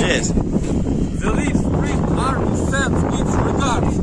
Yes. The lead Spring Army sends its regards.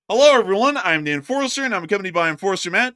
Hello, everyone. I'm the Enforcer, and I'm accompanied by Enforcer Matt.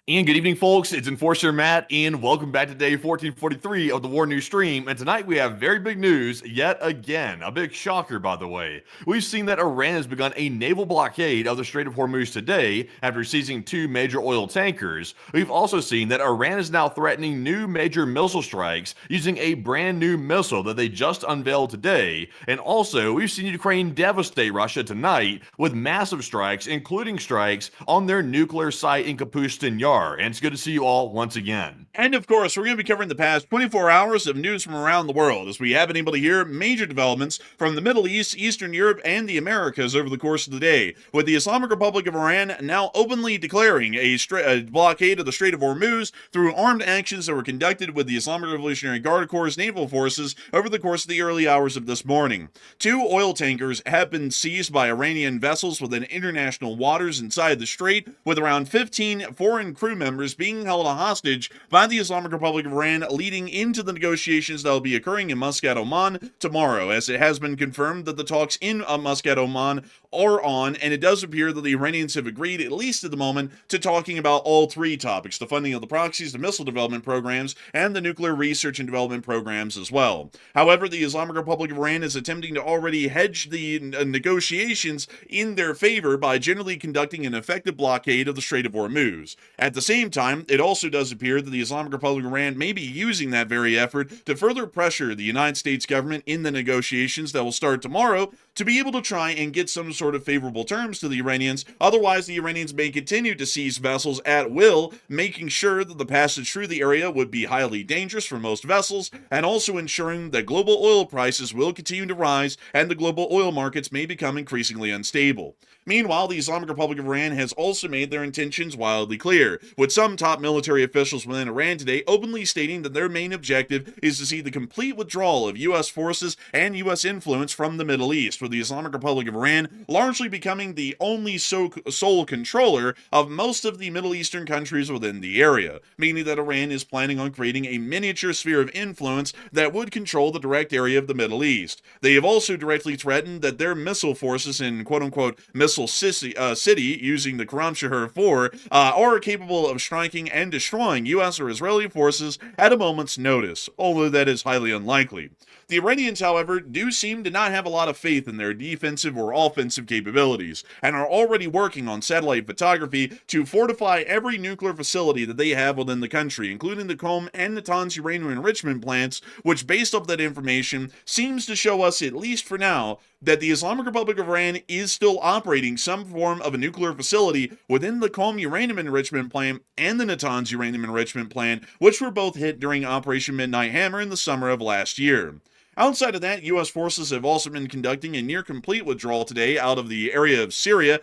And good evening, folks. It's Enforcer Matt, and welcome back to day 1443 of the War News stream. And tonight we have very big news yet again. A big shocker, by the way. We've seen that Iran has begun a naval blockade of the Strait of Hormuz today after seizing 2 major oil tankers. We've also seen that Iran is now threatening new major missile strikes using a brand new missile that they just unveiled today. And also, we've seen Ukraine devastate Russia tonight with massive strikes, including strikes on their nuclear site in Kapustin Yar. And it's good to see you all once again. And of course, we're going to be covering the past 24 hours of news from around the world, as we have been able to hear major developments from the Middle East, Eastern Europe, and the Americas over the course of the day, with the Islamic Republic of Iran now openly declaring a blockade of the Strait of Hormuz through armed actions that were conducted with the Islamic Revolutionary Guard Corps' naval forces over the course of the early hours of this morning. 2 oil tankers have been seized by Iranian vessels within international waters inside the strait, with around 15 foreign crew members being held hostage by the Islamic Republic of Iran, leading into the negotiations that will be occurring in Muscat, Oman tomorrow, as it has been confirmed that the talks in Muscat, Oman are on, and it does appear that the Iranians have agreed, at least at the moment, to talking about all 3 topics: the funding of the proxies, the missile development programs, and the nuclear research and development programs as well. However, the Islamic Republic of Iran is attempting to already hedge the negotiations in their favor by generally conducting an effective blockade of the Strait of Hormuz. At the same time, it also does appear that the Islamic Republic of Iran may be using that very effort to further pressure the United States government in the negotiations that will start tomorrow to be able to try and get some sort of favorable terms to the Iranians. Otherwise, the Iranians may continue to seize vessels at will, making sure that the passage through the area would be highly dangerous for most vessels, and also ensuring that global oil prices will continue to rise and the global oil markets may become increasingly unstable. Meanwhile, the Islamic Republic of Iran has also made their intentions wildly clear, with some top military officials within Iran today openly stating that their main objective is to see the complete withdrawal of U.S. forces and U.S. influence from the Middle East, with the Islamic Republic of Iran largely becoming the only sole controller of most of the Middle Eastern countries within the area, meaning that Iran is planning on creating a miniature sphere of influence that would control the direct area of the Middle East. They have also directly threatened that their missile forces in quote-unquote missile city using the Karamshahar 4 are capable of striking and destroying U.S. or Israeli forces at a moment's notice, although that is highly unlikely. The Iranians, however, do seem to not have a lot of faith in their defensive or offensive capabilities, and are already working on satellite photography to fortify every nuclear facility that they have within the country, including the Qom and Natanz uranium enrichment plants, which, based off that information, seems to show us, at least for now, that the Islamic Republic of Iran is still operating some form of a nuclear facility within the Qom uranium enrichment plant and the Natanz uranium enrichment plant, which were both hit during Operation Midnight Hammer in the summer of last year. Outside of that, U.S. forces have also been conducting a near-complete withdrawal today out of the area of Syria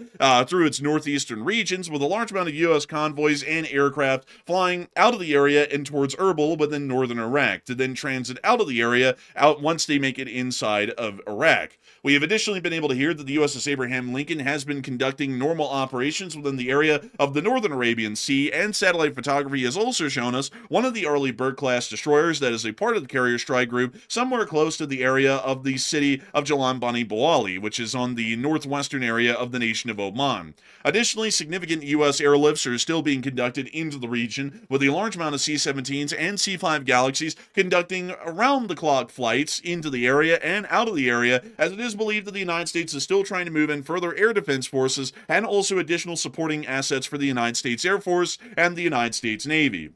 through its northeastern regions, with a large amount of U.S. convoys and aircraft flying out of the area and towards Erbil within northern Iraq, to then transit out of the area once they make it inside of Iraq. We have additionally been able to hear that the USS Abraham Lincoln has been conducting normal operations within the area of the northern Arabian Sea, and satellite photography has also shown us one of the early Burke-class destroyers that is a part of the carrier strike group somewhere close to the area of the city of Jalan Bani Boali, which is on the northwestern area of the nation of Oman. Additionally, significant U.S. airlifts are still being conducted into the region, with a large amount of C-17s and C-5 Galaxies conducting around-the-clock flights into the area and out of the area, as it is believed that the United States is still trying to move in further air defense forces and also additional supporting assets for the United States Air Force and the United States Navy.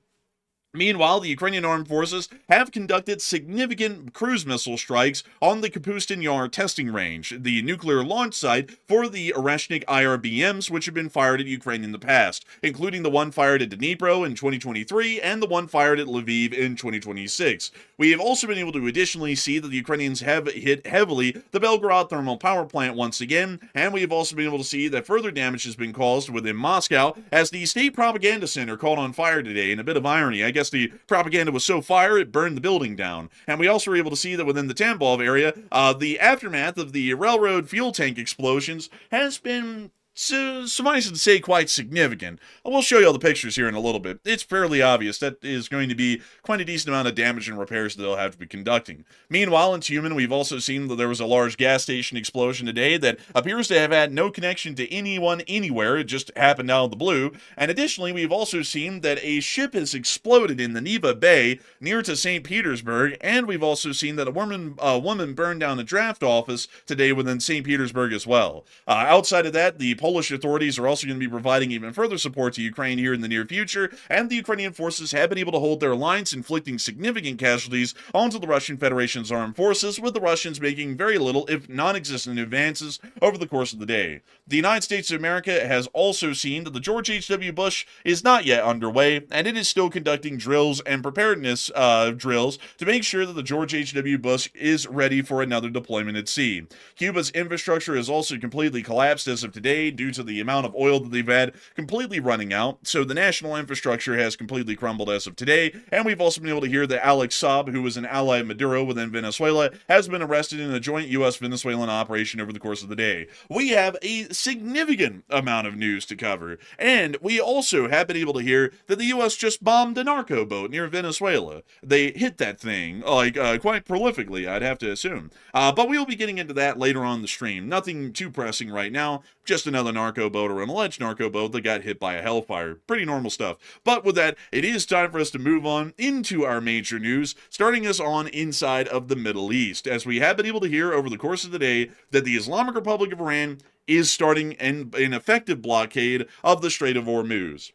Meanwhile, the Ukrainian armed forces have conducted significant cruise missile strikes on the Kapustin Yar testing range, the nuclear launch site for the Russian IRBMs, which have been fired at Ukraine in the past, including the one fired at Dnipro in 2023 and the one fired at Lviv in 2026. We have also been able to additionally see that the Ukrainians have hit heavily the Belgorod thermal power plant once again, and we have also been able to see that further damage has been caused within Moscow, as the state propaganda center caught on fire today. In a bit of irony, I guess the propaganda was so fire it burned the building down. And we also were able to see that within the Tambov area, the aftermath of the railroad fuel tank explosions has been, suffice it to say, quite significant. We'll show you all the pictures here in a little bit. It's fairly obvious that is going to be quite a decent amount of damage and repairs that they'll have to be conducting. Meanwhile, in Cuban, we've also seen that there was a large gas station explosion today that appears to have had no connection to anyone anywhere. It just happened out of the blue. And additionally, we've also seen that a ship has exploded in the Neva Bay near to St. Petersburg, and we've also seen that a woman burned down a draft office today within St. Petersburg as well. Outside of that, the Polish authorities are also going to be providing even further support to Ukraine here in the near future, and the Ukrainian forces have been able to hold their lines, inflicting significant casualties onto the Russian Federation's armed forces, with the Russians making very little, if non-existent, advances over the course of the day. The United States of America has also seen that the George H.W. Bush is not yet underway, and it is still conducting drills and preparedness drills to make sure that the George H.W. Bush is ready for another deployment at sea. Cuba's infrastructure has also completely collapsed as of today due to the amount of oil that they've had completely running out, so the national infrastructure has completely crumbled as of today, and we've also been able to hear that Alex Saab, who was an ally of Maduro within Venezuela, has been arrested in a joint U.S.-Venezuelan operation over the course of the day. We have a significant amount of news to cover, and we also have been able to hear that the U.S. just bombed a narco boat near Venezuela. They hit that thing, quite prolifically, I'd have to assume. But we'll be getting into that later on the stream. Nothing too pressing right now, just another narco boat, or an alleged narco boat that got hit by a hellfire. Pretty normal stuff. But with that, it is time for us to move on into our major news, starting us on inside of the Middle East, as we have been able to hear over the course of the day that the Islamic Republic of Iran is starting an effective blockade of the Strait of Hormuz.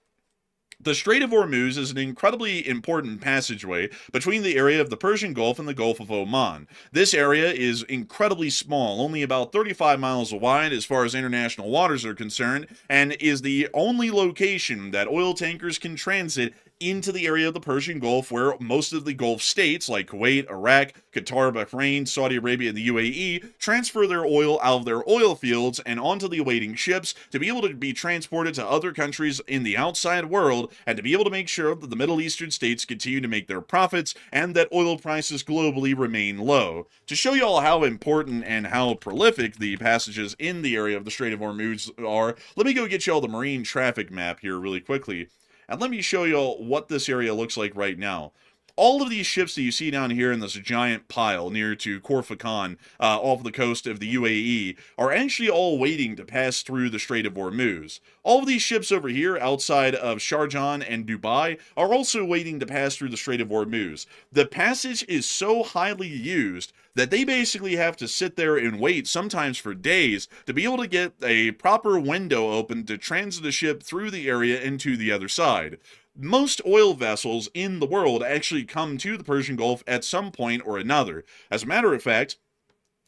The Strait of Hormuz is an incredibly important passageway between the area of the Persian Gulf and the Gulf of Oman. This area is incredibly small, only about 35 miles wide as far as international waters are concerned, and is the only location that oil tankers can transit into the area of the Persian Gulf, where most of the Gulf states like Kuwait, Iraq, Qatar, Bahrain, Saudi Arabia, and the UAE transfer their oil out of their oil fields and onto the awaiting ships to be able to be transported to other countries in the outside world, and to be able to make sure that the Middle Eastern states continue to make their profits and that oil prices globally remain low. To show you all how important and how prolific the passages in the area of the Strait of Hormuz are, let me go get you all the marine traffic map here really quickly. And let me show you all what this area looks like right now. All of these ships that you see down here in this giant pile near to Khor off the coast of the UAE, are actually all waiting to pass through the Strait of Hormuz. All of these ships over here outside of Sharjah and Dubai are also waiting to pass through the Strait of Hormuz. The passage is so highly used that they basically have to sit there and wait, sometimes for days, to be able to get a proper window open to transit a ship through the area into the other side. Most oil vessels in the world actually come to the Persian Gulf at some point or another. As a matter of fact,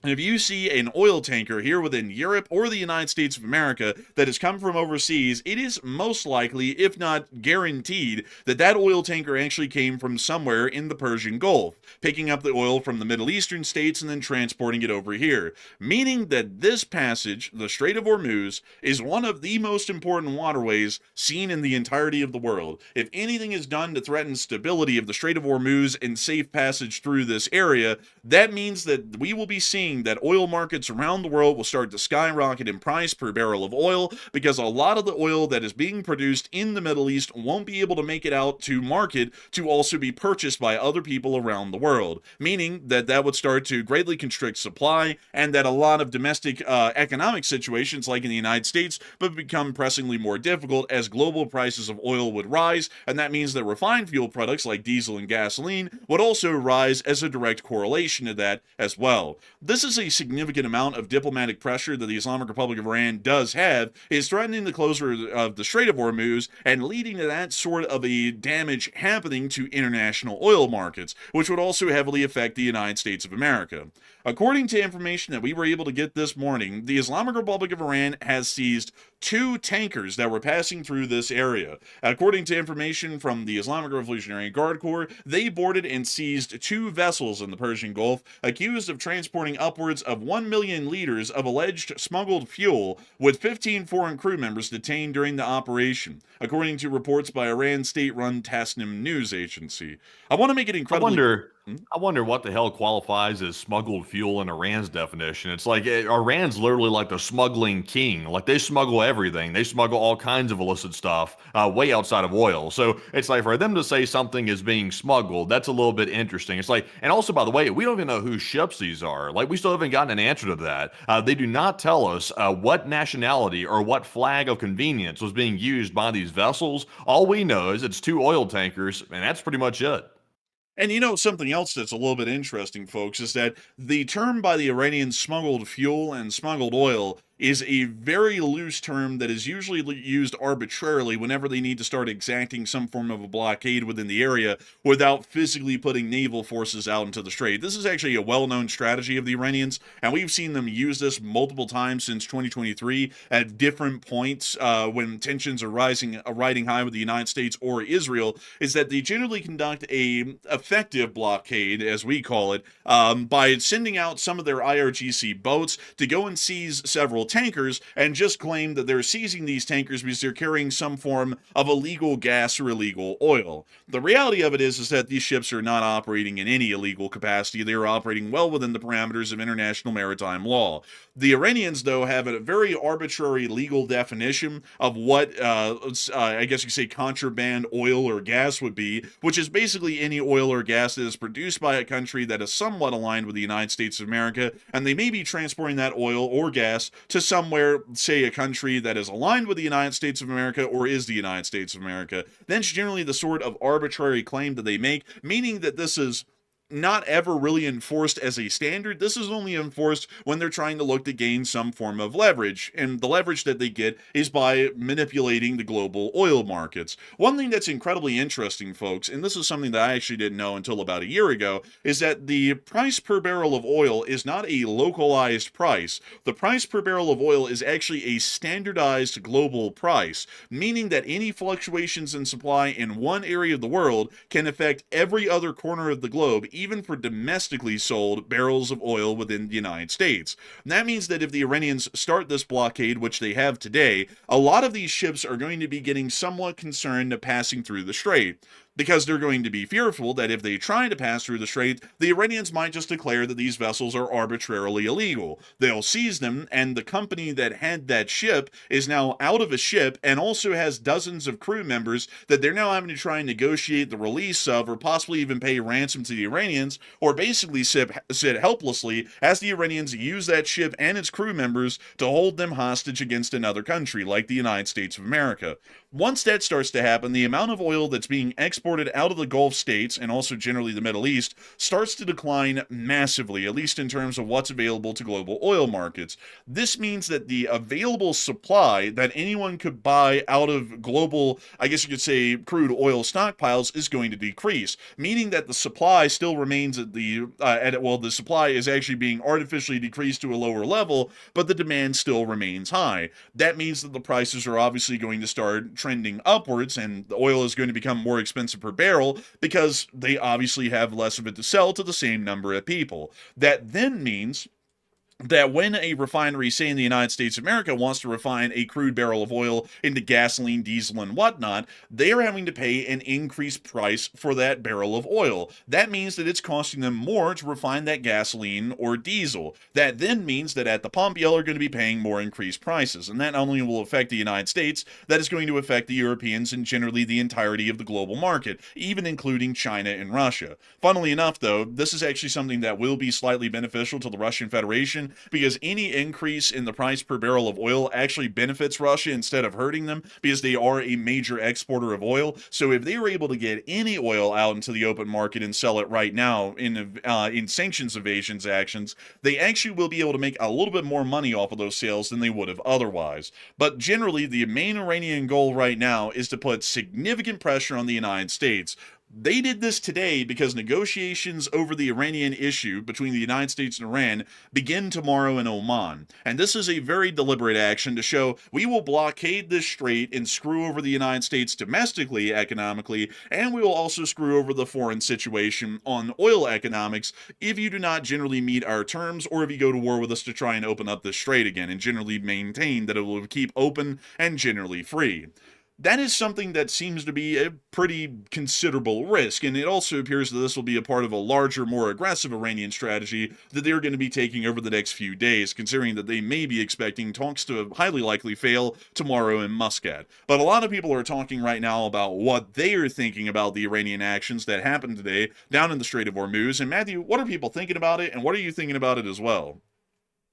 if you see an oil tanker here within Europe or the United States of America that has come from overseas, it is most likely, if not guaranteed, that that oil tanker actually came from somewhere in the Persian Gulf, picking up the oil from the Middle Eastern states and then transporting it over here. Meaning that this passage, the Strait of Hormuz, is one of the most important waterways seen in the entirety of the world. If anything is done to threaten stability of the Strait of Hormuz and safe passage through this area, that means that we will be seeing that oil markets around the world will start to skyrocket in price per barrel of oil, because a lot of the oil that is being produced in the Middle East won't be able to make it out to market to also be purchased by other people around the world, meaning that that would start to greatly constrict supply, and that a lot of domestic economic situations like in the United States would become pressingly more difficult as global prices of oil would rise, and that means that refined fuel products like diesel and gasoline would also rise as a direct correlation to that as well. This is a significant amount of diplomatic pressure that the Islamic Republic of Iran does have, is threatening the closure of the Strait of Hormuz and leading to that sort of a damage happening to international oil markets, which would also heavily affect the United States of America. According to information that we were able to get this morning, the Islamic Republic of Iran has seized 2 tankers that were passing through this area. According to information from the Islamic Revolutionary Guard Corps, they boarded and seized 2 vessels in the Persian Gulf, accused of transporting upwards of 1 million liters of alleged smuggled fuel, with 15 foreign crew members detained during the operation, according to reports by Iran's state-run Tasnim news agency. I want to make it incredibly... I wonder what the hell qualifies as smuggled fuel in Iran's definition. It's like Iran's literally like the smuggling king. Like they smuggle everything. They smuggle all kinds of illicit stuff way outside of oil. So it's like for them to say something is being smuggled, that's a little bit interesting. It's like, and also by the way, we don't even know whose ships these are. Like we still haven't gotten an answer to that. They do not tell us what nationality or what flag of convenience was being used by these vessels. All we know is it's 2 oil tankers, and that's pretty much it. And you know, something else that's a little bit interesting, folks, is that the term by the Iranians smuggled fuel and smuggled oil is a very loose term that is usually used arbitrarily whenever they need to start exacting some form of a blockade within the area without physically putting naval forces out into the strait. This is actually a well-known strategy of the Iranians, and we've seen them use this multiple times since 2023 at different points when tensions are riding high with the United States or Israel, is that they generally conduct a effective blockade, as we call it, by sending out some of their IRGC boats to go and seize several tankers and just claim that they're seizing these tankers because they're carrying some form of illegal gas or illegal oil. The reality of it is that these ships are not operating in any illegal capacity. They are operating well within the parameters of international maritime law. The Iranians, though, have a very arbitrary legal definition of what, I guess you could say, contraband oil or gas would be, which is basically any oil or gas that is produced by a country that is somewhat aligned with the United States of America, and they may be transporting that oil or gas to somewhere, say a country that is aligned with the United States of America or is the United States of America. That's generally the sort of arbitrary claim that they make, meaning that this is not ever really enforced as a standard. This is only enforced when they're trying to look to gain some form of leverage, and the leverage that they get is by manipulating the global oil markets. One thing that's incredibly interesting, folks, and this is something that I actually didn't know until about a year ago, is that the price per barrel of oil is not a localized price. The price per barrel of oil is actually a standardized global price, meaning that any fluctuations in supply in one area of the world can affect every other corner of the globe, even for domestically sold barrels of oil within the United States. And that means that if the Iranians start this blockade, which they have today, a lot of these ships are going to be getting somewhat concerned passing through the strait, because they're going to be fearful that if they try to pass through the strait, the Iranians might just declare that these vessels are arbitrarily illegal. They'll seize them, and the company that had that ship is now out of a ship and also has dozens of crew members that they're now having to try and negotiate the release of, or possibly even pay ransom to the Iranians, or basically sit helplessly as the Iranians use that ship and its crew members to hold them hostage against another country, like the United States of America. Once that starts to happen, the amount of oil that's being exported out of the Gulf states, and also generally the Middle East, starts to decline massively, at least in terms of what's available to global oil markets. This means that the available supply that anyone could buy out of global, I guess you could say, crude oil stockpiles is going to decrease, meaning that the supply still remains at the supply is actually being artificially decreased to a lower level, but the demand still remains high. That means that the prices are obviously going to start trending upwards, and the oil is going to become more expensive per barrel because they obviously have less of it to sell to the same number of people. That then means that when a refinery, say in the United States of America, wants to refine a crude barrel of oil into gasoline, diesel, and whatnot, they are having to pay an increased price for that barrel of oil. That means that it's costing them more to refine that gasoline or diesel. That then means that at the pump, y'all are going to be paying more increased prices. And that not only will affect the United States, that is going to affect the Europeans and generally the entirety of the global market, even including China and Russia. Funnily enough, though, this is actually something that will be slightly beneficial to the Russian Federation, because any increase in the price per barrel of oil actually benefits Russia instead of hurting them, because they are a major exporter of oil. So if they were able to get any oil out into the open market and sell it right now in sanctions evasions actions, they actually will be able to make a little bit more money off of those sales than they would have otherwise. But generally, the main Iranian goal right now is to put significant pressure on the United States. They did this today because negotiations over the Iranian issue between the United States and Iran begin tomorrow in Oman. And this is a very deliberate action to show we will blockade this strait and screw over the United States domestically, economically, and we will also screw over the foreign situation on oil economics if you do not generally meet our terms, or if you go to war with us to try and open up the strait again and generally maintain that it will keep open and generally free. That is something that seems to be a pretty considerable risk, and it also appears that this will be a part of a larger, more aggressive Iranian strategy that they're going to be taking over the next few days, considering that they may be expecting talks to highly likely fail tomorrow in Muscat. But a lot of people are talking right now about what they are thinking about the Iranian actions that happened today down in the Strait of Hormuz. And Matthew, what are people thinking about it, and what are you thinking about it as well?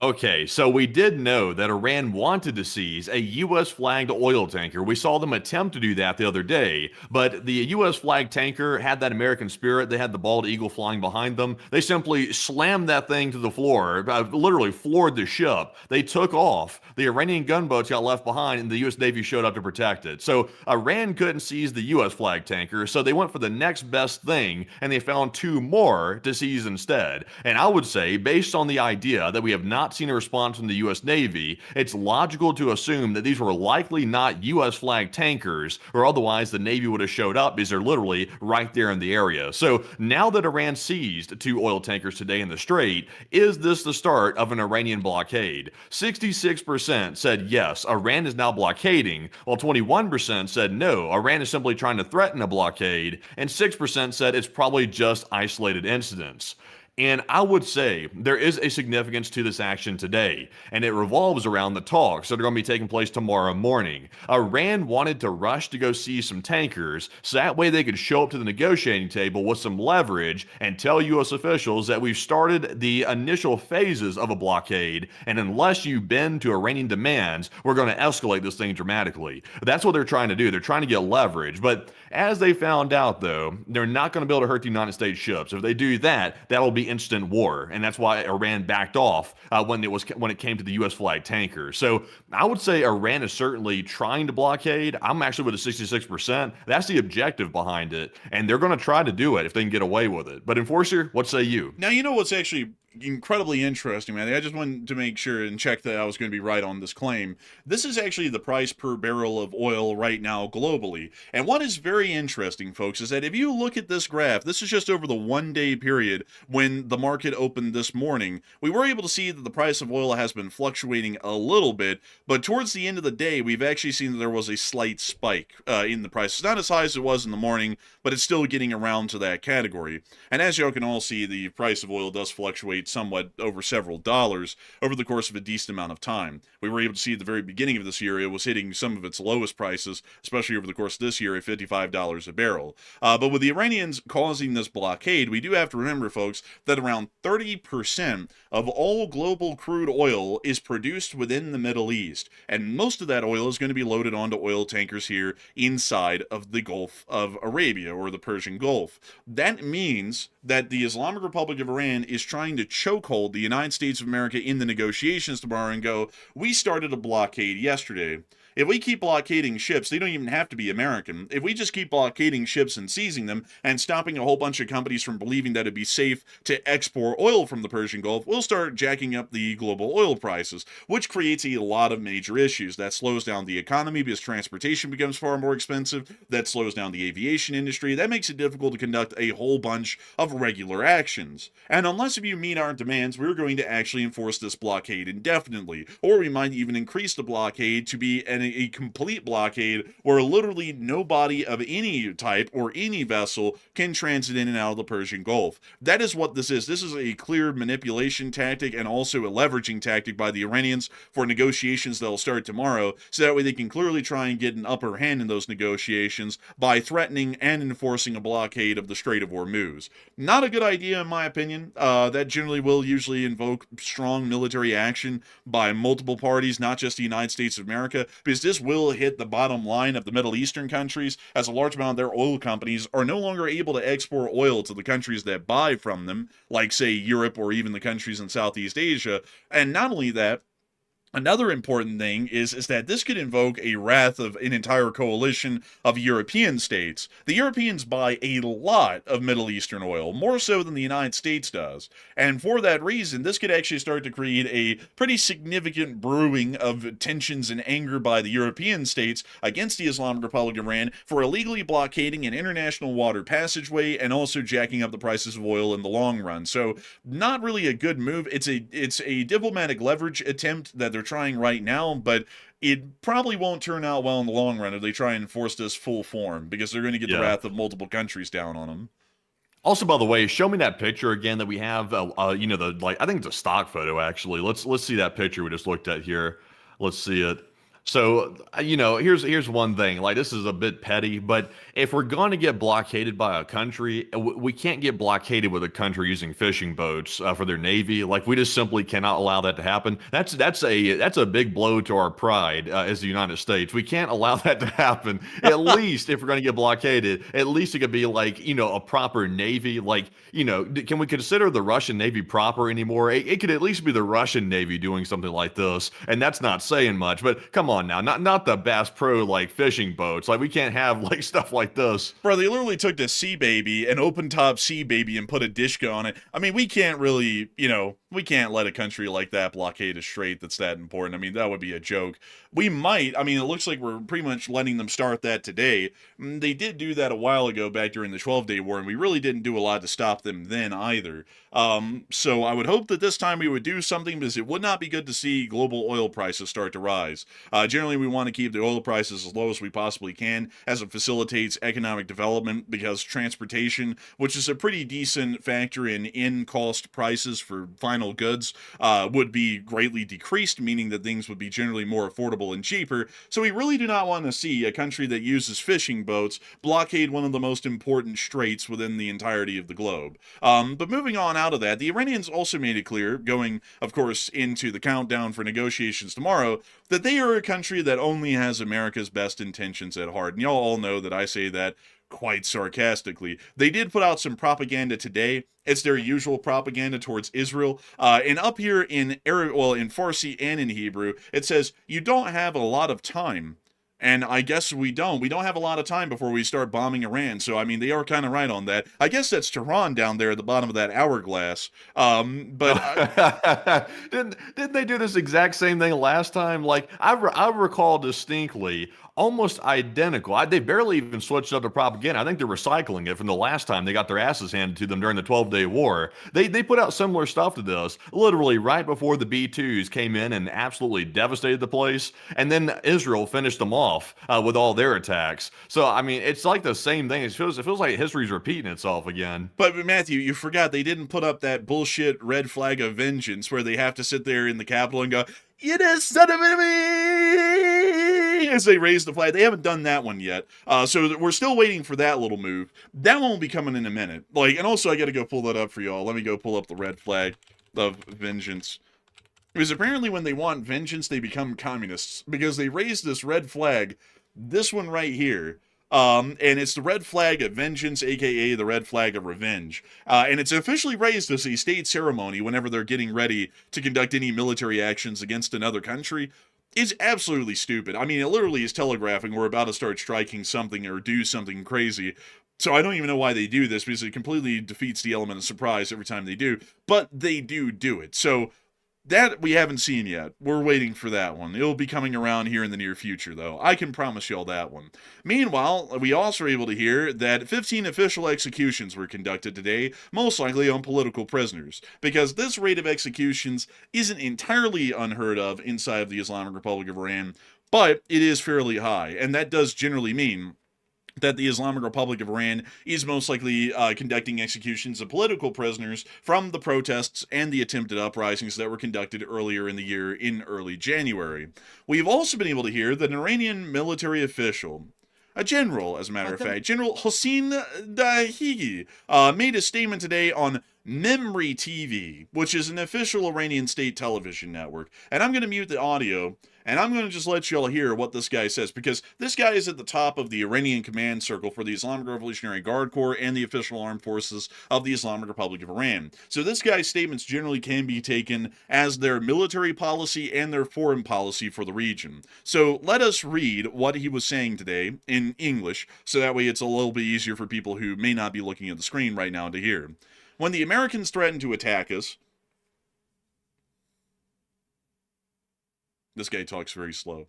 Okay, so we did know that Iran wanted to seize a U.S. flagged oil tanker. We saw them attempt to do that the other day, but the U.S. flagged tanker had that American spirit. They had the bald eagle flying behind them. They simply slammed that thing to the floor, literally floored the ship. They took off. The Iranian gunboats got left behind, and the U.S. Navy showed up to protect it. So Iran couldn't seize the U.S. flagged tanker, so they went for the next best thing, and they found two more to seize instead. And I would say, based on the idea that we have not seen a response from the U.S. Navy, it's logical to assume that these were likely not U.S. flagged tankers, or otherwise the Navy would have showed up, because they're literally right there in the area. So now that Iran seized two oil tankers today in the Strait, is this the start of an Iranian blockade? 66% said yes, Iran is now blockading, while 21% said no, Iran is simply trying to threaten a blockade, and 6% said it's probably just isolated incidents. And I would say there is a significance to this action today, and it revolves around the talks that are going to be taking place tomorrow morning. Iran wanted to rush to go see some tankers, so that way they could show up to the negotiating table with some leverage and tell U.S. officials that we've started the initial phases of a blockade, and unless you bend to Iranian demands, we're going to escalate this thing dramatically. That's what they're trying to do. They're trying to get leverage, but as they found out, though, they're not going to be able to hurt the United States ships. If they do that, that'll be instant war, and that's why Iran backed off when it came to the U.S. flag tanker. So I would say Iran is certainly trying to blockade. I'm actually with a 66%. That's the objective behind it, and they're going to try to do it if they can get away with it. But Enforcer, what say you? Now, you know what's actually incredibly interesting, man. I just wanted to make sure and check that I was going to be right on this claim. This is actually the price per barrel of oil right now globally. And what is very interesting, folks, is that if you look at this graph, this is just over the 1 day period when the market opened this morning. We were able to see that the price of oil has been fluctuating a little bit, but towards the end of the day, we've actually seen that there was a slight spike in the price. It's not as high as it was in the morning, but it's still getting around to that category. And as y'all can all see, the price of oil does fluctuate somewhat over several dollars over the course of a decent amount of time. We were able to see at the very beginning of this year, it was hitting some of its lowest prices, especially over the course of this year, at $55 a barrel. But with the Iranians causing this blockade, we do have to remember, folks, that around 30% of all global crude oil is produced within the Middle East. And most of that oil is going to be loaded onto oil tankers here inside of the Gulf of Arabia, or the Persian Gulf. That means that the Islamic Republic of Iran is trying to chokehold the United States of America in the negotiations tomorrow and go, we started a blockade yesterday. If we keep blockading ships, they don't even have to be American. If we just keep blockading ships and seizing them and stopping a whole bunch of companies from believing that it'd be safe to export oil from the Persian Gulf, we'll start jacking up the global oil prices, which creates a lot of major issues. That slows down the economy because transportation becomes far more expensive. That slows down the aviation industry. That makes it difficult to conduct a whole bunch of regular actions. And unless if you meet our demands, we're going to actually enforce this blockade indefinitely, or we might even increase the blockade to be a complete blockade where literally nobody of any type or any vessel can transit in and out of the Persian Gulf. That is what this is. This is a clear manipulation tactic and also a leveraging tactic by the Iranians for negotiations that will start tomorrow, so that way they can clearly try and get an upper hand in those negotiations by threatening and enforcing a blockade of the Strait of Hormuz. Not a good idea, in my opinion. That generally will usually invoke strong military action by multiple parties, not just the United States of America, because this will hit the bottom line of the Middle Eastern countries, as a large amount of their oil companies are no longer able to export oil to the countries that buy from them, like, say, Europe or even the countries in Southeast Asia. And not only that, another important thing is that this could invoke a wrath of an entire coalition of European states. The Europeans buy a lot of Middle Eastern oil, more so than the United States does. And for that reason, this could actually start to create a pretty significant brewing of tensions and anger by the European states against the Islamic Republic of Iran for illegally blockading an international water passageway and also jacking up the prices of oil in the long run. So not really a good move. It's a diplomatic leverage attempt that they're trying right now, but it probably won't turn out well in the long run if they try and enforce this full form, because they're going to get the wrath of multiple countries down on them. Also, by the way, show me that picture again that we have. You know, I think it's a stock photo actually. Let's see that picture we just looked at here. Let's see it. So, you know, here's one thing. Like, this is a bit petty, but if we're going to get blockaded by a country, we can't get blockaded with a country using fishing boats for their navy. Like, we just simply cannot allow that to happen. That's a big blow to our pride as the United States. We can't allow that to happen. At least if we're going to get blockaded, at least it could be like, you know, a proper navy. Like, you know, can we consider the Russian Navy proper anymore? It could at least be the Russian Navy doing something like this, and that's not saying much. But come on now, not the Bass Pro like fishing boats. Like, we can't have like stuff like this. Bro, they literally took the Sea Baby, an open top Sea Baby, and put a Dishka on it. I mean, we can't really, you know, we can't let a country like that blockade a strait that's that important. I mean, that would be a joke. We might. I mean, it looks like we're pretty much letting them start that today. They did do that a while ago back during the 12-day war, and we really didn't do a lot to stop them then either. So I would hope that this time we would do something, because it would not be good to see global oil prices start to rise. Generally, we want to keep the oil prices as low as we possibly can, as it facilitates economic development, because transportation, which is a pretty decent factor in cost prices for final goods, would be greatly decreased, meaning that things would be generally more affordable and cheaper. So we really do not want to see a country that uses fishing boats blockade one of the most important straits within the entirety of the globe. But moving on out of that, the Iranians also made it clear, going, of course, into the countdown for negotiations tomorrow, that they are a country that only has America's best intentions at heart. And y'all all know that I say that quite sarcastically. They did put out some propaganda today. It's their usual propaganda towards Israel. And up here in in Farsi and in Hebrew, it says, "You don't have a lot of time." And I guess we don't. We don't have a lot of time before we start bombing Iran. So, I mean, they are kind of right on that. I guess that's Tehran down there at the bottom of that hourglass. But didn't they do this exact same thing last time? Like, I recall distinctly, almost identical. They barely even switched up the propaganda. I think they're recycling it from the last time they got their asses handed to them during the 12-day war. They put out similar stuff to this, literally right before the B-2s came in and absolutely devastated the place. And then Israel finished them off with all their attacks. So, I mean, it's like the same thing. It feels like history's repeating itself again. But Matthew, you forgot they didn't put up that bullshit red flag of vengeance where they have to sit there in the Capitol and go, "You just son of a," as they raise the flag. They haven't done that one yet. So we're still waiting for that little move. That one will be coming in a minute. And also I got to go pull that up for y'all. Let me go pull up the red flag of vengeance. Because apparently when they want vengeance, they become communists. Because they raise this red flag, this one right here. And it's the red flag of vengeance, aka the red flag of revenge. And it's officially raised as a state ceremony whenever they're getting ready to conduct any military actions against another country. It's absolutely stupid. I mean, it literally is telegraphing we're about to start striking something or do something crazy. So I don't even know why they do this, because it completely defeats the element of surprise every time they do. But they do it. So that we haven't seen yet. We're waiting for that one. It'll be coming around here in the near future, though. I can promise y'all that one. Meanwhile, we also were able to hear that 15 official executions were conducted today, most likely on political prisoners, because this rate of executions isn't entirely unheard of inside of the Islamic Republic of Iran, but it is fairly high, and that does generally mean that the Islamic Republic of Iran is most likely conducting executions of political prisoners from the protests and the attempted uprisings that were conducted earlier in the year in early January. We've also been able to hear that an Iranian military official, a general, as a matter of fact, General Hossein Dahigi, made a statement today on Memri TV, which is an official Iranian state television network. And I'm going to mute the audio, and I'm going to just let y'all hear what this guy says, because this guy is at the top of the Iranian command circle for the Islamic Revolutionary Guard Corps and the official armed forces of the Islamic Republic of Iran. So this guy's statements generally can be taken as their military policy and their foreign policy for the region. So let us read what he was saying today in English, so that way it's a little bit easier for people who may not be looking at the screen right now to hear. When the Americans threatened to attack us, this guy talks very slow.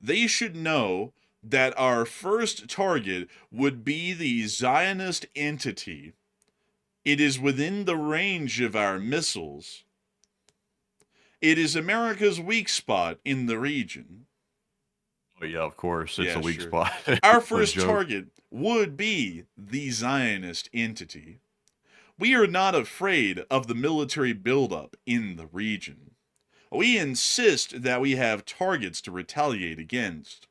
They should know that our first target would be the Zionist entity. It is within the range of our missiles. It is America's weak spot in the region. Oh, yeah, of course. It's a weak spot. Our first target would be the Zionist entity. We are not afraid of the military buildup in the region. We insist that we have targets to retaliate against.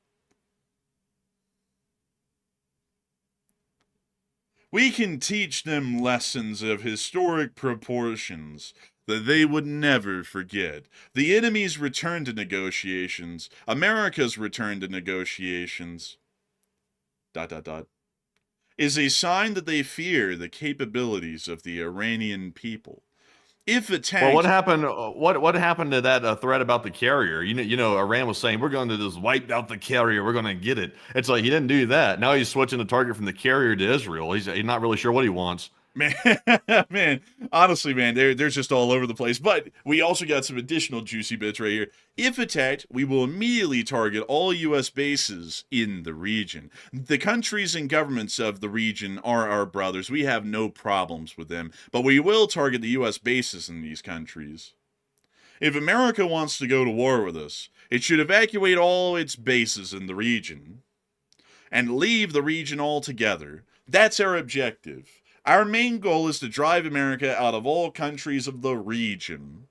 We can teach them lessons of historic proportions that they would never forget. The enemy's return to negotiations, America's return to negotiations, ... is a sign that they fear the capabilities of the Iranian people. If attacked... Well, what happened? What happened to that threat about the carrier? You know, Iran was saying we're going to just wipe out the carrier. We're going to get it. It's like he didn't do that. Now he's switching the target from the carrier to Israel. He's not really sure what he wants. Man, honestly, man, they're just all over the place. But we also got some additional juicy bits right here. If attacked, we will immediately target all U.S. bases in the region. The countries and governments of the region are our brothers. We have no problems with them. But we will target the U.S. bases in these countries. If America wants to go to war with us, it should evacuate all its bases in the region and leave the region altogether. That's our objective. Our main goal is to drive America out of all countries of the region.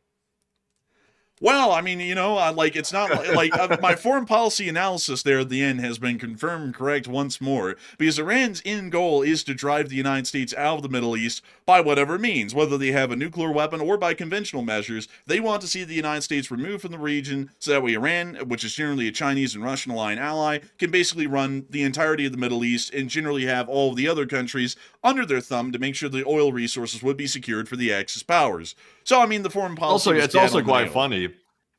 Well, I mean, it's not like my foreign policy analysis there at the end has been confirmed correct once more, because Iran's end goal is to drive the United States out of the Middle East by whatever means, whether they have a nuclear weapon or by conventional measures. They want to see the United States removed from the region so that way Iran, which is generally a Chinese and Russian aligned ally, can basically run the entirety of the Middle East and generally have all of the other countries under their thumb to make sure the oil resources would be secured for the Axis powers. So, I mean, the foreign policy. It's also quite funny.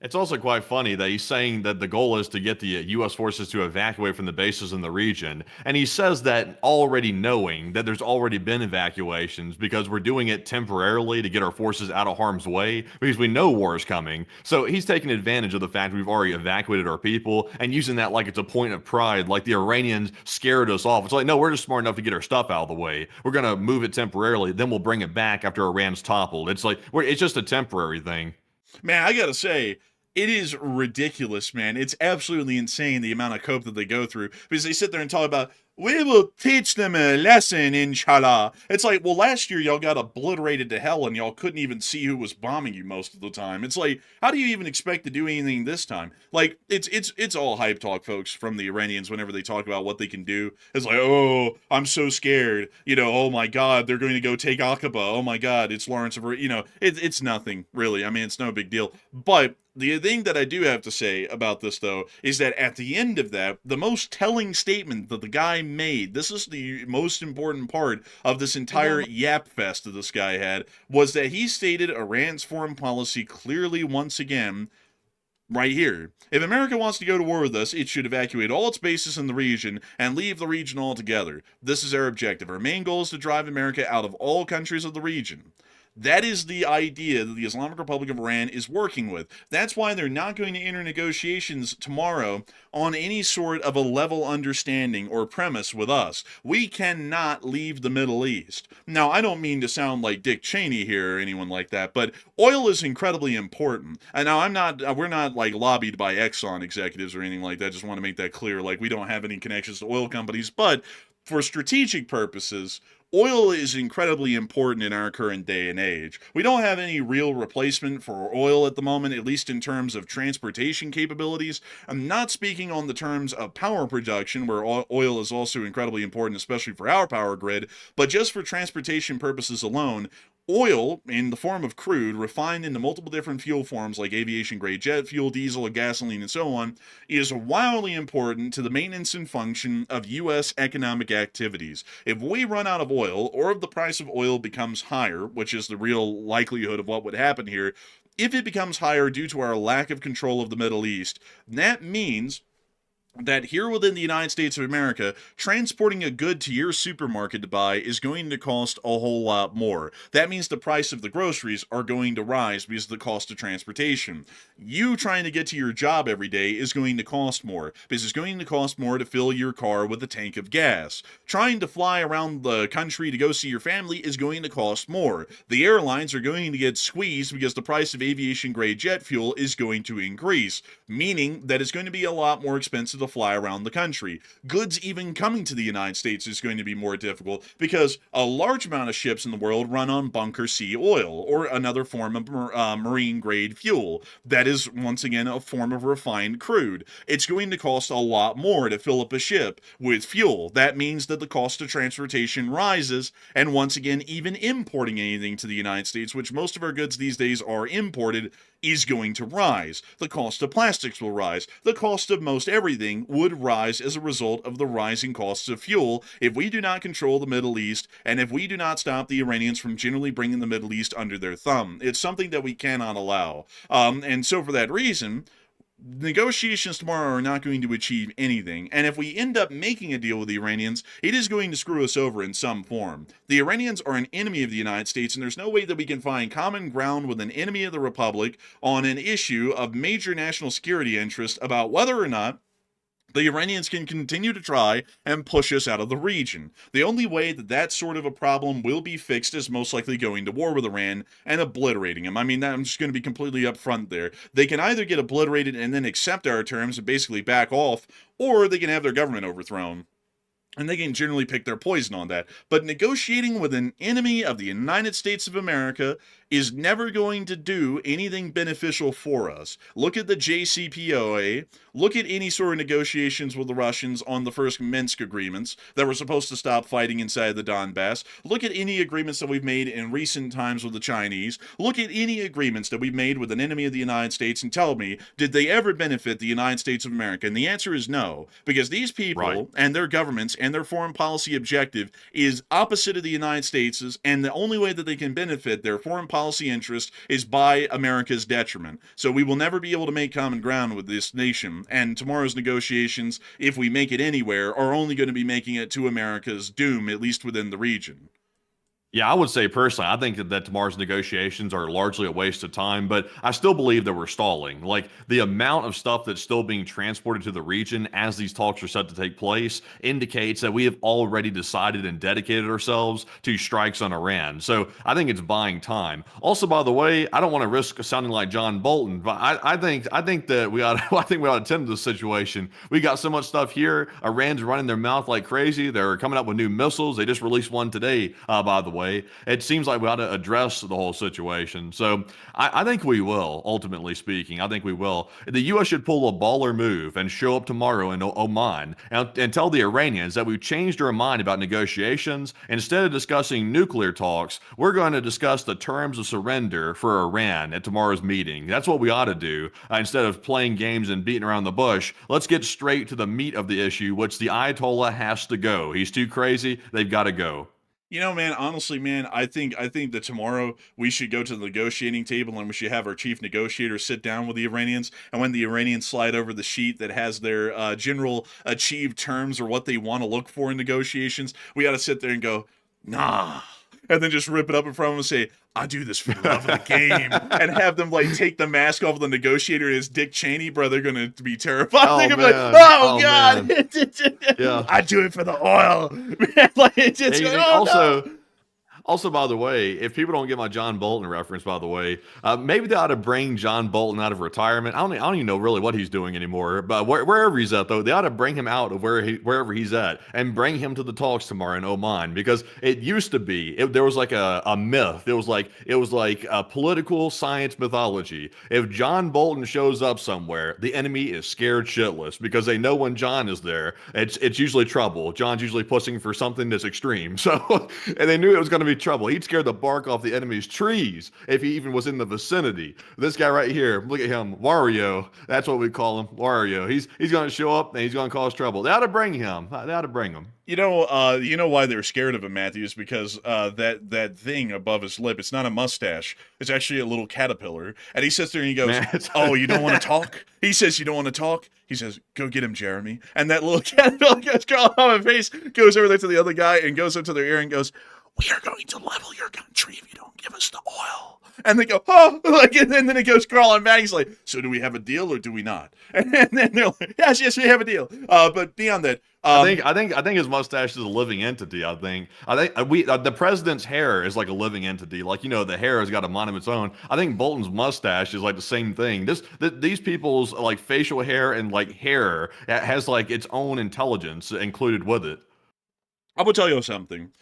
It's also quite funny that he's saying that the goal is to get the U.S. forces to evacuate from the bases in the region. And he says that already knowing that there's already been evacuations because we're doing it temporarily to get our forces out of harm's way because we know war is coming. So he's taking advantage of the fact we've already evacuated our people and using that like it's a point of pride, like the Iranians scared us off. It's like, no, we're just smart enough to get our stuff out of the way. We're going to move it temporarily, then we'll bring it back after Iran's toppled. It's like, it's just a temporary thing. Man, I gotta say, it is ridiculous, man. It's absolutely insane the amount of cope that they go through because they sit there and talk about, we will teach them a lesson, inshallah. It's like, well, last year y'all got obliterated to hell and y'all couldn't even see who was bombing you most of the time. It's like, how do you even expect to do anything this time? Like, it's all hype talk, folks, from the Iranians whenever they talk about what they can do. It's like, oh, I'm so scared. Oh my God, they're going to go take Aqaba. Oh my God, it's Lawrence of, it's nothing, really. I mean, it's no big deal. But the thing that I do have to say about this, though, is that at the end of that, the most telling statement that the guy made, this is the most important part of this entire yap fest that this guy had, was that he stated Iran's foreign policy clearly once again, right here. If America wants to go to war with us, it should evacuate all its bases in the region and leave the region altogether. This is our objective. Our main goal is to drive America out of all countries of the region. That is the idea that the Islamic Republic of Iran is working with. That's why they're not going to enter negotiations tomorrow on any sort of a level understanding or premise with us. We cannot leave the Middle East. Now, I don't mean to sound like Dick Cheney here or anyone like that, but oil is incredibly important. And now we're not like lobbied by Exxon executives or anything like that. I just want to make that clear. Like, we don't have any connections to oil companies, but for strategic purposes, oil is incredibly important in our current day and age. We don't have any real replacement for oil at the moment, at least in terms of transportation capabilities. I'm not speaking on the terms of power production, where oil is also incredibly important, especially for our power grid, but just for transportation purposes alone, oil, in the form of crude, refined into multiple different fuel forms like aviation-grade jet fuel, diesel, gasoline, and so on, is wildly important to the maintenance and function of U.S. economic activities. If we run out of oil, or if the price of oil becomes higher, which is the real likelihood of what would happen here, if it becomes higher due to our lack of control of the Middle East, that means that here within the United States of America, transporting a good to your supermarket to buy is going to cost a whole lot more. That means the price of the groceries are going to rise because of the cost of transportation. You trying to get to your job every day is going to cost more because it's going to cost more to fill your car with a tank of gas. Trying to fly around the country to go see your family is going to cost more. The airlines are going to get squeezed because the price of aviation-grade jet fuel is going to increase, meaning that it's going to be a lot more expensive to fly around the country. Goods even coming to the United States is going to be more difficult because a large amount of ships in the world run on bunker sea oil or another form of marine grade fuel. That is, once again, a form of refined crude. It's going to cost a lot more to fill up a ship with fuel. That means that the cost of transportation rises, and once again, even importing anything to the United States, which most of our goods these days are imported, is going to rise. The cost of plastics will rise. The cost of most everything would rise as a result of the rising costs of fuel if we do not control the Middle East and if we do not stop the Iranians from generally bringing the Middle East under their thumb. It's something that we cannot allow. And so for that reason, negotiations tomorrow are not going to achieve anything, and if we end up making a deal with the Iranians, it is going to screw us over in some form. The Iranians are an enemy of the United States, and there's no way that we can find common ground with an enemy of the Republic on an issue of major national security interest about whether or not the Iranians can continue to try and push us out of the region. The only way that that sort of a problem will be fixed is most likely going to war with Iran and obliterating them. I mean, I'm just going to be completely upfront there. They can either get obliterated and then accept our terms and basically back off, or they can have their government overthrown. And they can generally pick their poison on that. But negotiating with an enemy of the United States of America is never going to do anything beneficial for us. Look at the JCPOA. Look at any sort of negotiations with the Russians on the first Minsk agreements that were supposed to stop fighting inside the Donbass. Look at any agreements that we've made in recent times with the Chinese. Look at any agreements that we've made with an enemy of the United States and tell me, did they ever benefit the United States of America? And the answer is no, because these people and their governments and their foreign policy objective is opposite of the United States', and the only way that they can benefit their foreign policy interest is by America's detriment. So we will never be able to make common ground with this nation, and tomorrow's negotiations, if we make it anywhere, are only going to be making it to America's doom, at least within the region. Yeah, I would say personally, I think that tomorrow's negotiations are largely a waste of time, but I still believe that we're stalling. Like, the amount of stuff that's still being transported to the region as these talks are set to take place indicates that we have already decided and dedicated ourselves to strikes on Iran. So I think it's buying time. Also, by the way, I don't want to risk sounding like John Bolton, but I think that we ought to, I think we ought to tend to this situation. We got so much stuff here. Iran's running their mouth like crazy. They're coming up with new missiles. They just released one today, by the way. It seems like we ought to address the whole situation. So I think we will, ultimately speaking. I think we will. The U.S. should pull a baller move and show up tomorrow in Oman and tell the Iranians that we've changed our mind about negotiations. Instead of discussing nuclear talks, we're going to discuss the terms of surrender for Iran at tomorrow's meeting. That's what we ought to do. Instead of playing games and beating around the bush, let's get straight to the meat of the issue, which the Ayatollah has to go. He's too crazy. They've got to go. You know, man, honestly, man, I think that tomorrow we should go to the negotiating table and we should have our chief negotiator sit down with the Iranians. And when the Iranians slide over the sheet that has their general achieved terms or what they want to look for in negotiations, we got to sit there and go, nah. And then just rip it up in front of them and say, I do this for the love of the game. And have them, like, take the mask off of the negotiator as Dick Cheney, bro. They're going to be terrified. Oh, They're going to be like, God. Yeah. I do it for the oil. Like, it's just, Also, by the way, if people don't get my John Bolton reference, by the way, maybe they ought to bring John Bolton out of retirement. I don't even know really what he's doing anymore, but wherever he's at, though, they ought to bring him out of wherever he's at and bring him to the talks tomorrow in Oman, because it used to be, there was like a myth. It was like a political science mythology. If John Bolton shows up somewhere, the enemy is scared shitless because they know when John is there, it's usually trouble. John's usually pushing for something that's extreme. So, and they knew it was going to be trouble. He'd scare the bark off the enemy's trees if he even was in the vicinity. This guy right here, look at him, Wario. That's what we call him, Wario. He's going to show up and he's going to cause trouble. They ought to bring him. They ought to bring him. You know why they're scared of him, Matthew, is because that thing above his lip, it's not a mustache. It's actually a little caterpillar. And he sits there and he goes, oh, you don't want to talk? He says, you don't want to talk? He says, go get him, Jeremy. And that little caterpillar gets crawling on my face, goes over there to the other guy and goes up to their ear and goes, we are going to level your country if you don't give us the oil. And they go, oh, like, and then it goes crawling back. He's like, so do we have a deal or do we not? And then they're like, yes, we have a deal. But beyond that, I think his mustache is a living entity. I think the president's hair is like a living entity. Like, the hair has got a mind of its own. I think Bolton's mustache is like the same thing. These people's like facial hair and like hair has like its own intelligence included with it. I will tell you something.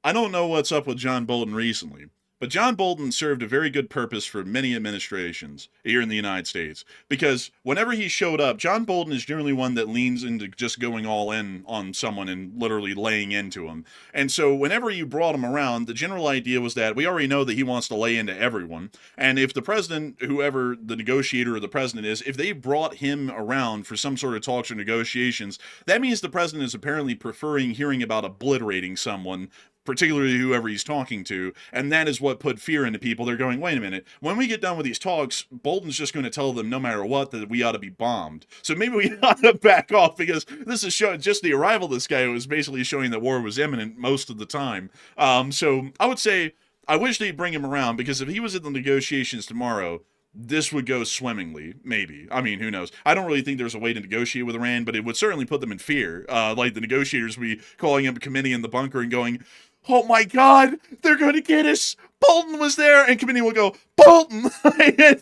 I don't know what's up with John Bolton recently, but John Bolton served a very good purpose for many administrations here in the United States, because whenever he showed up, John Bolton is generally one that leans into just going all in on someone and literally laying into him. And so whenever you brought him around, the general idea was that we already know that he wants to lay into everyone. And if the president, whoever the negotiator or the president is, if they brought him around for some sort of talks or negotiations, that means the president is apparently preferring hearing about obliterating someone, particularly whoever he's talking to, and that is what put fear into people. They're going, wait a minute, when we get done with these talks, Bolton's just going to tell them no matter what that we ought to be bombed. So maybe we ought to back off, because this is showing, just the arrival of this guy was basically showing that war was imminent most of the time. So I would say, I wish they'd bring him around, because if he was at the negotiations tomorrow, this would go swimmingly, maybe. I mean, who knows? I don't really think there's a way to negotiate with Iran, but it would certainly put them in fear. Like the negotiators would be calling up a committee in the bunker and going, "Oh my God, they're going to get us. Bolton was there," and committee will go, "Bolton,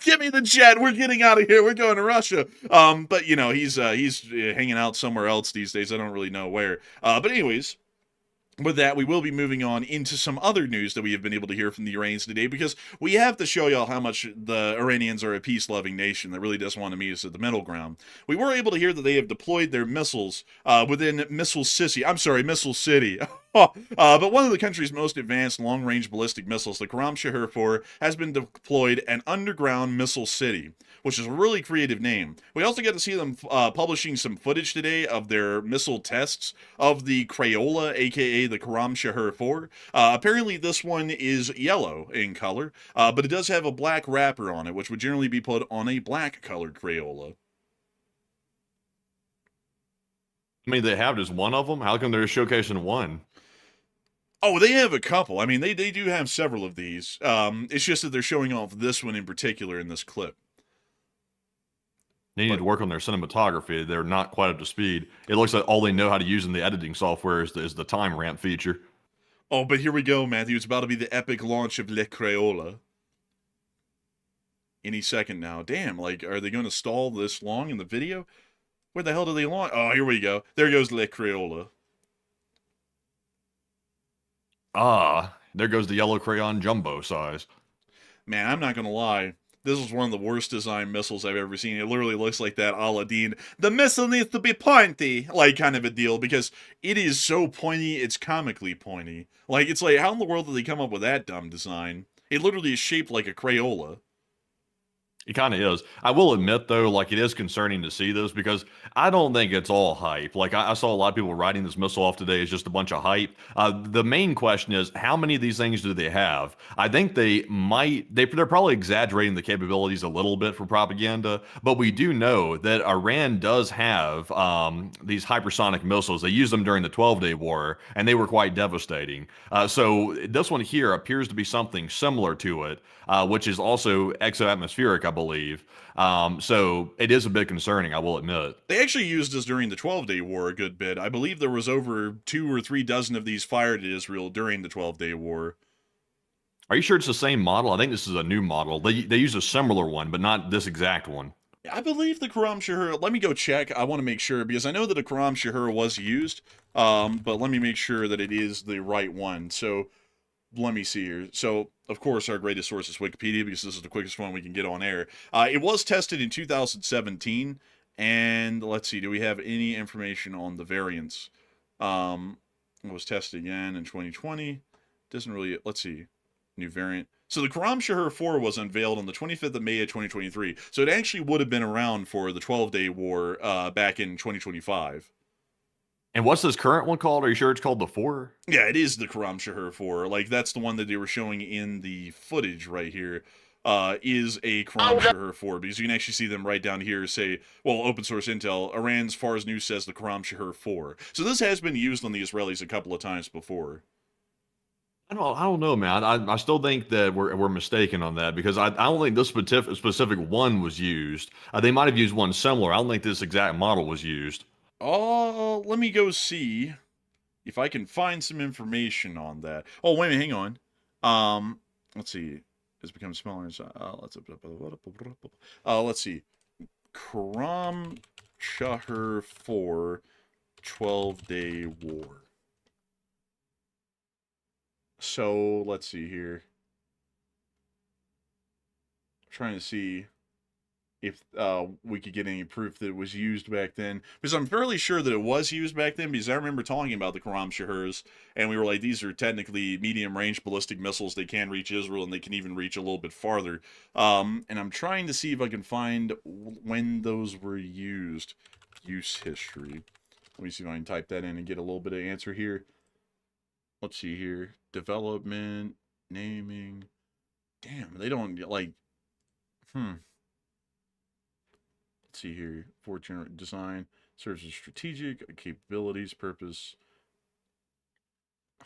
give me the jet. We're getting out of here. We're going to Russia." But you know, he's hanging out somewhere else these days. I don't really know where. But anyways, with that, we will be moving on into some other news that we have been able to hear from the Iranians today, because we have to show y'all how much the Iranians are a peace-loving nation that really doesn't want to meet us at the middle ground. We were able to hear that they have deployed their missiles within Missile City. But one of the country's most advanced long-range ballistic missiles, the Khorramshahr 4, has been deployed an underground missile city, which is a really creative name. We also get to see them publishing some footage today of their missile tests of the Crayola, aka the Khorramshahr 4. Apparently this one is yellow in color, but it does have a black wrapper on it, which would generally be put on a black-colored Crayola. I mean, they have just one of them? How come they're showcasing one? Oh, they have a couple. I mean, they do have several of these. It's just that they're showing off this one in particular in this clip. They need to work on their cinematography. They're not quite up to speed. It looks like all they know how to use in the editing software is the time ramp feature. Oh, but here we go, Matthew. It's about to be the epic launch of Le Crayola. Any second now. Damn, like, are they going to stall this long in the video? Where the hell do they launch? Oh, here we go. There goes Le Crayola. Ah, there goes the yellow crayon jumbo size. Man, I'm not going to lie. This is one of the worst designed missiles I've ever seen. It literally looks like that Aladdin. The missile needs to be pointy, like kind of a deal, because it is so pointy, it's comically pointy. Like, it's like, how in the world did they come up with that dumb design? It literally is shaped like a Crayola. It kind of is. I will admit, though, like, it is concerning to see this because I don't think it's all hype. Like, I saw a lot of people writing this missile off today as just a bunch of hype. The main question is, how many of these things do they have? I think they're probably exaggerating the capabilities a little bit for propaganda, but we do know that Iran does have these hypersonic missiles. They used them during the 12-day war, and they were quite devastating. So this one here appears to be something similar to it, which is also exo-atmospheric, I believe. So it is a bit concerning, I will admit. They actually used this during the 12-day war a good bit. I believe there was over 2 or 3 dozen of these fired at Israel during the 12-day war. Are you sure it's the same model? I think this is a new model. They use a similar one, but not this exact one. I believe the Khorramshahr, let me go check. I want to make sure, because I know that a Khorramshahr was used, but let me make sure that it is the right one. So let me see here. So, of course, our greatest source is Wikipedia, because this is the quickest one we can get on air. It was tested in 2017, and let's see, do we have any information on the variants? It was tested again in 2020. Doesn't really, let's see, new variant. So the Khorramshahr 4 was unveiled on the 25th of May of 2023, so it actually would have been around for the 12-day war back in 2025. And what's this current one called? Are you sure it's called the 4? Yeah, it is the Khorramshahr 4. Like, that's the one that they were showing in the footage right here, is a Khorramshahr 4. Because you can actually see them right down here say, well, open source intel, Iran's Fars News says the Khorramshahr 4. So this has been used on the Israelis a couple of times before. I don't know, man. I still think that we're mistaken on that because I don't think this specific one was used. They might have used one similar. I don't think this exact model was used. Oh, let me go see if I can find some information on that. Oh, wait a minute, hang on. Let's see. It's become smaller inside. Let's see. Khorramshahr 4 12-day war. So, let's see here. I'm trying to see if we could get any proof that it was used back then. Because I'm fairly sure that it was used back then, because I remember talking about the Khorramshahrs, and we were like, these are technically medium-range ballistic missiles. They can reach Israel, and they can even reach a little bit farther. And I'm trying to see if I can find when those were used. Use history. Let me see if I can type that in and get a little bit of answer here. Let's see here. Development, naming. Damn, they don't get, like, Let's see here. Fortune design serves as strategic capabilities, purpose.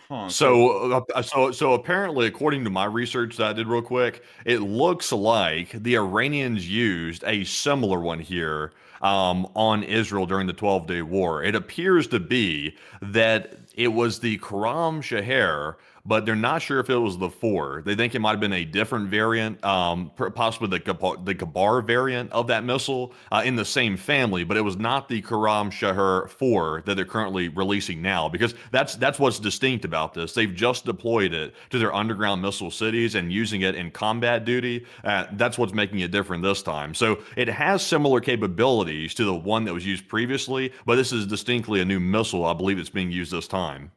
Huh. So apparently, according to my research that I did real quick, it looks like the Iranians used a similar one here on Israel during the 12-day war. It appears to be that it was the Karam Shaher, but they're not sure if it was the 4. They think it might have been a different variant, possibly the Kabar variant of that missile in the same family, but it was not the Karam Shaher 4 that they're currently releasing now, because that's what's distinct about this. They've just deployed it to their underground missile cities and using it in combat duty. That's what's making it different this time. So it has similar capabilities to the one that was used previously, but this is distinctly a new missile. I believe it's being used this time.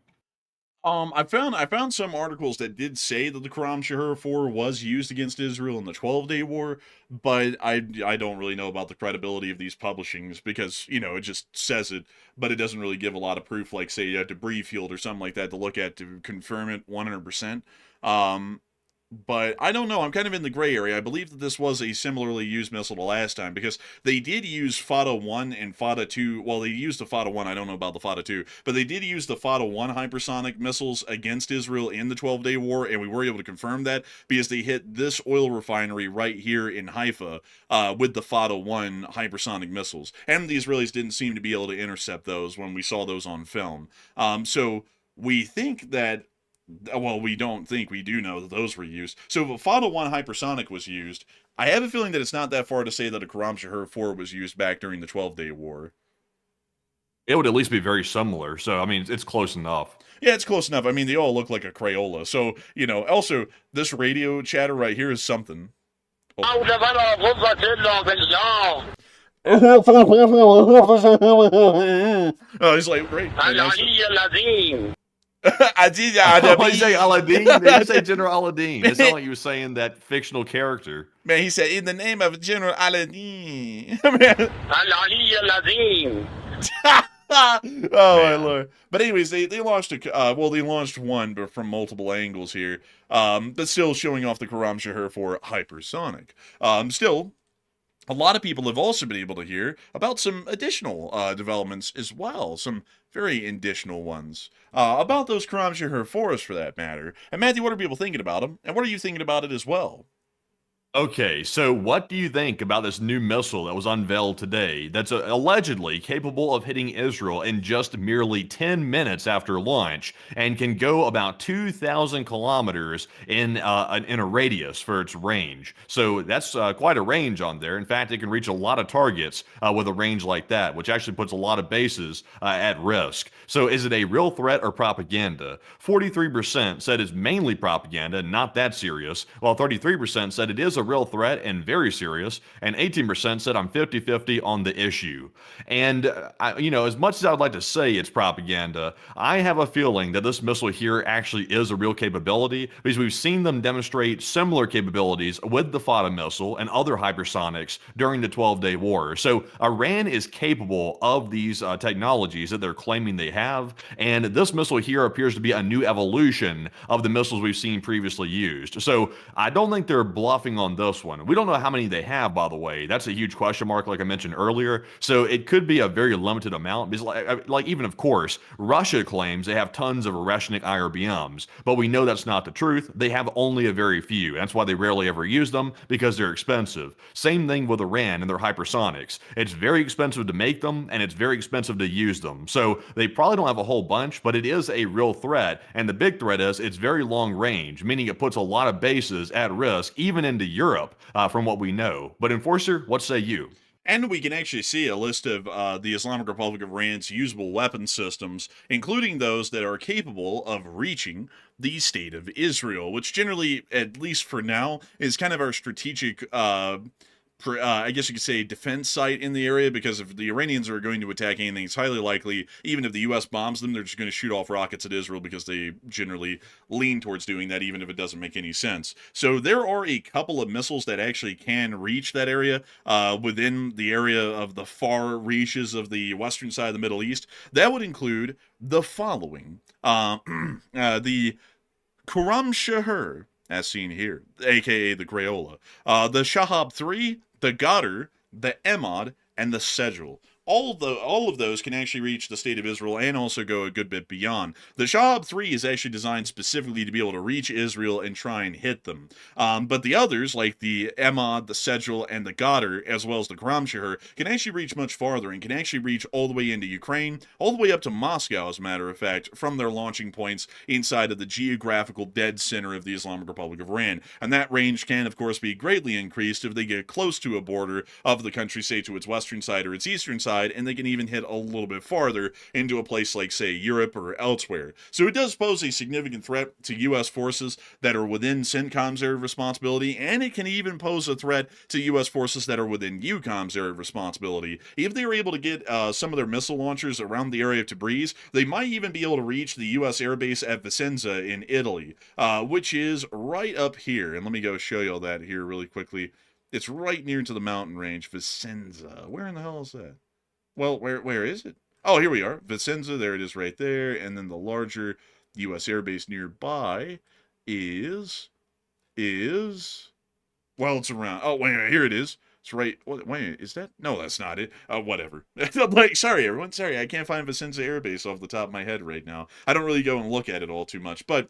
I found some articles that did say that the Karam Shahar 4 was used against Israel in the 12-day war, but I don't really know about the credibility of these publishings because, it just says it, but it doesn't really give a lot of proof, like, say, a debris field or something like that to look at to confirm it 100%. But I don't know. I'm kind of in the gray area. I believe that this was a similarly used missile the last time because they did use FATA 1 and FATA 2. Well, they used the FATA 1. I don't know about the FATA 2. But they did use the FATA 1 hypersonic missiles against Israel in the 12-day war, and we were able to confirm that because they hit this oil refinery right here in Haifa with the FATA 1 hypersonic missiles. And the Israelis didn't seem to be able to intercept those when we saw those on film. So we think that well, we don't think, we do know that those were used. So if a FATA 1 hypersonic was used, I have a feeling that it's not that far to say that a Karam Shahar 4 was used back during the 12-day war. It would at least be very similar. So, I mean, it's close enough. Yeah, it's close enough. I mean, they all look like a Crayola. So, also, this radio chatter right here is something. Oh, he's like, great. Why did you say Aladdin? Did you say General Aladdin? It sounded like you were saying that fictional character. Man, he said, in the name of General Aladdin. Oh my lord! But anyways, they launched they launched one, but from multiple angles here. But still showing off the Karam Shahar for hypersonic. Still, a lot of people have also been able to hear about some additional developments as well. Some very additional ones about those Karam Shahar 4s, for that matter. And Matthew, what are people thinking about them? And what are you thinking about it as well? Okay, so what do you think about this new missile that was unveiled today that's allegedly capable of hitting Israel in just merely 10 minutes after launch and can go about 2,000 kilometers in a radius for its range? So that's quite a range on there. In fact, it can reach a lot of targets with a range like that, which actually puts a lot of bases at risk. So is it a real threat or propaganda? 43% said it's mainly propaganda, not that serious, while 33% said it is a real threat and very serious, and 18% said I'm 50-50 on the issue. And, as much as I would like to say it's propaganda, I have a feeling that this missile here actually is a real capability because we've seen them demonstrate similar capabilities with the FATA missile and other hypersonics during the 12-day war. So Iran is capable of these technologies that they're claiming they have, and this missile here appears to be a new evolution of the missiles we've seen previously used. So I don't think they're bluffing on this one. We don't know how many they have, by the way. That's a huge question mark, like I mentioned earlier. So it could be a very limited amount. Because like even, of course, Russia claims they have tons of Russian IRBMs, but we know that's not the truth. They have only a very few. That's why they rarely ever use them, because they're expensive. Same thing with Iran and their hypersonics. It's very expensive to make them, and it's very expensive to use them. So they probably don't have a whole bunch, but it is a real threat. And the big threat is it's very long range, meaning it puts a lot of bases at risk, even into Europe, from what we know. But Enforcer, what say you? And we can actually see a list of the Islamic Republic of Iran's usable weapon systems, including those that are capable of reaching the state of Israel, which generally, at least for now, is kind of our strategic I guess you could say defense site in the area, because if the Iranians are going to attack anything, it's highly likely, even if the U.S. bombs them, they're just going to shoot off rockets at Israel, because they generally lean towards doing that, even if it doesn't make any sense. So there are a couple of missiles that actually can reach that area within the area of the far reaches of the western side of the Middle East. That would include the following. The Karam Shahar, as seen here, aka the Crayola, the Shahab 3, the Ghadr, the Emad, and the Sejul. all of those can actually reach the state of Israel and also go a good bit beyond. The Shahab 3 is actually designed specifically to be able to reach Israel and try and hit them. But the others, like the Emad, the Sejul, and the Gadar, as well as the Karam Shahar, can actually reach much farther and can actually reach all the way into Ukraine, all the way up to Moscow, as a matter of fact, from their launching points inside of the geographical dead center of the Islamic Republic of Iran. And that range can, of course, be greatly increased if they get close to a border of the country, say to its western side or its eastern side, and they can even hit a little bit farther into a place like, say, Europe or elsewhere. So it does pose a significant threat to U.S. forces that are within CENTCOM's area of responsibility, and it can even pose a threat to U.S. forces that are within EUCOM's area of responsibility. If they were able to get some of their missile launchers around the area of Tabriz, they might even be able to reach the U.S. airbase at Vicenza in Italy, which is right up here. And let me go show you all that here really quickly. It's right near to the mountain range, Vicenza. Where in the hell is that? Well, where is it? Oh, here we are. Vicenza, there it is right there. And then the larger U.S. airbase nearby is, well, it's around, oh, wait, here it is. It's right, wait, is that? No, that's not it. Whatever. Like, sorry, everyone. Sorry, I can't find Vicenza airbase off the top of my head right now. I don't really go and look at it all too much, but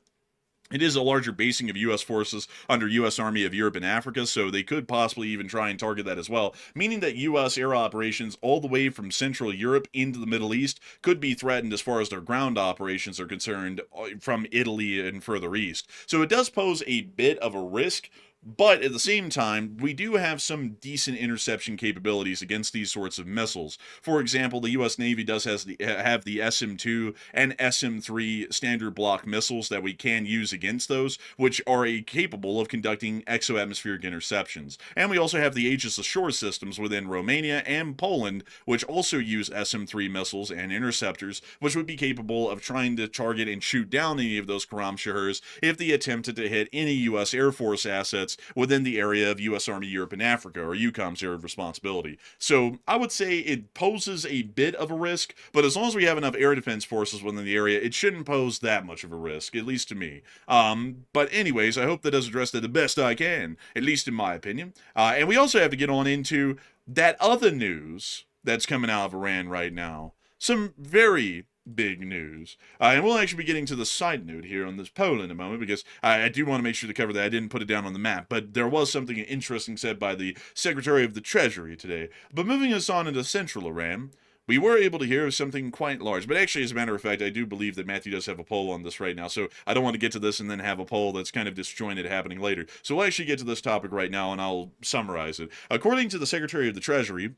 it is a larger basing of U.S. forces under U.S. Army of Europe and Africa, so they could possibly even try and target that as well, meaning that U.S. air operations all the way from Central Europe into the Middle East could be threatened as far as their ground operations are concerned from Italy and further east. So it does pose a bit of a risk, but at the same time, we do have some decent interception capabilities against these sorts of missiles. For example, the U.S. Navy does have the SM-2 and SM-3 standard block missiles that we can use against those, which are capable of conducting exo-atmospheric interceptions. And we also have the Aegis Ashore systems within Romania and Poland, which also use SM-3 missiles and interceptors, which would be capable of trying to target and shoot down any of those Karam Shahars if they attempted to hit any U.S. Air Force assets within the area of U.S. Army Europe and Africa, or EUCOM's area of responsibility. So I would say it poses a bit of a risk, but as long as we have enough air defense forces within the area, it shouldn't pose that much of a risk, at least to me. But anyways, I hope that does address that the best I can, at least in my opinion. And we also have to get on into that other news that's coming out of Iran right now. Some very big news. And we'll actually be getting to the side note here on this poll in a moment, because I do want to make sure to cover that. I didn't put it down on the map, but there was something interesting said by the Secretary of the Treasury today. But moving us on into central Iran, we were able to hear something quite large. But actually, as a matter of fact, I do believe that Matthew does have a poll on this right now, so I don't want to get to this and then have a poll that's kind of disjointed happening later. So we'll actually get to this topic right now, and I'll summarize it. According to the Secretary of the Treasury,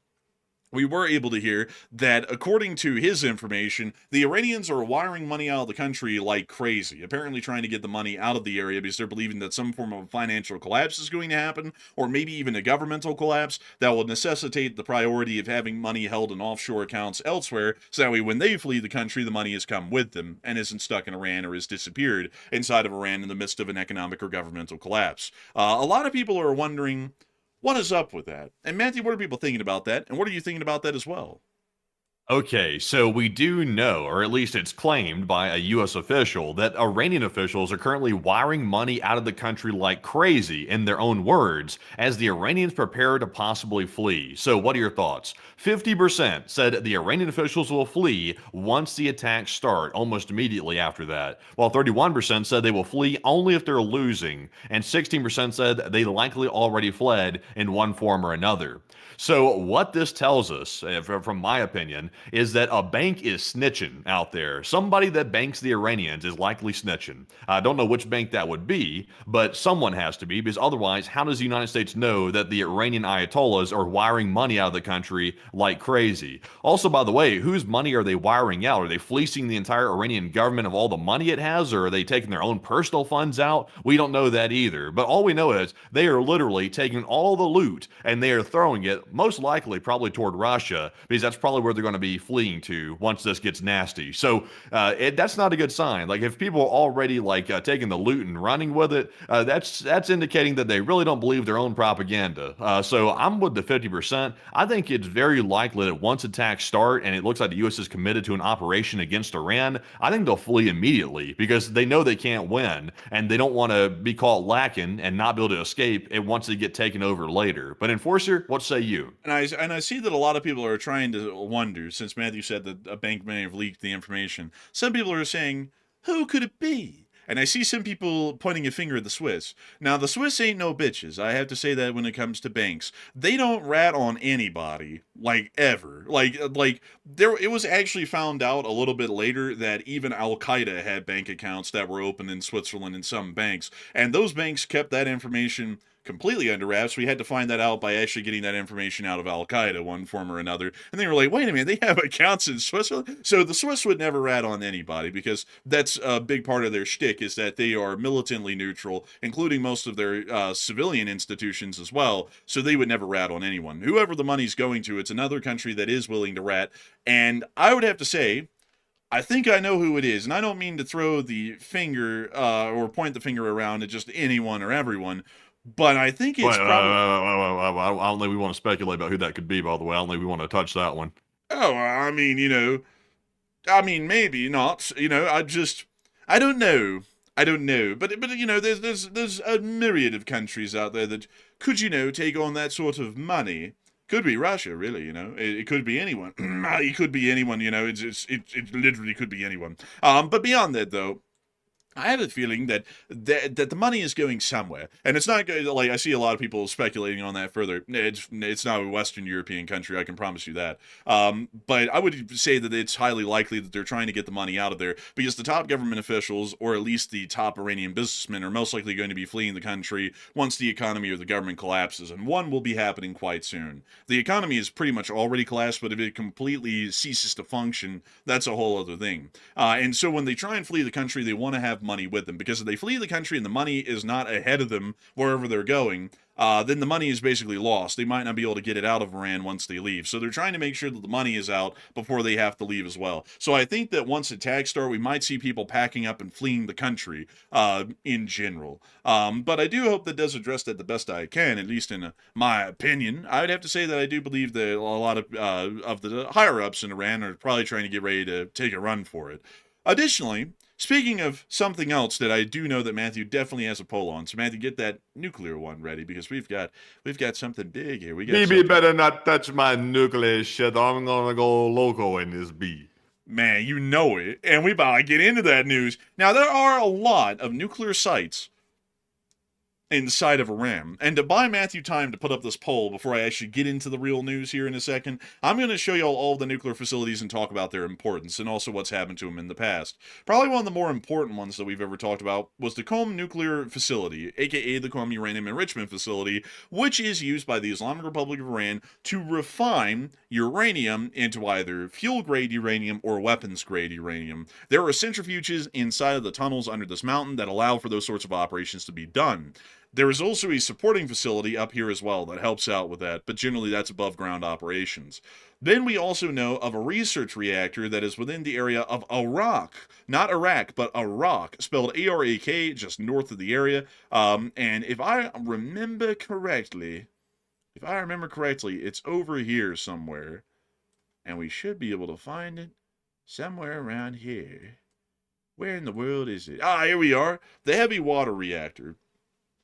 we were able to hear that, according to his information, the Iranians are wiring money out of the country like crazy, apparently trying to get the money out of the area because they're believing that some form of financial collapse is going to happen, or maybe even a governmental collapse that will necessitate the priority of having money held in offshore accounts elsewhere, so that way when they flee the country, the money has come with them and isn't stuck in Iran or has disappeared inside of Iran in the midst of an economic or governmental collapse. A lot of people are wondering, what is up with that? And Matthew, what are people thinking about that? And what are you thinking about that as well? Okay, so we do know, or at least it's claimed by a U.S. official, that Iranian officials are currently wiring money out of the country like crazy, in their own words, as the Iranians prepare to possibly flee. So what are your thoughts? 50% said the Iranian officials will flee once the attacks start, almost immediately after that, while 31% said they will flee only if they're losing, and 16% said they likely already fled in one form or another. So what this tells us, from my opinion, is that a bank is snitching out there. Somebody that banks the Iranians is likely snitching. I don't know which bank that would be, but someone has to be, because otherwise, how does the United States know that the Iranian Ayatollahs are wiring money out of the country like crazy? Also, by the way, whose money are they wiring out? Are they fleecing the entire Iranian government of all the money it has, or are they taking their own personal funds out? We don't know that either, but all we know is they are literally taking all the loot and they are throwing it most likely probably toward Russia, because that's probably where they're going to be fleeing to once this gets nasty. So that's not a good sign. Like if people are already like taking the loot and running with it, that's indicating that they really don't believe their own propaganda. So I'm with the 50%. I think it's very likely that once attacks start and it looks like the U.S. is committed to an operation against Iran, I think they'll flee immediately because they know they can't win and they don't want to be caught lacking and not be able to escape it once they get taken over later. But Enforcer, what say you? And I see that a lot of people are trying to wonder, since Matthew said that a bank may have leaked the information. Some people are saying, who could it be? And I see some people pointing a finger at the Swiss. Now, the Swiss ain't no bitches. I have to say that when it comes to banks. They don't rat on anybody, like, ever. Like it was actually found out a little bit later that even Al-Qaeda had bank accounts that were open in Switzerland in some banks. And those banks kept that information completely under wraps. We had to find that out by actually getting that information out of Al-Qaeda, one form or another. And they were like, wait a minute, they have accounts in Switzerland? So the Swiss would never rat on anybody because that's a big part of their shtick, is that they are militantly neutral, including most of their civilian institutions as well. So they would never rat on anyone. Whoever the money's going to, it's another country that is willing to rat. And I would have to say, I think I know who it is, and I don't mean to throw the finger or point the finger around at just anyone or everyone, but I think it's probably... I don't think we want to speculate about who that could be, by the way. I don't think we want to touch that one. Oh, I mean, maybe not. I don't know. But there's a myriad of countries out there that could, take on that sort of money. Could be Russia, really, It could be anyone. It could be anyone, it literally could be anyone. But beyond that, though, I have a feeling that the money is going somewhere, and it's not going. Like I see a lot of people speculating on that further. It's not a Western European country, I can promise you that. But I would say that it's highly likely that they're trying to get the money out of there because the top government officials, or at least the top Iranian businessmen, are most likely going to be fleeing the country once the economy or the government collapses, and one will be happening quite soon. The economy is pretty much already collapsed, but if it completely ceases to function, that's a whole other thing. And so when they try and flee the country, they want to have money with them, because if they flee the country and the money is not ahead of them wherever they're going, then the money is basically lost. They might not be able to get it out of Iran once they leave. So they're trying to make sure that the money is out before they have to leave as well. So I think that once attacks start, we might see people packing up and fleeing the country in general. But I do hope that does address that the best I can, at least in my opinion. I would have to say that I do believe that a lot of the higher-ups in Iran are probably trying to get ready to take a run for it. Additionally, speaking of something else that I do know that Matthew definitely has a poll on, so Matthew, get that nuclear one ready, because we've got something big here. BB better not touch my nuclear shit. I'm gonna go loco in this B. Man, you know it. And we about to get into that news. Now, there are a lot of nuclear sites inside of Iran. And to buy Matthew time to put up this poll before I actually get into the real news here in a second, I'm going to show you all the nuclear facilities and talk about their importance and also what's happened to them in the past. Probably one of the more important ones that we've ever talked about was the Qom nuclear facility, aka the Qom uranium enrichment facility, which is used by the Islamic Republic of Iran to refine uranium into either fuel-grade uranium or weapons-grade uranium. There are centrifuges inside of the tunnels under this mountain that allow for those sorts of operations to be done. There is also a supporting facility up here as well that helps out with that, but generally that's above ground operations. Then we also know of a research reactor that is within the area of Arak, not Iraq, but Arak, spelled A-R-A-K, just north of the area. And if I remember correctly, it's over here somewhere, and we should be able to find it somewhere around here. Where in the world is it? Ah, here we are, the heavy water reactor.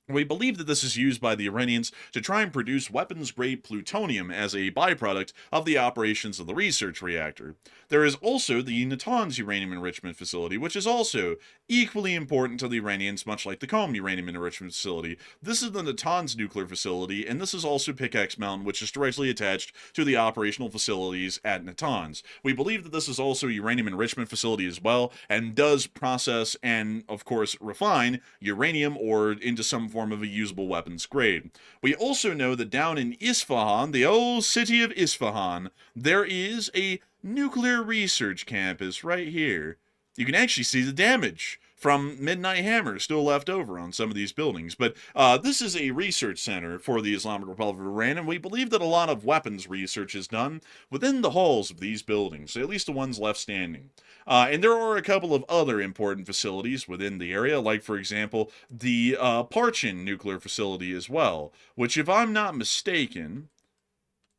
We believe that this is used by the Iranians to try and produce weapons-grade plutonium as a byproduct of the operations of the research reactor. There is also the Natanz uranium enrichment facility, which is also equally important to the Iranians, much like the Qom uranium enrichment facility. This is the Natanz nuclear facility, and this is also Pickaxe Mountain, which is directly attached to the operational facilities at Natanz. We believe that this is also a uranium enrichment facility as well, and does process and, of course, refine uranium or into some form of a usable weapons grade. We also know that down in Isfahan, the old city of Isfahan, there is a nuclear research campus right here. You can actually see the damage from Midnight Hammer still left over on some of these buildings. But this is a research center for the Islamic Republic of Iran, and we believe that a lot of weapons research is done within the halls of these buildings, at least the ones left standing. And there are a couple of other important facilities within the area, like, for example, the Parchin nuclear facility as well, which, if I'm not mistaken,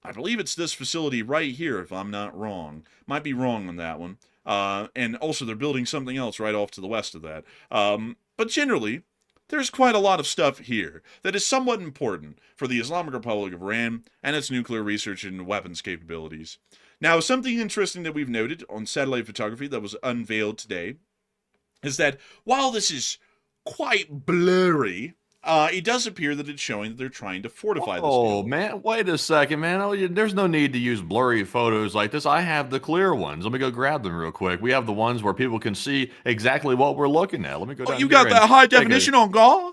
I believe it's this facility right here, if I'm not wrong. Might be wrong on that one. And also they're building something else right off to the west of that. But generally, there's quite a lot of stuff here that is somewhat important for the Islamic Republic of Iran and its nuclear research and weapons capabilities. Now, something interesting that we've noted on satellite photography that was unveiled today is that while this is quite blurry, it does appear that it's showing that they're trying to fortify this Oh, field. man, wait a second, man. There's no need to use blurry photos like this. I have the clear ones. Let me go grab them real quick. We have the ones where people can see exactly what we're looking at. Let me go Oh, down you here got that and high take a- definition on GAW?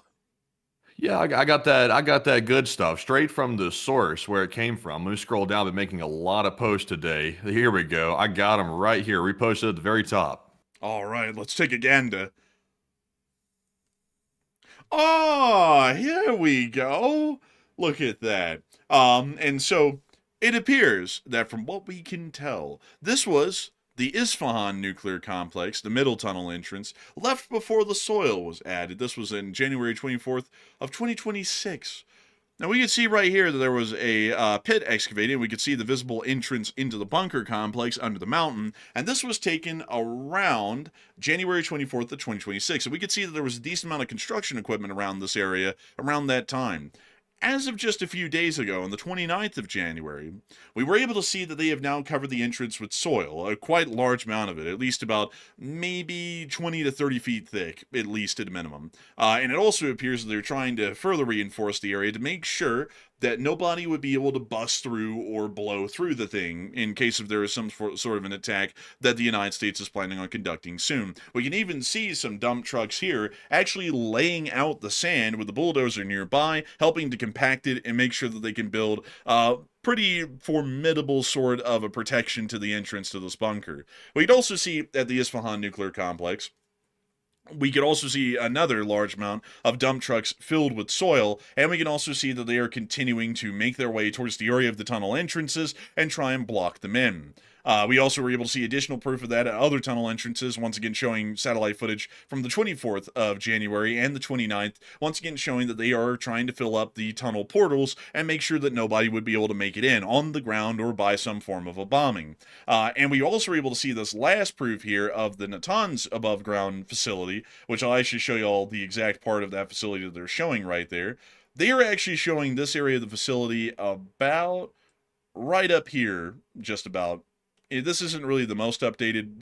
Yeah, I got that. I got that good stuff straight from the source where it came from. Let me scroll down. I've been making a lot of posts today. Here we go. I got them right here. Reposted at the very top. All right, let's take a gander. Oh, here we go. Look at that. And so it appears that from what we can tell, this was the Isfahan nuclear complex, the middle tunnel entrance, left before the soil was added. This was in January 24th of 2026. Now, we can see right here that there was a pit excavated, and we could see the visible entrance into the bunker complex under the mountain, and this was taken around January 24th of 2026. So we could see that there was a decent amount of construction equipment around this area around that time. As of just a few days ago, on the 29th of January, we were able to see that they have now covered the entrance with soil, a quite large amount of it, at least about maybe 20 to 30 feet thick, at least at a minimum. And it also appears that they're trying to further reinforce the area to make sure that nobody would be able to bust through or blow through the thing in case if there is some sort of an attack that the United States is planning on conducting soon. We can even see some dump trucks here actually laying out the sand with the bulldozer nearby, helping to compact it and make sure that they can build pretty formidable sort of a protection to the entrance to this bunker. We could also see at the Isfahan nuclear complex, we could also see another large amount of dump trucks filled with soil, and we can also see that they are continuing to make their way towards the area of the tunnel entrances and try and block them in. We also were able to see additional proof of that at other tunnel entrances, once again showing satellite footage from the 24th of January and the 29th, once again showing that they are trying to fill up the tunnel portals and make sure that nobody would be able to make it in on the ground or by some form of a bombing. And we also were able to see this last proof here of the Natanz above ground facility, which I'll actually show you all the exact part of that facility that they're showing right there. They are actually showing this area of the facility about right up here, just about. This isn't really the most updated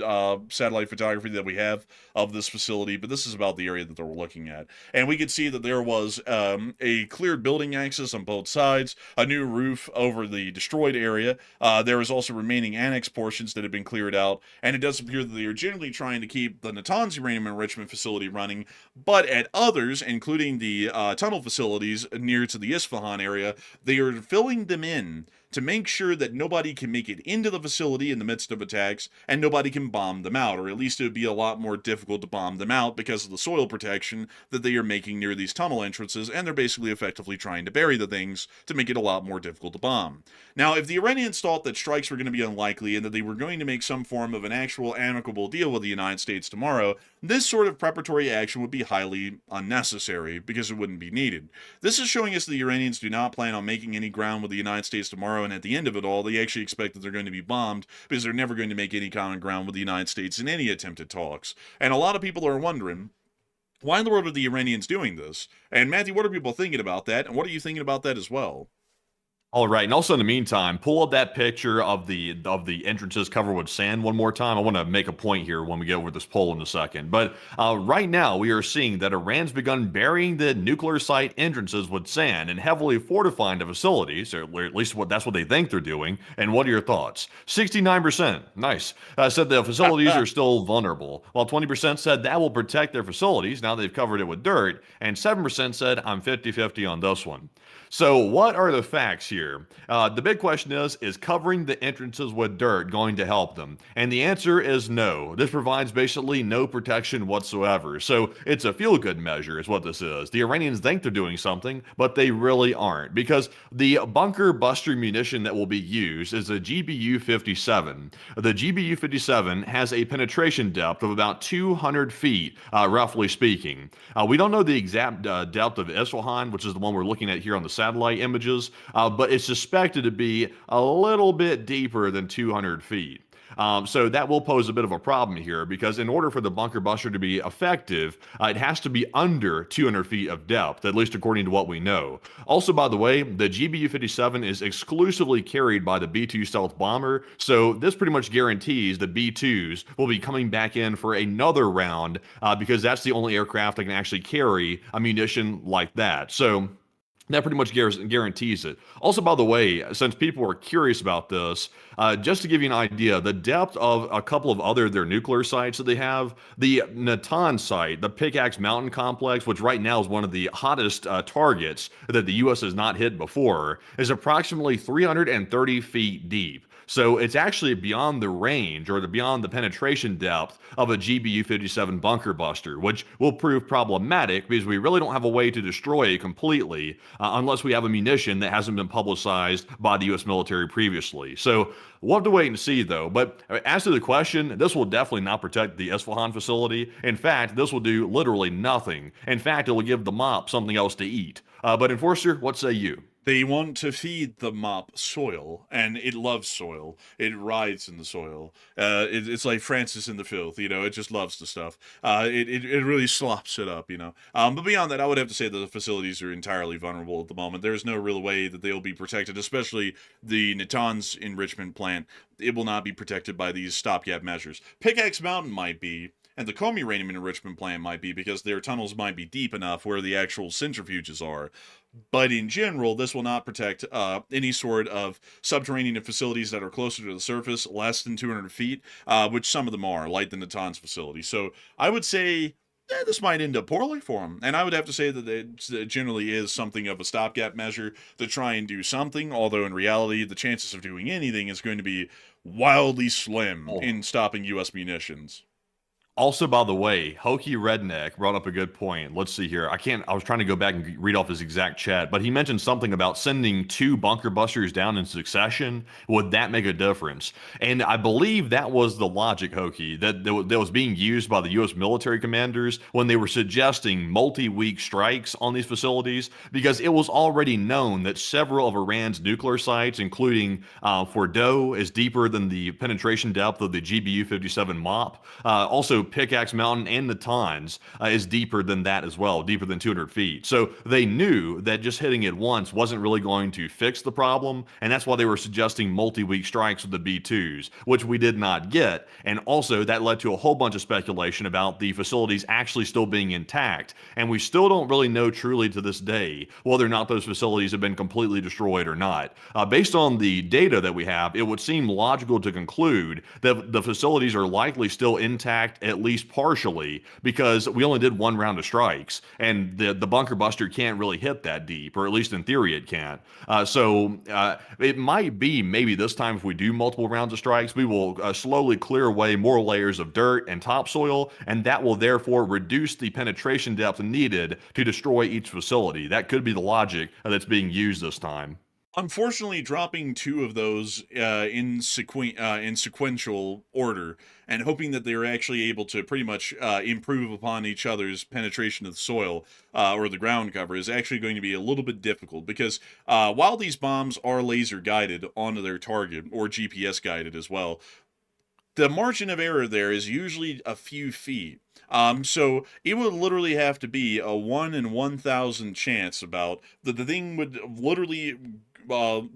satellite photography that we have of this facility, but this is about the area that they're looking at. And we could see that there was a cleared building access on both sides, a new roof over the destroyed area. There is also remaining annex portions that have been cleared out, and it does appear that they are generally trying to keep the Natanz uranium enrichment facility running, but at others, including the tunnel facilities near to the Isfahan area, they are filling them in to make sure that nobody can make it into the facility in the midst of attacks, and nobody can bomb them out, or at least it would be a lot more difficult to bomb them out because of the soil protection that they are making near these tunnel entrances, and they're basically effectively trying to bury the things to make it a lot more difficult to bomb. Now, if the Iranians thought that strikes were going to be unlikely and that they were going to make some form of an actual amicable deal with the United States tomorrow, this sort of preparatory action would be highly unnecessary because it wouldn't be needed. This is showing us that the Iranians do not plan on making any ground with the United States tomorrow, and at the end of it all, they actually expect that they're going to be bombed because they're never going to make any common ground with the United States in any attempted talks. And a lot of people are wondering, why in the world are the Iranians doing this? And Matthew, what are people thinking about that? And what are you thinking about that as well? All right, and also in the meantime, pull up that picture of the entrances covered with sand one more time. I want to make a point here when we get over this poll in a second. But right now, we are seeing that Iran's begun burying the nuclear site entrances with sand and heavily fortifying the facilities, or at least that's what they think they're doing. And what are your thoughts? 69%, nice, said the facilities are still vulnerable, while 20% said that will protect their facilities now they've covered it with dirt, and 7% said I'm 50-50 on this one. So, what are the facts here? The big question is covering the entrances with dirt going to help them? And the answer is no. This provides basically no protection whatsoever. So, it's a feel good measure, is what this is. The Iranians think they're doing something, but they really aren't, because the bunker buster munition that will be used is a GBU 57. The GBU 57 has a penetration depth of about 200 feet, roughly speaking. We don't know the exact depth of Isfahan, which is the one we're looking at here on the satellite images, but it's suspected to be a little bit deeper than 200 feet. So that will pose a bit of a problem here, because in order for the bunker buster to be effective, it has to be under 200 feet of depth, at least according to what we know. Also, by the way, the GBU-57 is exclusively carried by the B-2 stealth bomber, so this pretty much guarantees the B-2s will be coming back in for another round, because that's the only aircraft that can actually carry ammunition like that. So that pretty much guarantees it. Also, by the way, since people are curious about this, just to give you an idea, the depth of a couple of other their nuclear sites that they have, the Natan site, the Pickaxe Mountain Complex, which right now is one of the hottest targets that the U.S. has not hit before, is approximately 330 feet deep. So it's actually beyond the range or beyond the penetration depth of a GBU-57 bunker buster, which will prove problematic because we really don't have a way to destroy it completely unless we have a munition that hasn't been publicized by the U.S. military previously. So we'll have to wait and see, though. But as to the question, this will definitely not protect the Isfahan facility. In fact, this will do literally nothing. In fact, it will give the MOP something else to eat. But Enforcer, what say you? They want to feed the mop soil, and it loves soil. It rides in the soil. It's like Francis in the filth, it just loves the stuff. It really slops it up, But beyond that, I would have to say that the facilities are entirely vulnerable at the moment. There's no real way that they'll be protected, especially the Natanz enrichment plant. It will not be protected by these stopgap measures. Pickaxe Mountain might be, and the Comey uranium enrichment plant might be, because their tunnels might be deep enough where the actual centrifuges are. But in general, this will not protect any sort of subterranean facilities that are closer to the surface, less than 200 feet, which some of them are, like the Natanz facility. So I would say this might end up poorly for them. And I would have to say that it generally is something of a stopgap measure to try and do something, although in reality, the chances of doing anything is going to be wildly slim in stopping U.S. munitions. Also, by the way, Hokey Redneck brought up a good point. Let's see here. I was trying to go back and read off his exact chat, but he mentioned something about sending 2 bunker busters down in succession. Would that make a difference? And I believe that was the logic, Hokey, that was being used by the U.S. military commanders when they were suggesting multi-week strikes on these facilities, because it was already known that several of Iran's nuclear sites, including Fordo, is deeper than the penetration depth of the GBU-57 MOP. Also, Pickaxe Mountain and Natanz is deeper than that as well, deeper than 200 feet. So they knew that just hitting it once wasn't really going to fix the problem, and that's why they were suggesting multi-week strikes with the B-2s, which we did not get. And also, that led to a whole bunch of speculation about the facilities actually still being intact, and we still don't really know truly to this day whether or not those facilities have been completely destroyed or not. Based on the data that we have, it would seem logical to conclude that the facilities are likely still intact, at least partially, because we only did 1 round of strikes, and the bunker buster can't really hit that deep, or at least in theory it can't. So it might be maybe this time, if we do multiple rounds of strikes, we will slowly clear away more layers of dirt and topsoil, and that will therefore reduce the penetration depth needed to destroy each facility. That could be the logic that's being used this time. Unfortunately, dropping 2 of those in sequential order and hoping that they're actually able to pretty much improve upon each other's penetration of the soil or the ground cover is actually going to be a little bit difficult, because while these bombs are laser guided onto their target, or GPS guided as well, the margin of error there is usually a few feet. So it would literally have to be a 1 in 1,000 chance about that the thing would literally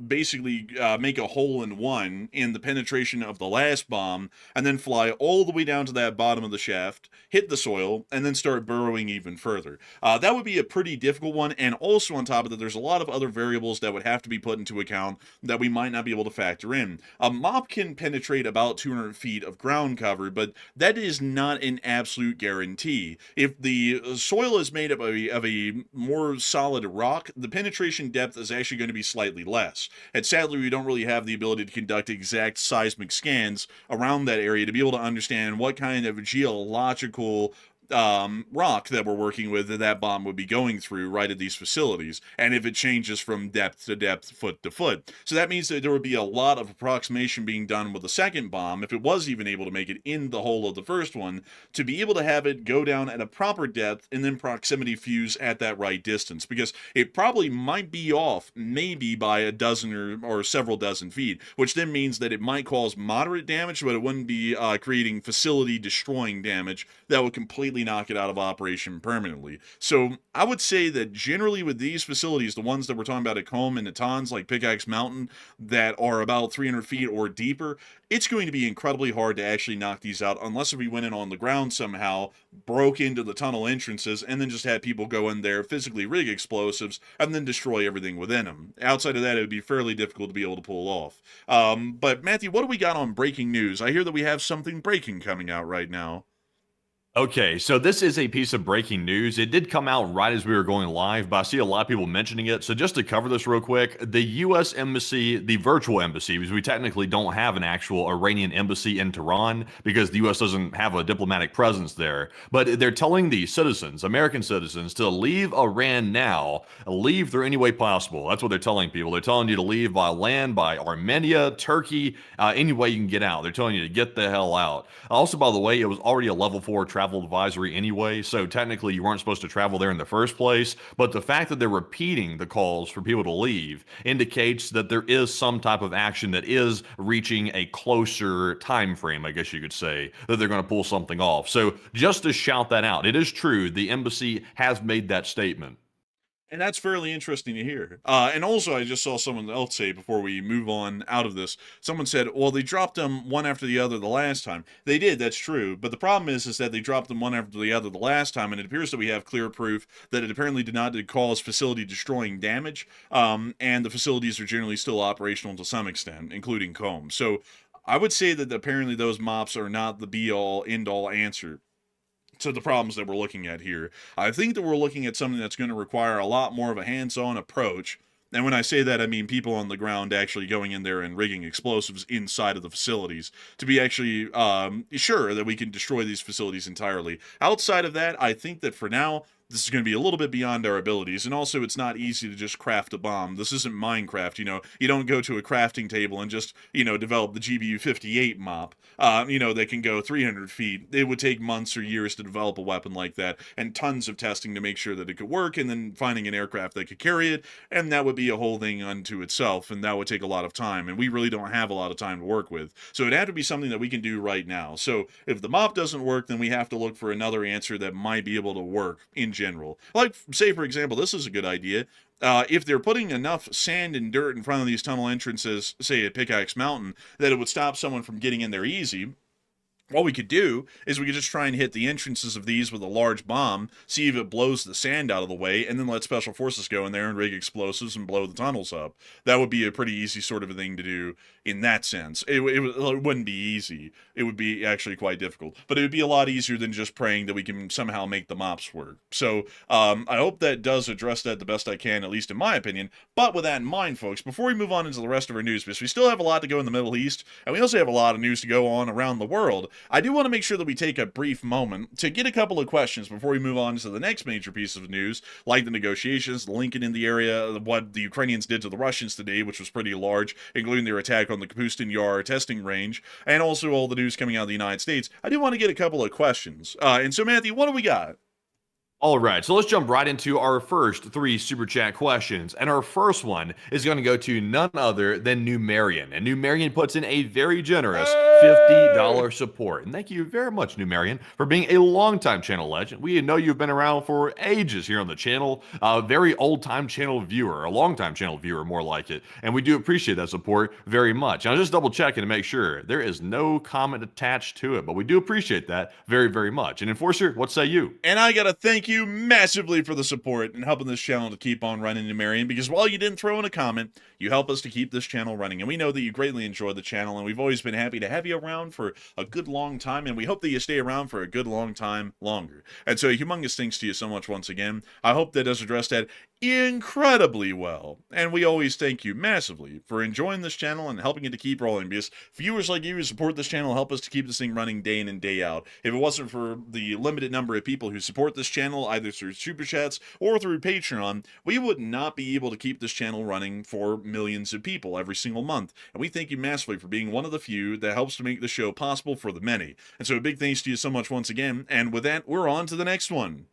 basically make a hole in one in the penetration of the last bomb, and then fly all the way down to that bottom of the shaft, hit the soil, and then start burrowing even further. That would be a pretty difficult one, and also on top of that, there's a lot of other variables that would have to be put into account that we might not be able to factor in. A MOP can penetrate about 200 feet of ground cover, but that is not an absolute guarantee. If the soil is made up of a more solid rock, the penetration depth is actually going to be slightly less. And sadly, we don't really have the ability to conduct exact seismic scans around that area to be able to understand what kind of geological rock that we're working with that bomb would be going through right at these facilities, and if it changes from depth to depth, foot to foot. So that means that there would be a lot of approximation being done with the second bomb, if it was even able to make it in the hole of the first one, to be able to have it go down at a proper depth and then proximity fuse at that right distance, because it probably might be off maybe by a dozen or several dozen feet, which then means that it might cause moderate damage, but it wouldn't be creating facility destroying damage that would completely knock it out of operation permanently. So I would say that generally with these facilities, the ones that we're talking about at Qom and Natanz, like Pickaxe Mountain, that are about 300 feet or deeper, it's going to be incredibly hard to actually knock these out unless we went in on the ground somehow, broke into the tunnel entrances, and then just had people go in there, physically rig explosives, and then destroy everything within them. Outside of that, it would be fairly difficult to be able to pull off. But Matthew, what do we got on breaking news? I hear that we have something breaking coming out right now. Okay, so this is a piece of breaking news. It did come out right as we were going live, but I see a lot of people mentioning it. So just to cover this real quick, the U.S. embassy, the virtual embassy, because we technically don't have an actual Iranian embassy in Tehran because the U.S. doesn't have a diplomatic presence there. But they're telling the citizens, American citizens, to leave Iran now, leave through any way possible. That's what they're telling people. They're telling you to leave by land, by Armenia, Turkey, any way you can get out. They're telling you to get the hell out. Also, by the way, it was already a level 4 travel advisory anyway, so technically you weren't supposed to travel there in the first place, but the fact that they're repeating the calls for people to leave indicates that there is some type of action that is reaching a closer time frame, I guess you could say, that they're going to pull something off. So just to shout that out, it is true, the embassy has made that statement. And that's fairly interesting to hear. And also, I just saw someone else say before we move on out of this, someone said, well, they dropped them one after the other the last time. They did, that's true. But the problem is that they dropped them one after the other the last time, and it appears that we have clear proof that it apparently did not cause facility-destroying damage, and the facilities are generally still operational to some extent, including Qom. So I would say that apparently those MOPs are not the be-all, end-all answer to the problems that we're looking at here. I think that we're looking at something that's going to require a lot more of a hands-on approach. And when I say that, I mean people on the ground actually going in there and rigging explosives inside of the facilities to be actually sure that we can destroy these facilities entirely. Outside of that, I think that for now, this is going to be a little bit beyond our abilities, and also it's not easy to just craft a bomb. This isn't Minecraft, you don't go to a crafting table and just, develop the GBU-58 mop, that can go 300 feet. It would take months or years to develop a weapon like that, and tons of testing to make sure that it could work, and then finding an aircraft that could carry it, and that would be a whole thing unto itself, and that would take a lot of time, and we really don't have a lot of time to work with. So it'd have to be something that we can do right now. So if the mop doesn't work, then we have to look for another answer that might be able to work in general. Like, say, for example, this is a good idea. If they're putting enough sand and dirt in front of these tunnel entrances, say at Pickaxe Mountain, that it would stop someone from getting in there easy, what we could do is we could just try and hit the entrances of these with a large bomb, see if it blows the sand out of the way, and then let special forces go in there and rig explosives and blow the tunnels up. That would be a pretty easy sort of a thing to do in that sense. It wouldn't be easy. It would be actually quite difficult. But it would be a lot easier than just praying that we can somehow make the MOPs work. So I hope that does address that the best I can, at least in my opinion. But with that in mind, folks, before we move on into the rest of our news, because we still have a lot to go in the Middle East, and we also have a lot of news to go on around the world, I do want to make sure that we take a brief moment to get a couple of questions before we move on to the next major piece of news, like the negotiations, the Lincoln in the area, what the Ukrainians did to the Russians today, which was pretty large, including their attack on the Kapustin Yar testing range, and also all the news coming out of the United States. I do want to get a couple of questions. And so, Matthew, what do we got? All right, so let's jump right into our first 3 Super Chat questions. And our first one is going to go to none other than Numerian. And Numerian puts in a very generous $50 support. And thank you very much, Numerian, for being a longtime channel legend. We know you've been around for ages here on the channel. A very old-time channel viewer, a long-time channel viewer, more like it. And we do appreciate that support very much. And I'll just double-checking to make sure there is no comment attached to it, but we do appreciate that very, very much. And Enforcer, what say you? And I gotta thank you massively for the support and helping this channel to keep on running, Numerian, because while you didn't throw in a comment, you help us to keep this channel running. And we know that you greatly enjoy the channel, and we've always been happy to have you around for a good long time, and we hope that you stay around for a good long time longer. And so humongous thanks to you so much once again. I hope that does address that incredibly well, and we always thank you massively for enjoying this channel and helping it to keep rolling, because viewers like you who support this channel help us to keep this thing running day in and day out. If it wasn't for the limited number of people who support this channel either through super chats or through Patreon, we would not be able to keep this channel running for millions of people every single month. And we thank you massively for being one of the few that helps to make the show possible for the many. And so a big thanks to you so much once again, and with that, we're on to the next one.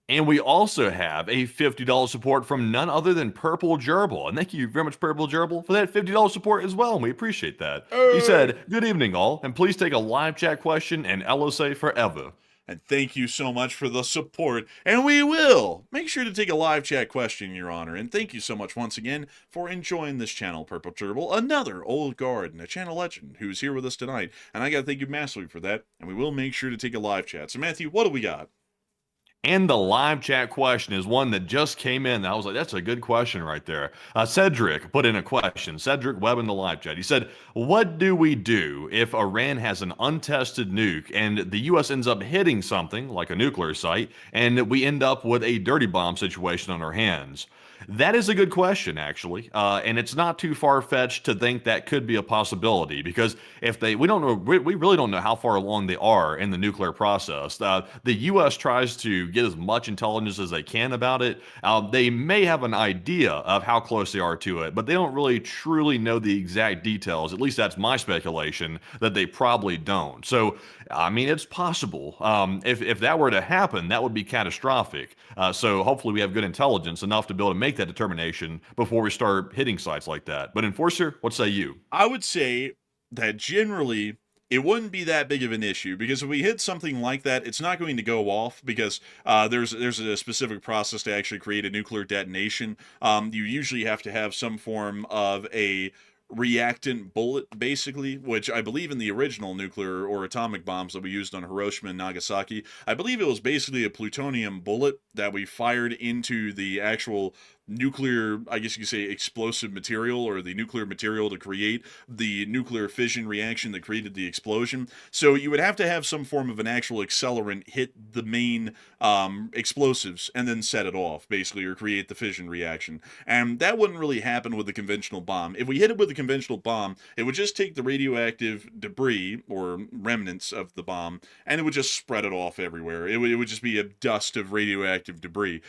And we also have a $50 support from none other than Purple Gerbil. And thank you very much, Purple Gerbil, for that $50 support as well. And we appreciate that. He said, "Good evening, all, and please take a live chat question and LSA forever." And thank you so much for the support. And we will make sure to take a live chat question, Your Honor. And thank you so much once again for enjoying this channel, Purple Gerbil, another old guard and a channel legend who's here with us tonight. And I got to thank you massively for that. And we will make sure to take a live chat. So, Matthew, what do we got? And the live chat question is one that just came in. I was like, that's a good question right there. Cedric put in a question. Cedric Webb in the live chat. He said, "What do we do if Iran has an untested nuke and the U.S. ends up hitting something like a nuclear site and we end up with a dirty bomb situation on our hands?" That is a good question, actually, and it's not too far-fetched to think that could be a possibility, because if we don't know, we really don't know how far along they are in the nuclear process. The U.S. tries to get as much intelligence as they can about it. They may have an idea of how close they are to it, but they don't really truly know the exact details. At least that's my speculation, that they probably don't. So, I mean, it's possible. If that were to happen, that would be catastrophic. So hopefully we have good intelligence enough to be able to make that determination before we start hitting sites like that. But Enforcer, what say you? I would say that generally it wouldn't be that big of an issue, because if we hit something like that, it's not going to go off, because there's a specific process to actually create a nuclear detonation. You usually have to have some form of a reactant bullet, basically, which I believe in the original nuclear or atomic bombs that we used on Hiroshima and Nagasaki, I believe it was basically a plutonium bullet that we fired into the actual nuclear, I guess you could say, explosive material, or the nuclear material to create the nuclear fission reaction that created the explosion. So you would have to have some form of an actual accelerant hit the main explosives and then set it off, basically, or create the fission reaction. And that wouldn't really happen with the conventional bomb. If we hit it with a conventional bomb, it would just take the radioactive debris or remnants of the bomb, and it would just spread it off everywhere. It would just be a dust of radioactive debris.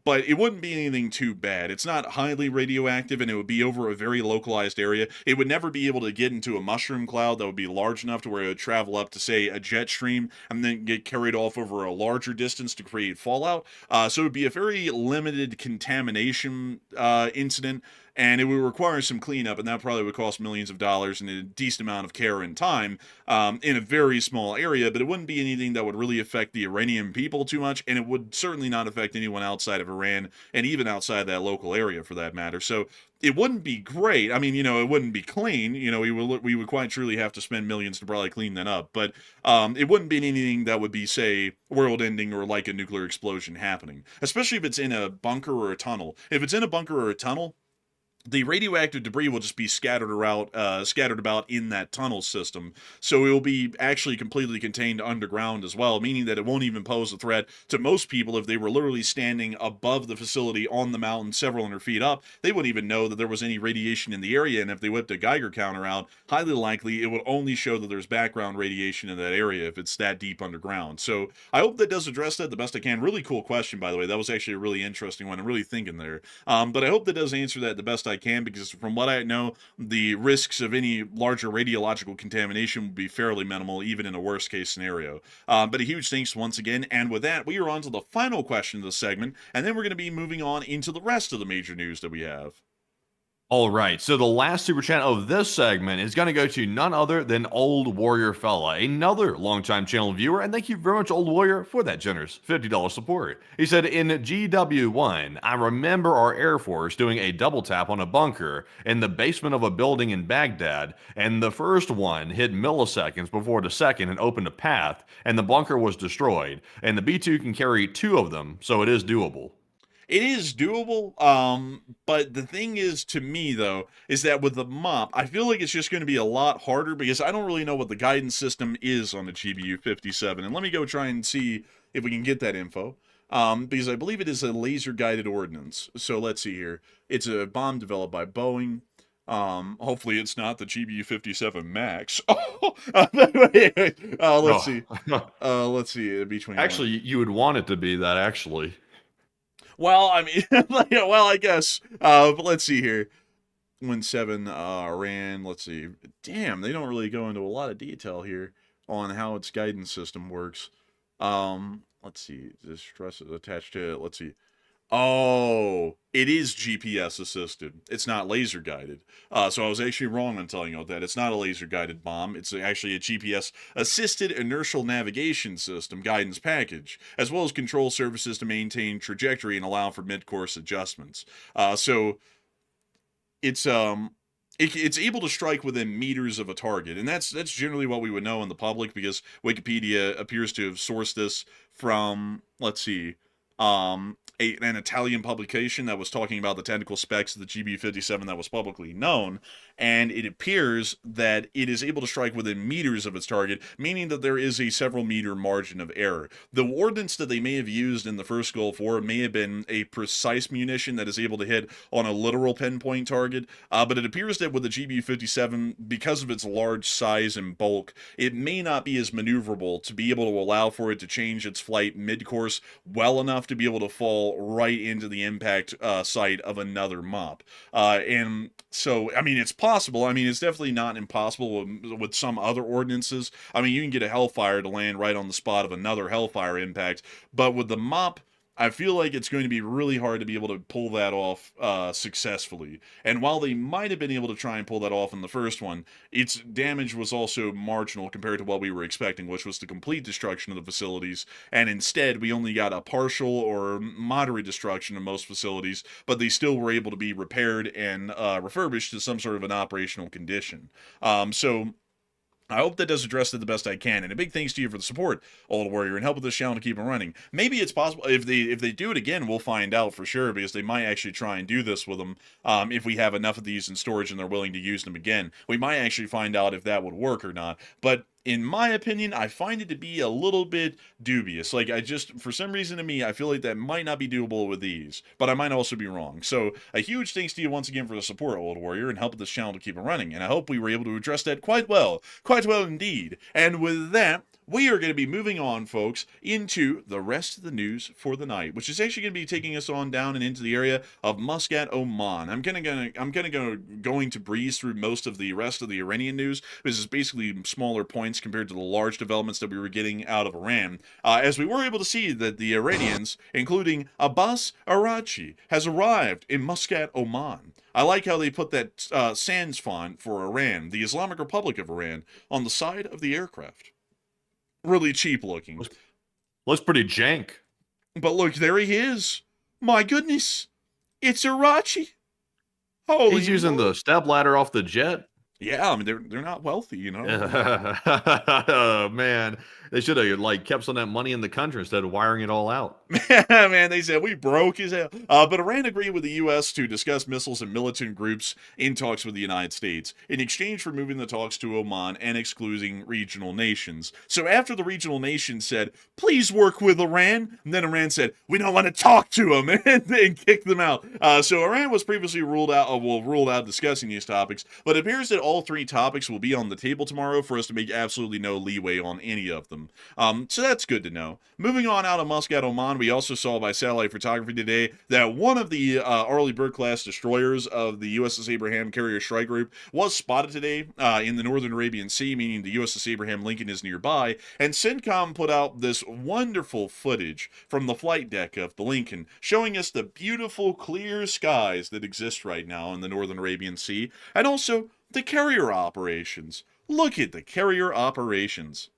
But it wouldn't be anything too bad. It's not highly radioactive, and it would be over a very localized area. It would never be able to get into a mushroom cloud that would be large enough to where it would travel up to, say, a jet stream and then get carried off over a larger distance to create fallout. So it would be a very limited contamination incident, and it would require some cleanup, and that probably would cost millions of dollars and a decent amount of care and time in a very small area, but it wouldn't be anything that would really affect the Iranian people too much, and it would certainly not affect anyone outside of Iran, and even outside that local area for that matter. So it wouldn't be great. I mean, it wouldn't be clean. We would quite truly have to spend millions to probably clean that up, but it wouldn't be anything that would be, say, world-ending or like a nuclear explosion happening, especially if it's in a bunker or a tunnel. If it's in a bunker or a tunnel, the radioactive debris will just be scattered about in that tunnel system. So it will be actually completely contained underground as well, meaning that it won't even pose a threat to most people. If they were literally standing above the facility on the mountain several hundred feet up, they wouldn't even know that there was any radiation in the area. And if they whipped a Geiger counter out, highly likely it would only show that there's background radiation in that area if it's that deep underground. So I hope that does address that the best I can. Really cool question, by the way. That was actually a really interesting one. I'm really thinking there. But I hope that does answer that the best I can, because from what I know, the risks of any larger radiological contamination would be fairly minimal, even in a worst case scenario. But a huge thanks once again. And with that, we are on to the final question of the segment, and then we're going to be moving on into the rest of the major news that we have. All right, so the last super chat of this segment is going to go to none other than Old Warrior Fella, another longtime channel viewer, and thank you very much, Old Warrior, for that generous $50 support. He said, in GW1, I remember our Air Force doing a double tap on a bunker in the basement of a building in Baghdad, and the first one hit milliseconds before the second and opened a path, and the bunker was destroyed, and the B-2 can carry 2 of them, so it is doable. It is doable, but the thing is, to me, though, is that with the MOP, I feel like it's just going to be a lot harder because I don't really know what the guidance system is on the GBU-57. And let me go try and see if we can get that info, because I believe it is a laser-guided ordnance. So let's see here. It's a bomb developed by Boeing. Hopefully it's not the GBU-57 Max. Let's see. Let's see. Between Actually, you would want it to be that, actually. Well, I mean, well, I guess. But let's see here. When 7 Iran, let's see. Damn, they don't really go into a lot of detail here on how its guidance system works. Let's see. This stress is attached to it. Let's see. Oh, it is GPS assisted. It's not laser guided. So I was actually wrong on telling you that. It's not a laser guided bomb. It's actually a GPS assisted inertial navigation system guidance package, as well as control services to maintain trajectory and allow for mid-course adjustments. So it's able to strike within meters of a target, and that's generally what we would know in the public because Wikipedia appears to have sourced this from, let's see, an Italian publication that was talking about the technical specs of the GBU-57 that was publicly known, and it appears that it is able to strike within meters of its target, meaning that there is a several meter margin of error. The ordnance that they may have used in the first Gulf War may have been a precise munition that is able to hit on a literal pinpoint target, but it appears that with the GBU-57, because of its large size and bulk, it may not be as maneuverable to be able to allow for it to change its flight mid-course well enough to be able to fall right into the impact site of another MOP. And so, I mean, it's possible. I mean, it's definitely not impossible with some other ordinances. I mean, you can get a Hellfire to land right on the spot of another Hellfire impact, but with the MOP, I feel like it's going to be really hard to be able to pull that off successfully. And while they might have been able to try and pull that off in the first one, its damage was also marginal compared to what we were expecting, which was the complete destruction of the facilities. And instead, we only got a partial or moderate destruction of most facilities, but they still were able to be repaired and refurbished to some sort of an operational condition. So I hope that does address it the best I can, and a big thanks to you for the support, Old Warrior, and help with this channel to keep it running. Maybe it's possible, if they do it again, we'll find out for sure, because they might actually try and do this with them, if we have enough of these in storage and they're willing to use them again. We might actually find out if that would work or not, but in my opinion, I find it to be a little bit dubious. Like, for some reason to me, I feel like that might not be doable with these, but I might also be wrong. So, a huge thanks to you once again for the support, Old Warrior, and help with this channel to keep it running, and I hope we were able to address that quite well indeed. And with that, we are going to be moving on, folks, into the rest of the news for the night, which is actually going to be taking us on down and into the area of Muscat, Oman. I'm going to breeze through most of the rest of the Iranian news. This is basically smaller points compared to the large developments that we were getting out of Iran, as we were able to see that the Iranians, including Abbas Araghchi, has arrived in Muscat, Oman. I like how they put that sans font for Iran, the Islamic Republic of Iran, on the side of the aircraft. Really cheap looking. Looks pretty jank. But look, there he is. My goodness. It's Araghchi. Holy He's using the step ladder off the jet. Yeah, I mean, they're not wealthy, you know? Oh, man. They should have, kept some of that money in the country instead of wiring it all out. Man, they said we broke as hell. But Iran agreed with the U.S. to discuss missiles and militant groups in talks with the United States in exchange for moving the talks to Oman and excluding regional nations. So after the regional nations said, please work with Iran, and then Iran said, we don't want to talk to them, and kicked them out. So Iran was previously ruled out discussing these topics, but it appears that all all three topics will be on the table tomorrow for us to make absolutely no leeway on any of them. So that's good to know. Moving on out of Muscat, Oman, we also saw by satellite photography today that one of the Arleigh Burke-class destroyers of the USS Abraham Carrier Strike Group was spotted today in the Northern Arabian Sea, meaning the USS Abraham Lincoln is nearby, and CENTCOM put out this wonderful footage from the flight deck of the Lincoln, showing us the beautiful clear skies that exist right now in the Northern Arabian Sea, and also the carrier operations. Look at the carrier operations.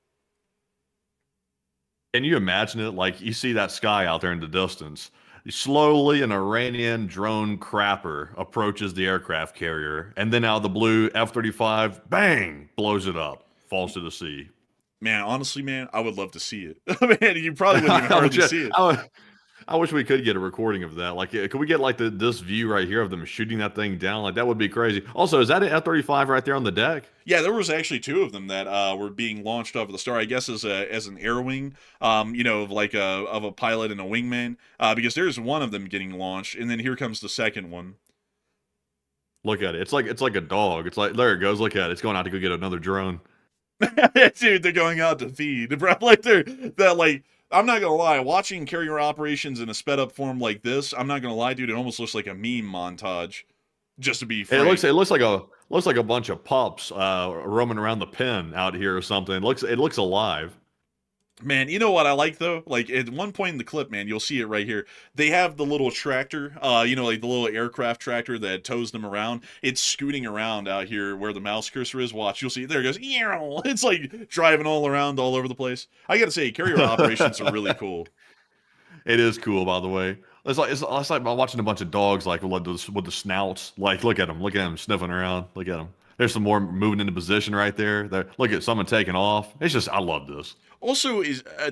Can you imagine it? Like, you see that sky out there in the distance. Slowly, an Iranian drone crapper approaches the aircraft carrier, and then out of the blue, F-35, bang, blows it up, falls to the sea. Man, honestly, man, I would love to see it. Man, you probably wouldn't even hardly see it. I wish we could get a recording of that. Like, could we get like this view right here of them shooting that thing down? Like, that would be crazy. Also, is that an F-35 right there on the deck? Yeah, there was actually two of them that were being launched off of the Star, I guess, as an air wing, of like of a pilot and a wingman, because there's one of them getting launched, and then here comes the second one. Look at it. It's like a dog. It's like, there it goes. Look at it. It's going out to go get another drone. Dude, they're going out to feed, bro. Like I'm not gonna lie, watching carrier operations in a sped up form like this, I'm not gonna lie, dude, it almost looks like a meme montage. Just to be frank. It looks like a bunch of pups roaming around the pen out here or something. It looks alive. Man, you know what I like though? Like at one point in the clip, man, you'll see it right here. They have the little tractor, like the little aircraft tractor that tows them around. It's scooting around out here where the mouse cursor is. Watch, you'll see. There it goes. It's like driving all around all over the place. I gotta say, carrier operations are really cool. It is cool, by the way. It's like watching a bunch of dogs like with the snouts. Like, look at them sniffing around. Look at them. There's some more moving into position right there. Look at someone taking off. It's just, I love this. Also,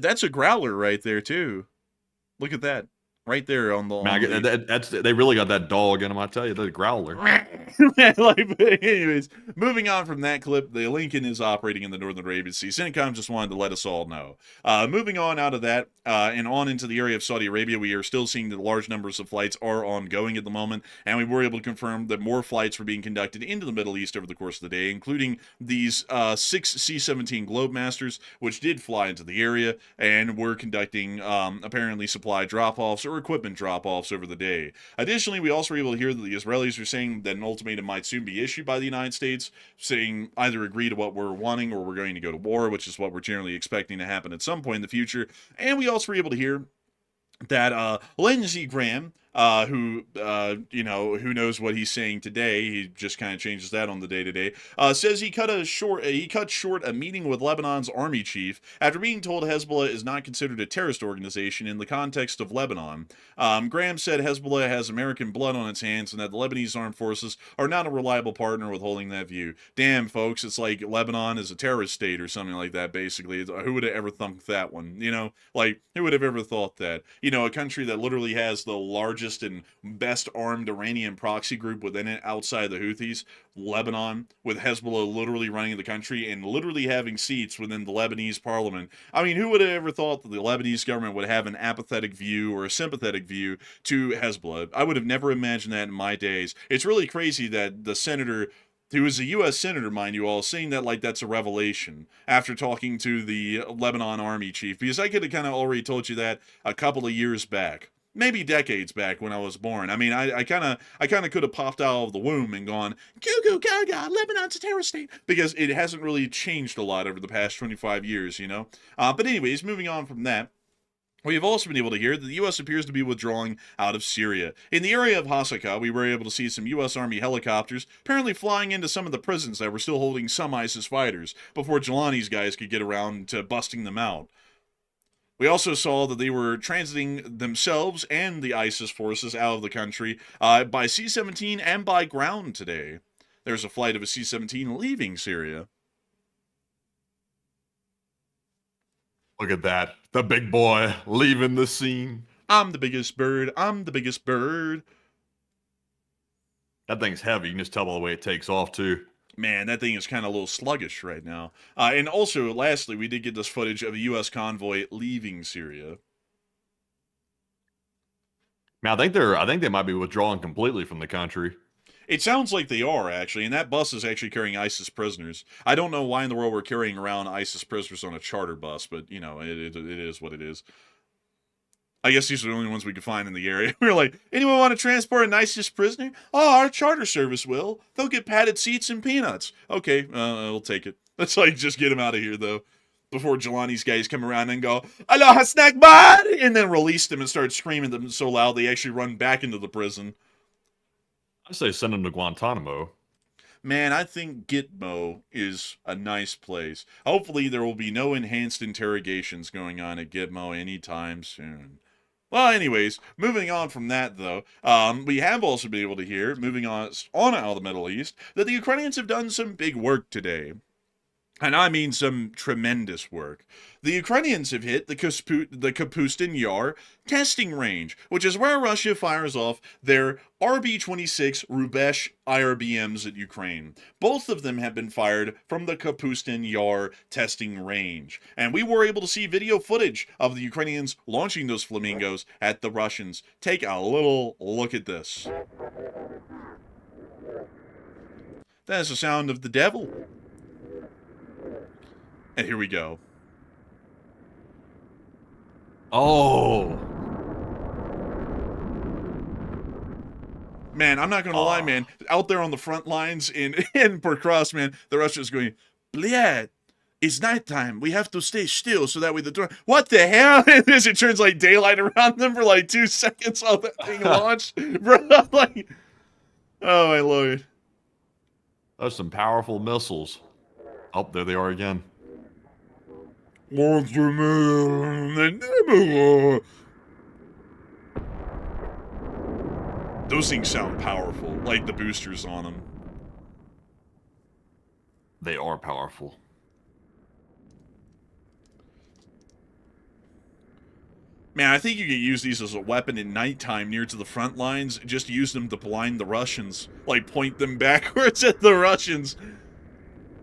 that's a growler right there too. Look at that. Right there on the. They really got that dog in them, I tell you, the growler. Anyways, moving on from that clip, the Lincoln is operating in the Northern Arabian Sea. CENTCOM just wanted to let us all know. Moving on out of that and on into the area of Saudi Arabia, we are still seeing that large numbers of flights are ongoing at the moment, and we were able to confirm that more flights were being conducted into the Middle East over the course of the day, including these 6 C-17 Globemasters, which did fly into the area and were conducting apparently supply drop-offs or equipment drop-offs over the day. Additionally, we also were able to hear that the Israelis are saying that an ultimatum might soon be issued by the United States, saying either agree to what we're wanting or we're going to go to war, which is what we're generally expecting to happen at some point in the future. And we also were able to hear that Lindsey Graham, who knows what he's saying today, he just kind of changes that on the day-to-day, says he cut short a meeting with Lebanon's army chief after being told Hezbollah is not considered a terrorist organization in the context of Lebanon. Graham said Hezbollah has American blood on its hands and that the Lebanese armed forces are not a reliable partner with holding that view. Damn, folks, it's like Lebanon is a terrorist state or something like that, basically. Who would have ever thunk that one? Who would have ever thought that? A country that literally has the largest and best armed Iranian proxy group within it outside the Houthis, Lebanon, with Hezbollah literally running the country and literally having seats within the Lebanese parliament. I mean, who would have ever thought that the Lebanese government would have an apathetic view or a sympathetic view to Hezbollah? I would have never imagined that in my days. It's really crazy that the senator, who is a U.S. senator, mind you all, saying that like that's a revelation after talking to the Lebanon army chief, because I could have kind of already told you that a couple of years back, maybe decades back when I was born. I mean, I kind of could have popped out of the womb and gone, goo goo gaga, Lebanon's a terrorist state, because it hasn't really changed a lot over the past 25 years, But anyways, moving on from that, we have also been able to hear that the U.S. appears to be withdrawing out of Syria. In the area of Hasaka, we were able to see some U.S. Army helicopters apparently flying into some of the prisons that were still holding some ISIS fighters before Jelani's guys could get around to busting them out. We also saw that they were transiting themselves and the ISIS forces out of the country by C-17 and by ground today. There's a flight of a C-17 leaving Syria. Look at that. The big boy leaving the scene. I'm the biggest bird. I'm the biggest bird. That thing's heavy. You can just tell by the way it takes off, too. Man, that thing is kind of a little sluggish right now. And also, lastly, we did get this footage of a U.S. convoy leaving Syria. Now, I think they might be withdrawing completely from the country. It sounds like they are, actually, and that bus is actually carrying ISIS prisoners. I don't know why in the world we're carrying around ISIS prisoners on a charter bus, but, you know, it is what it is. I guess these are the only ones we could find in the area. We were like, anyone want to transport an ISIS prisoner? Oh, our charter service will. They'll get padded seats and peanuts. Okay, we'll take it. Let's, like, just get him out of here, though. Before Jelani's guys come around and go, Aloha snack bar! And then release them and start screaming them so loud they actually run back into the prison. I say send them to Guantanamo. Man, I think Gitmo is a nice place. Hopefully there will be no enhanced interrogations going on at Gitmo anytime soon. Well, anyways, moving on from that, though, we have also been able to hear, moving on out of the Middle East, that the Ukrainians have done some big work today. And I mean some tremendous work. The Ukrainians have hit the Kapustin Yar testing range, which is where Russia fires off their RB-26 Rubesh IRBMs at Ukraine. Both of them have been fired from the Kapustin Yar testing range. And we were able to see video footage of the Ukrainians launching those flamingos at the Russians. Take a little look at this. That is the sound of the devil. And here we go. Oh. Man, I'm not going to lie, man. Out there on the front lines in Percross, man, the Russians going, Bled, it's nighttime. We have to stay still so that way the drone... What the hell? As it turns like daylight around them for like 2 seconds while that thing launched. Bro, like... Oh, my Lord. Those are some powerful missiles. Oh, there they are again. Those things sound powerful, like the boosters on them. They are powerful. Man, I think you could use these as a weapon at nighttime near to the front lines. Just use them to blind the Russians. Like, point them backwards at the Russians.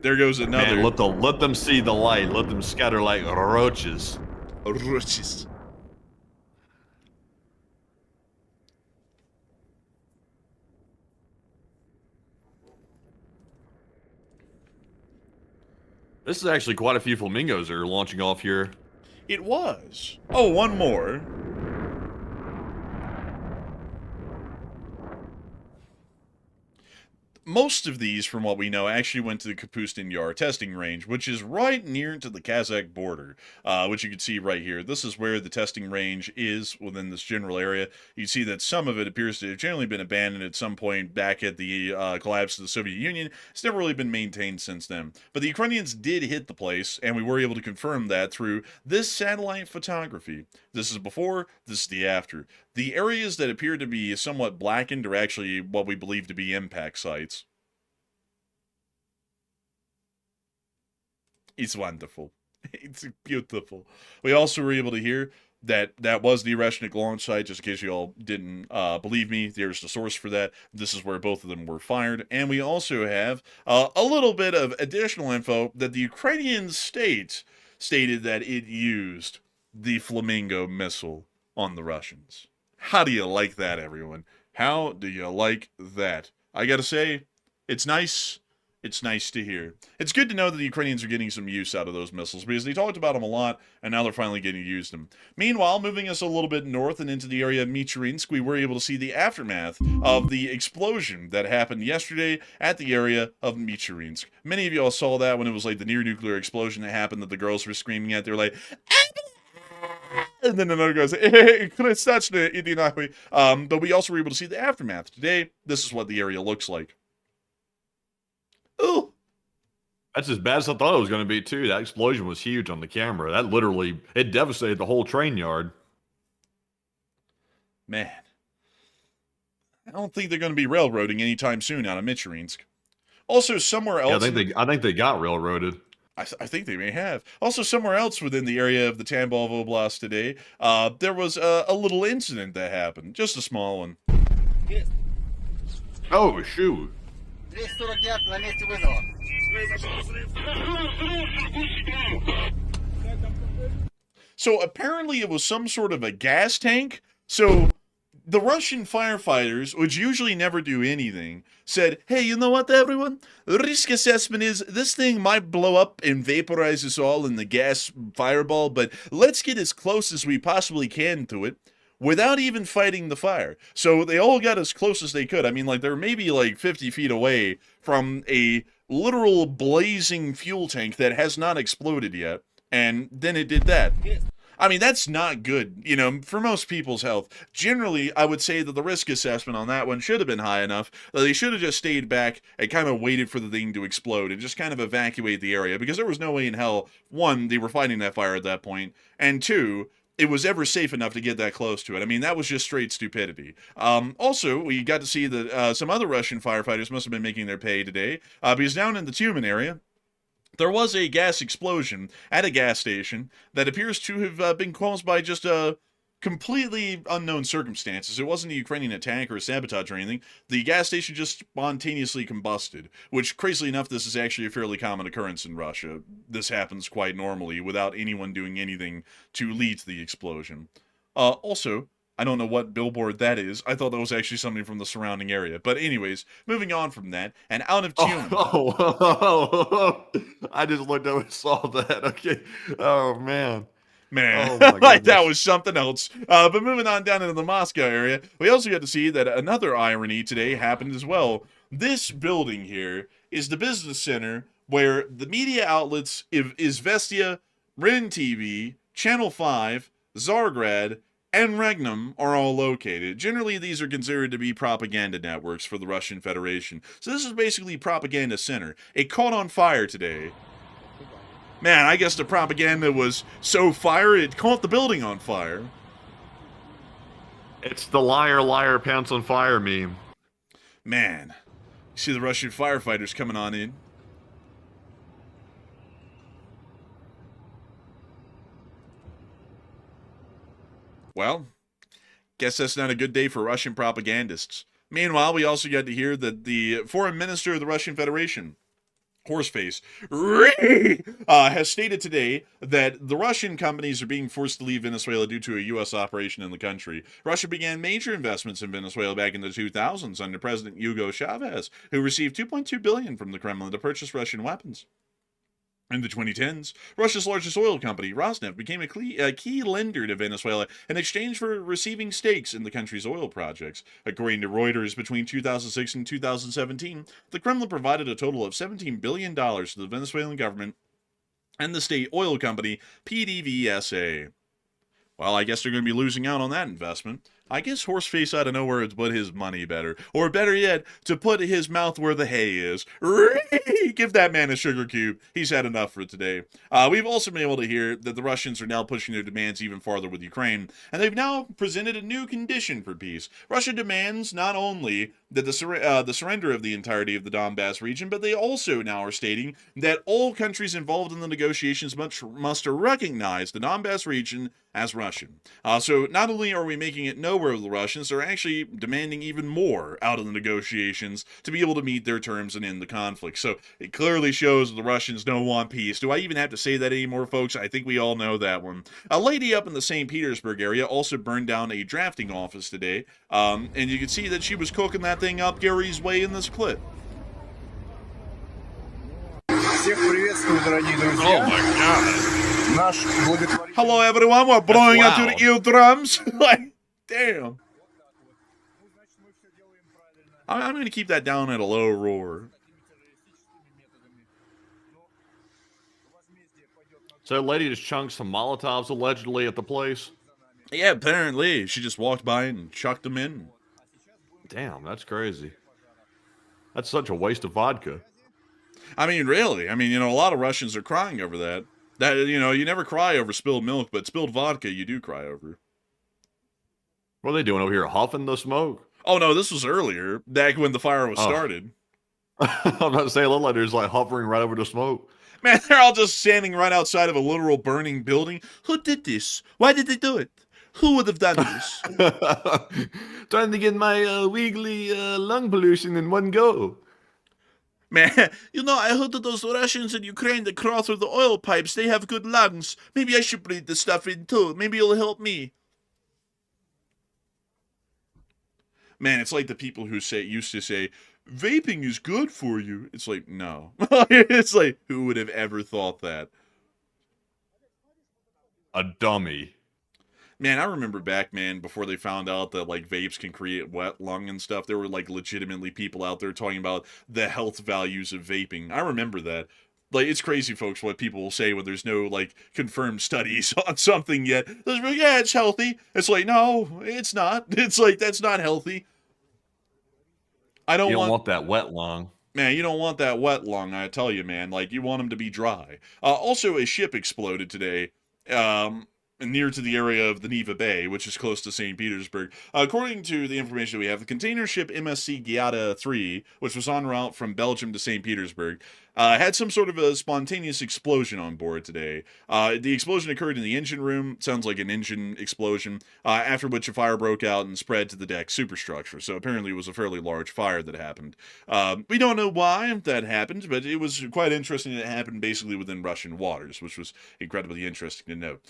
There goes another. Man, let them see the light. Let them scatter like roaches. Roaches. This is actually quite a few flamingos that are launching off here. It was. Oh, one more. Most of these, from what we know, actually went to the Kapustin Yar testing range, which is right near to the Kazakh border, which you can see right here. This is where the testing range is within this general area. You see that some of it appears to have generally been abandoned at some point back at the collapse of the Soviet Union. It's never really been maintained since then. But the Ukrainians did hit the place, and we were able to confirm that through this satellite photography. This is before, this is the after. The areas that appear to be somewhat blackened are actually what we believe to be impact sites. It's wonderful. It's beautiful. We also were able to hear that that was the Iranian launch site, just in case you all didn't believe me. There's the source for that. This is where both of them were fired. And we also have a little bit of additional info that the Ukrainian state stated that it used the Flamingo missile on the Russians. How do you like that, everyone? How do you like that? I gotta say, it's nice. It's nice to hear. It's good to know that the Ukrainians are getting some use out of those missiles, because they talked about them a lot, and now they're finally getting to use them. Meanwhile, moving us a little bit north and into the area of Michurinsk, we were able to see the aftermath of the explosion that happened yesterday at the area of Michurinsk. Many of you all saw that when it was like the near-nuclear explosion that happened that the girls were screaming at. They were like, and then another guy said, but we also were able to see the aftermath. Today, this is what the area looks like. Ooh. That's as bad as I thought it was going to be, too. That explosion was huge on the camera. That literally, it devastated the whole train yard. Man. I don't think they're going to be railroading anytime soon out of Michurinsk. Also, somewhere else... Yeah, I think they got railroaded. I think they may have. Also, somewhere else within the area of the Tambov Oblast today, there was a little incident that happened. Just a small one. Oh, shoot. 249 на месте вызова. So apparently it was some sort of a gas tank. So The Russian firefighters, which usually never do anything, said, hey, you know what, everyone? The risk assessment is this thing might blow up and vaporize us all in the gas fireball, but let's get as close as we possibly can to it without even fighting the fire. So they all got as close as they could. I mean, like, they're maybe like 50 feet away from a literal blazing fuel tank that has not exploded yet. And then it did that. I mean, that's not good, you know, for most people's health. Generally, I would say that the risk assessment on that one should have been high enough that they should have just stayed back and kind of waited for the thing to explode and just kind of evacuate the area, because there was no way in hell, one, they were fighting that fire at that point, and two, it was ever safe enough to get that close to it. I mean, that was just straight stupidity. Also, we got to see that some other Russian firefighters must have been making their pay today, because down in the Cuban area, there was a gas explosion at a gas station that appears to have been caused by just completely unknown circumstances. It wasn't a Ukrainian attack or a sabotage or anything. The gas station just spontaneously combusted, which, crazily enough, this is actually a fairly common occurrence in Russia. This happens quite normally without anyone doing anything to lead to the explosion. Also, I don't know what billboard that is. I thought that was actually something from the surrounding area. But anyways, moving on from that, and out of tune. I just looked over and saw that. Okay. Oh, man. Man, Oh my like that goodness. was something else. But moving on down into the Moscow area, we also got to see that another irony today happened as well. This building here is the business center where the media outlets Izvestia, Ren TV, Channel 5, Zargrad, and Regnum are all located. Generally, these are considered to be propaganda networks for the Russian Federation. So this is basically propaganda center. It caught on fire today. Man, I guess the propaganda was so fire, it caught the building on fire. It's the liar, liar, pants on fire meme. Man, you see the Russian firefighters coming on in. Well, guess that's not a good day for Russian propagandists. Meanwhile, we also got to hear that the foreign minister of the Russian Federation, Horseface, has stated today that the Russian companies are being forced to leave Venezuela due to a U.S. operation in the country. Russia began major investments in Venezuela back in the 2000s under President Hugo Chavez, who received $2.2 billion from the Kremlin to purchase Russian weapons. In the 2010s, Russia's largest oil company, Rosneft, became a key lender to Venezuela in exchange for receiving stakes in the country's oil projects. According to Reuters, between 2006 and 2017, the Kremlin provided a total of $17 billion to the Venezuelan government and the state oil company PDVSA. Well, I guess they're going to be losing out on that investment. I guess Horseface ought to know where to put his money better. Or better yet, to put his mouth where the hay is. Give that man a sugar cube. He's had enough for today. We've also been able to hear that the Russians are now pushing their demands even farther with Ukraine, and they've now presented a new condition for peace. Russia demands not only that the surrender of the entirety of the Donbass region, but they also now are stating that all countries involved in the negotiations must recognize the Donbass region as Russian. So not only are we making it nowhere with the Russians, they're actually demanding even more out of the negotiations to be able to meet their terms and end the conflict. So it clearly shows that the Russians don't want peace. Do I even have to say that anymore, folks? I think we all know that one. A lady up in the St. Petersburg area also burned down a drafting office today, and you can see that she was cooking that thing up Gary's way in this clip. Всех приветствую, дорогие друзья. Oh my god. Наш благотворительный... Hello, everyone. We're blowing up to loud. the eardrums. Like, damn. I'm going to keep that down at a low roar. So that lady just chunked some Molotovs allegedly at the place. Yeah, apparently. She just walked by and chucked them in. Damn, that's crazy. That's such a waste of vodka. I mean, really. I mean, you know, a lot of Russians are crying over that. That, you know, you never cry over spilled milk, but spilled vodka you do cry over. What are they doing over here? Huffing the smoke? Oh, no, this was earlier, back when the fire was started. I'm about to say, a little later, it's like hovering right over the smoke. Man, they're all just standing right outside of a literal burning building. Who did this? Why did they do it? Who would have done this? Trying to get my weekly lung pollution in one go. Man, you know, I heard that those Russians in Ukraine that crawl through the oil pipes, they have good lungs. Maybe I should breathe this stuff in too. Maybe it'll help me. Man, it's like the people who used to say, vaping is good for you. It's like, no. It's like, who would have ever thought that? A dummy. Man, I remember back, man, before they found out that, like, vapes can create wet lung and stuff, there were, like, legitimately people out there talking about the health values of vaping. I remember that. Like, it's crazy, folks, what people will say when there's no, like, confirmed studies on something yet. They'll be like, yeah, it's healthy. It's like, no, it's not. It's like, that's not healthy. I don't You don't want... want that wet lung. Man, you don't want that wet lung, I tell you, man. Like, you want them to be dry. Also, a ship exploded today, near to the area of the Neva Bay, which is close to St. Petersburg. According to the information we have, the container ship MSC Giada 3, which was en route from Belgium to St. Petersburg, had some sort of a spontaneous explosion on board today. The explosion occurred in the engine room. Sounds like an engine explosion, after which a fire broke out and spread to the deck superstructure. So apparently it was a fairly large fire that happened. We don't know why that happened, but it was quite interesting that it happened basically within Russian waters, which was incredibly interesting to note.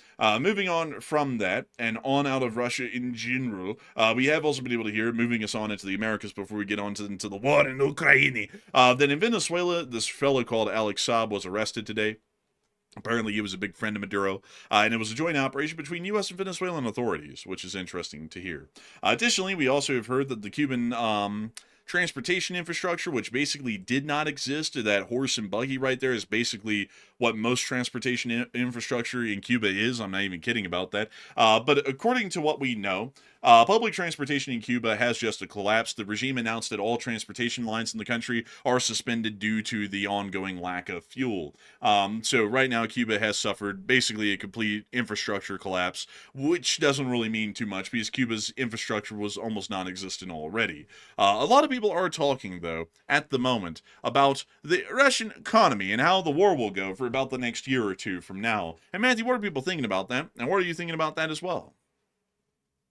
Moving on from that, and on out of Russia in general, we have also been able to hear, moving us on into the Americas before we get on into the war in Ukraine, that in Venezuela, this fellow called Alex Saab was arrested today. Apparently, he was a big friend of Maduro, and it was a joint operation between U.S. and Venezuelan authorities, which is interesting to hear. Additionally, we also have heard that the Cuban transportation infrastructure, which basically did not exist, that horse and buggy right there is basically what most transportation infrastructure in Cuba is. I'm not even kidding about that. But according to what we know, public transportation in Cuba has just collapsed. The regime announced that all transportation lines in the country are suspended due to the ongoing lack of fuel. So right now, Cuba has suffered basically a complete infrastructure collapse, which doesn't really mean too much because Cuba's infrastructure was almost non-existent already. A lot of people are talking, though, at the moment about the Russian economy and how the war will go for about the next year or two from now. And Matthew, what are people thinking about that? And what are you thinking about that as well?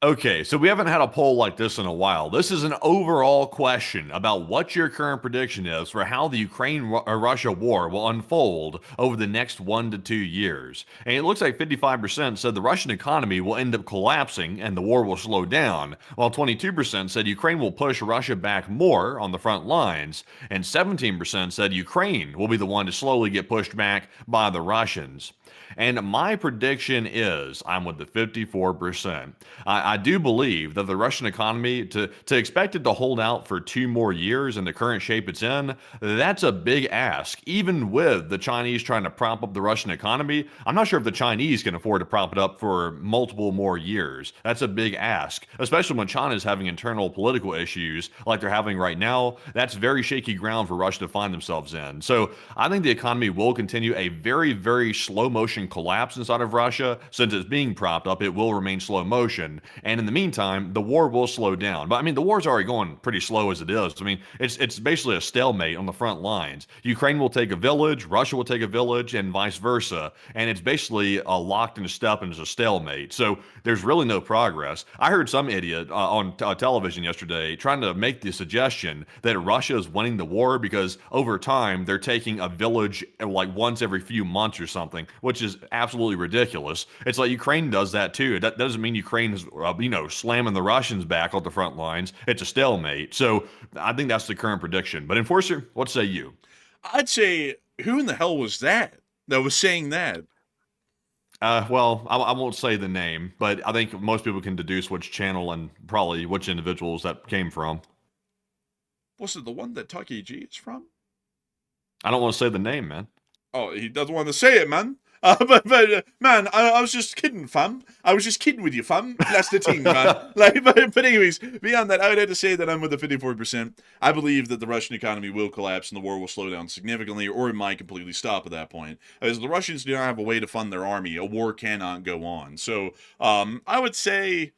Okay, so we haven't had a poll like this in a while. This is an overall question about what your current prediction is for how the Ukraine-Russia war will unfold over the next 1 to 2 years. And it looks like 55% said the Russian economy will end up collapsing and the war will slow down, while 22% said Ukraine will push Russia back more on the front lines, and 17% said Ukraine will be the one to slowly get pushed back by the Russians. And my prediction is I'm with the 54%. I do believe that the Russian economy, to expect it to hold out for 2 more years in the current shape it's in, that's a big ask. Even with the Chinese trying to prop up the Russian economy, I'm not sure if the Chinese can afford to prop it up for multiple more years. That's a big ask, especially when China's having internal political issues like they're having right now. That's very shaky ground for Russia to find themselves in. So I think the economy will continue a very, very slow motion collapse inside of Russia. Since it's being propped up, it will remain slow motion. And in the meantime, the war will slow down. But I mean, the war's already going pretty slow as it is. I mean, it's basically a stalemate on the front lines. Ukraine will take a village, Russia will take a village, and vice versa. And it's basically locked in a step and it's a stalemate. So there's really no progress. I heard some idiot on television yesterday trying to make the suggestion that Russia is winning the war because over time they're taking a village like once every few months or something, which is absolutely ridiculous. It's like Ukraine does that too. That doesn't mean Ukraine is, slamming the Russians back on the front lines. It's a stalemate. So I think that's the current prediction. But Enforcer, what say you? I'd say, who in the hell was that was saying that? Well, I won't say the name, but I think most people can deduce which channel and probably which individuals that came from. Was it the one that Tucky G is from? I don't want to say the name, man. Oh, he doesn't want to say it, man. Man, I was just kidding, fam. I was just kidding with you, fam. That's the thing, man. But anyways, beyond that, I would have to say that I'm with the 54%. I believe that the Russian economy will collapse and the war will slow down significantly, or it might completely stop at that point. As the Russians do not have a way to fund their army, a war cannot go on. So, I would say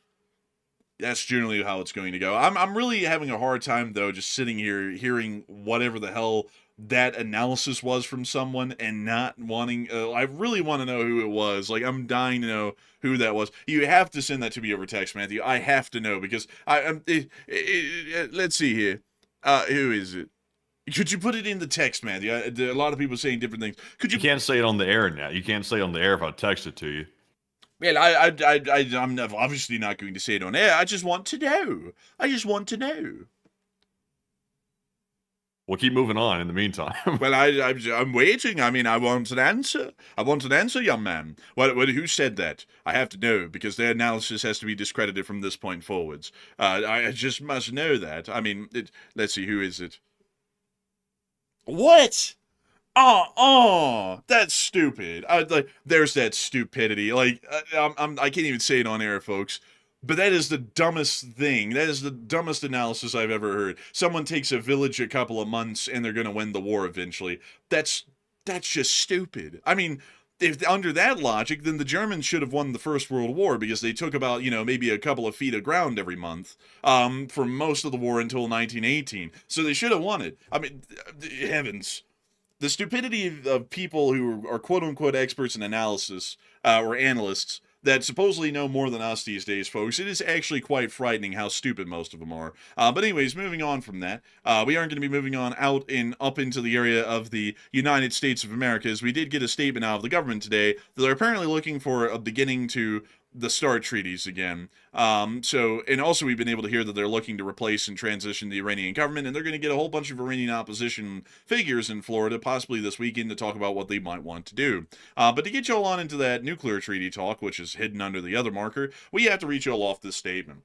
that's generally how it's going to go. I'm really having a hard time, though, just sitting here hearing whatever the hell that analysis was from someone and not wanting I really want to know who it was. Like, I'm dying to know who that was. You have to send that to me over text, Matthew. I have to know because let's see here. Who is it? Could you put it in the text, Matthew? A lot of people saying different things. Could you? You can't say it on the air now. You can't say it on the air if I text it to you. Well, I'm obviously not going to say it on air. I just want to know. I just want to know. We'll keep moving on in the meantime. Well, I'm waiting. I mean, I want an answer. I want an answer, young man. Who said that? I have to know, because their analysis has to be discredited from this point forwards. I just must know that. I mean, let's see, who is it? What? That's stupid. There's that stupidity. I can't even say it on air, folks. But that is the dumbest thing. That is the dumbest analysis I've ever heard. Someone takes a village a couple of months and they're going to win the war eventually. That's just stupid. I mean, if under that logic, then the Germans should have won the First World War, because they took about, maybe a couple of feet of ground every month for most of the war until 1918. So they should have won it. I mean, heavens. The stupidity of people who are quote-unquote experts in analysis, or analysts, that supposedly know more than us these days, folks. It is actually quite frightening how stupid most of them are. But anyways, moving on from that, we aren't going to be moving on up into the area of the United States of America, as we did get a statement out of the government today that they're apparently looking for a beginning to the START treaties again. And also we've been able to hear that they're looking to replace and transition the Iranian government, and they're going to get a whole bunch of Iranian opposition figures in Florida, possibly this weekend, to talk about what they might want to do. But to get y'all on into that nuclear treaty talk, which is hidden under the other marker, we have to read y'all off this statement.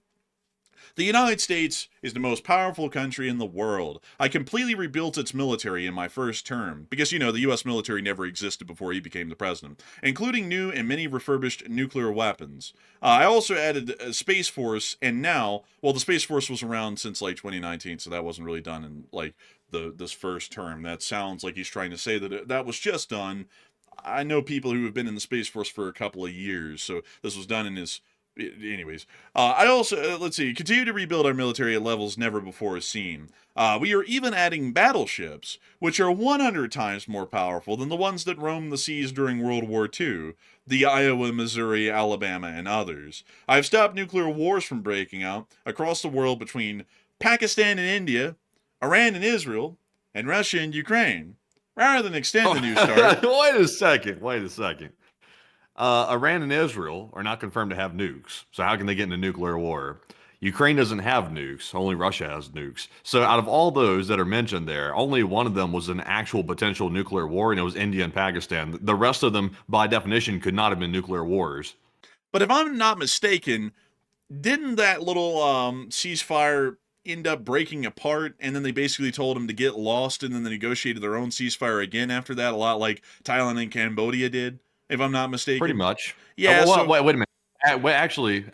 The United States is the most powerful country in the world. I completely rebuilt its military in my first term, because, the U.S. military never existed before he became the president, including new and many refurbished nuclear weapons. I also added a Space Force, and now, the Space Force was around since, 2019, so that wasn't really done in, this first term. That sounds like he's trying to say that that was just done. I know people who have been in the Space Force for a couple of years, so this was done in his... Anyways, I also, let's see, continue to rebuild our military at levels never before seen. We are even adding battleships, which are 100 times more powerful than the ones that roamed the seas during World War II, the Iowa, Missouri, Alabama, and others. I've stopped nuclear wars from breaking out across the world between Pakistan and India, Iran and Israel, and Russia and Ukraine. Rather than extend the new START... Wait a second. Iran and Israel are not confirmed to have nukes. So how can they get into nuclear war? Ukraine doesn't have nukes. Only Russia has nukes. So out of all those that are mentioned there, only one of them was an actual potential nuclear war, and it was India and Pakistan. The rest of them, by definition, could not have been nuclear wars. But if I'm not mistaken, didn't that little ceasefire end up breaking apart, and then they basically told them to get lost, and then they negotiated their own ceasefire again after that, a lot like Thailand and Cambodia did? If I'm not mistaken. Pretty much. Yeah. Wait a minute.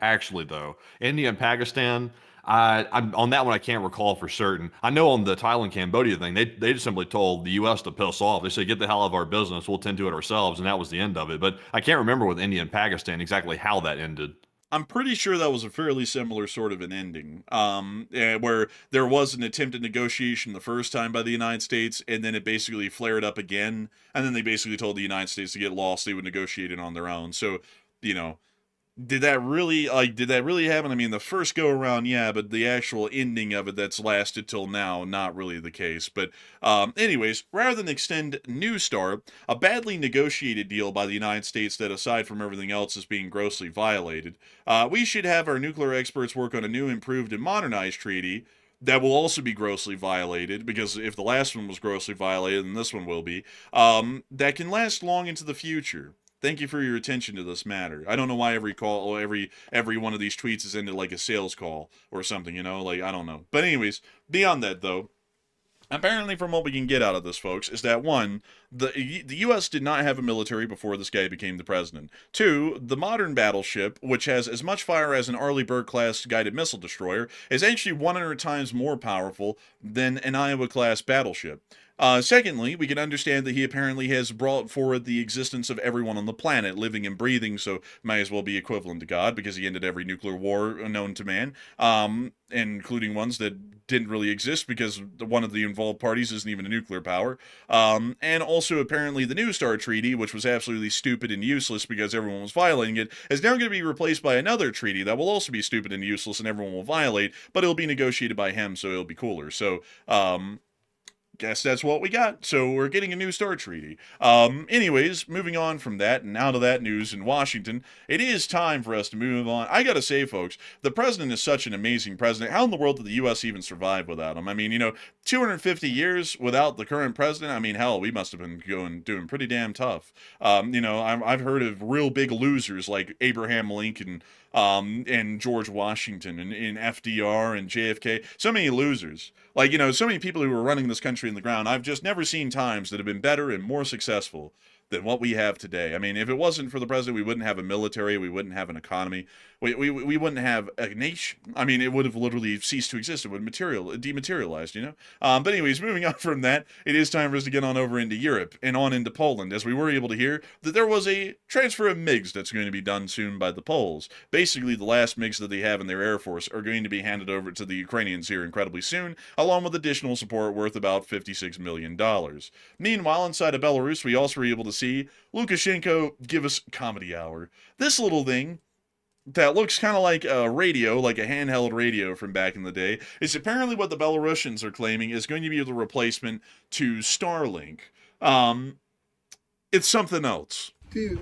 Actually, though, India and Pakistan, I'm on that one. I can't recall for certain. I know on the Thailand Cambodia thing, they just simply told the U.S. to piss off. They said, "Get the hell out of our business. We'll tend to it ourselves," and that was the end of it. But I can't remember with India and Pakistan exactly how that ended. I'm pretty sure that was a fairly similar sort of an ending, where there was an attempted negotiation the first time by the United States, and then it basically flared up again, and then they basically told the United States to get lost. They would negotiate it on their own. So, did that really happen? I mean, the first go around, yeah, but the actual ending of it that's lasted till now, not really the case. But anyways, rather than extend New START, a badly negotiated deal by the United States that, aside from everything else, is being grossly violated, we should have our nuclear experts work on a new, improved, and modernized treaty that will also be grossly violated, because if the last one was grossly violated, then this one will be, that can last long into the future. Thank you for your attention to this matter. I don't know why every call, every one of these tweets is ended like a sales call or something, I don't know. But anyways, beyond that, though, apparently from what we can get out of this, folks, is that, one, the U.S. did not have a military before this guy became the president. Two, the modern battleship, which has as much fire as an Arleigh Burke-class guided missile destroyer, is actually 100 times more powerful than an Iowa-class battleship. Secondly, we can understand that he apparently has brought forward the existence of everyone on the planet, living and breathing, so might as well be equivalent to God, because he ended every nuclear war known to man, including ones that didn't really exist, because one of the involved parties isn't even a nuclear power. And also, apparently, the New START treaty, which was absolutely stupid and useless because everyone was violating it, is now going to be replaced by another treaty that will also be stupid and useless and everyone will violate, but it'll be negotiated by him, so it'll be cooler. So, guess that's what we got. So we're getting a new START treaty. Anyways, moving on from that and out of that news in Washington, it is time for us to move on. I gotta say, folks, the president is such an amazing president. How in the world did the U.S. even survive without him? I mean, 250 years without the current president. I mean, hell, we must have been doing pretty damn tough. I've heard of real big losers like Abraham Lincoln, and George Washington and FDR and JFK. So many losers. Like, so many people who were running this country in the ground. I've just never seen times that have been better and more successful than what we have today. I mean, if it wasn't for the president, we wouldn't have a military, we wouldn't have an economy, we wouldn't have a nation. I mean, it would have literally ceased to exist. It would dematerialized, But anyways, moving on from that, it is time for us to get on over into Europe and on into Poland, as we were able to hear that there was a transfer of MiGs that's going to be done soon by the Poles. Basically, the last MiGs that they have in their Air Force are going to be handed over to the Ukrainians here incredibly soon, along with additional support worth about $56 million. Meanwhile, inside of Belarus, we also were able to see Lukashenko give us comedy hour. This little thing that looks kind of like a radio, like a handheld radio from back in the day, is apparently what the Belarusians are claiming is going to be the replacement to Starlink. It's something else. Ты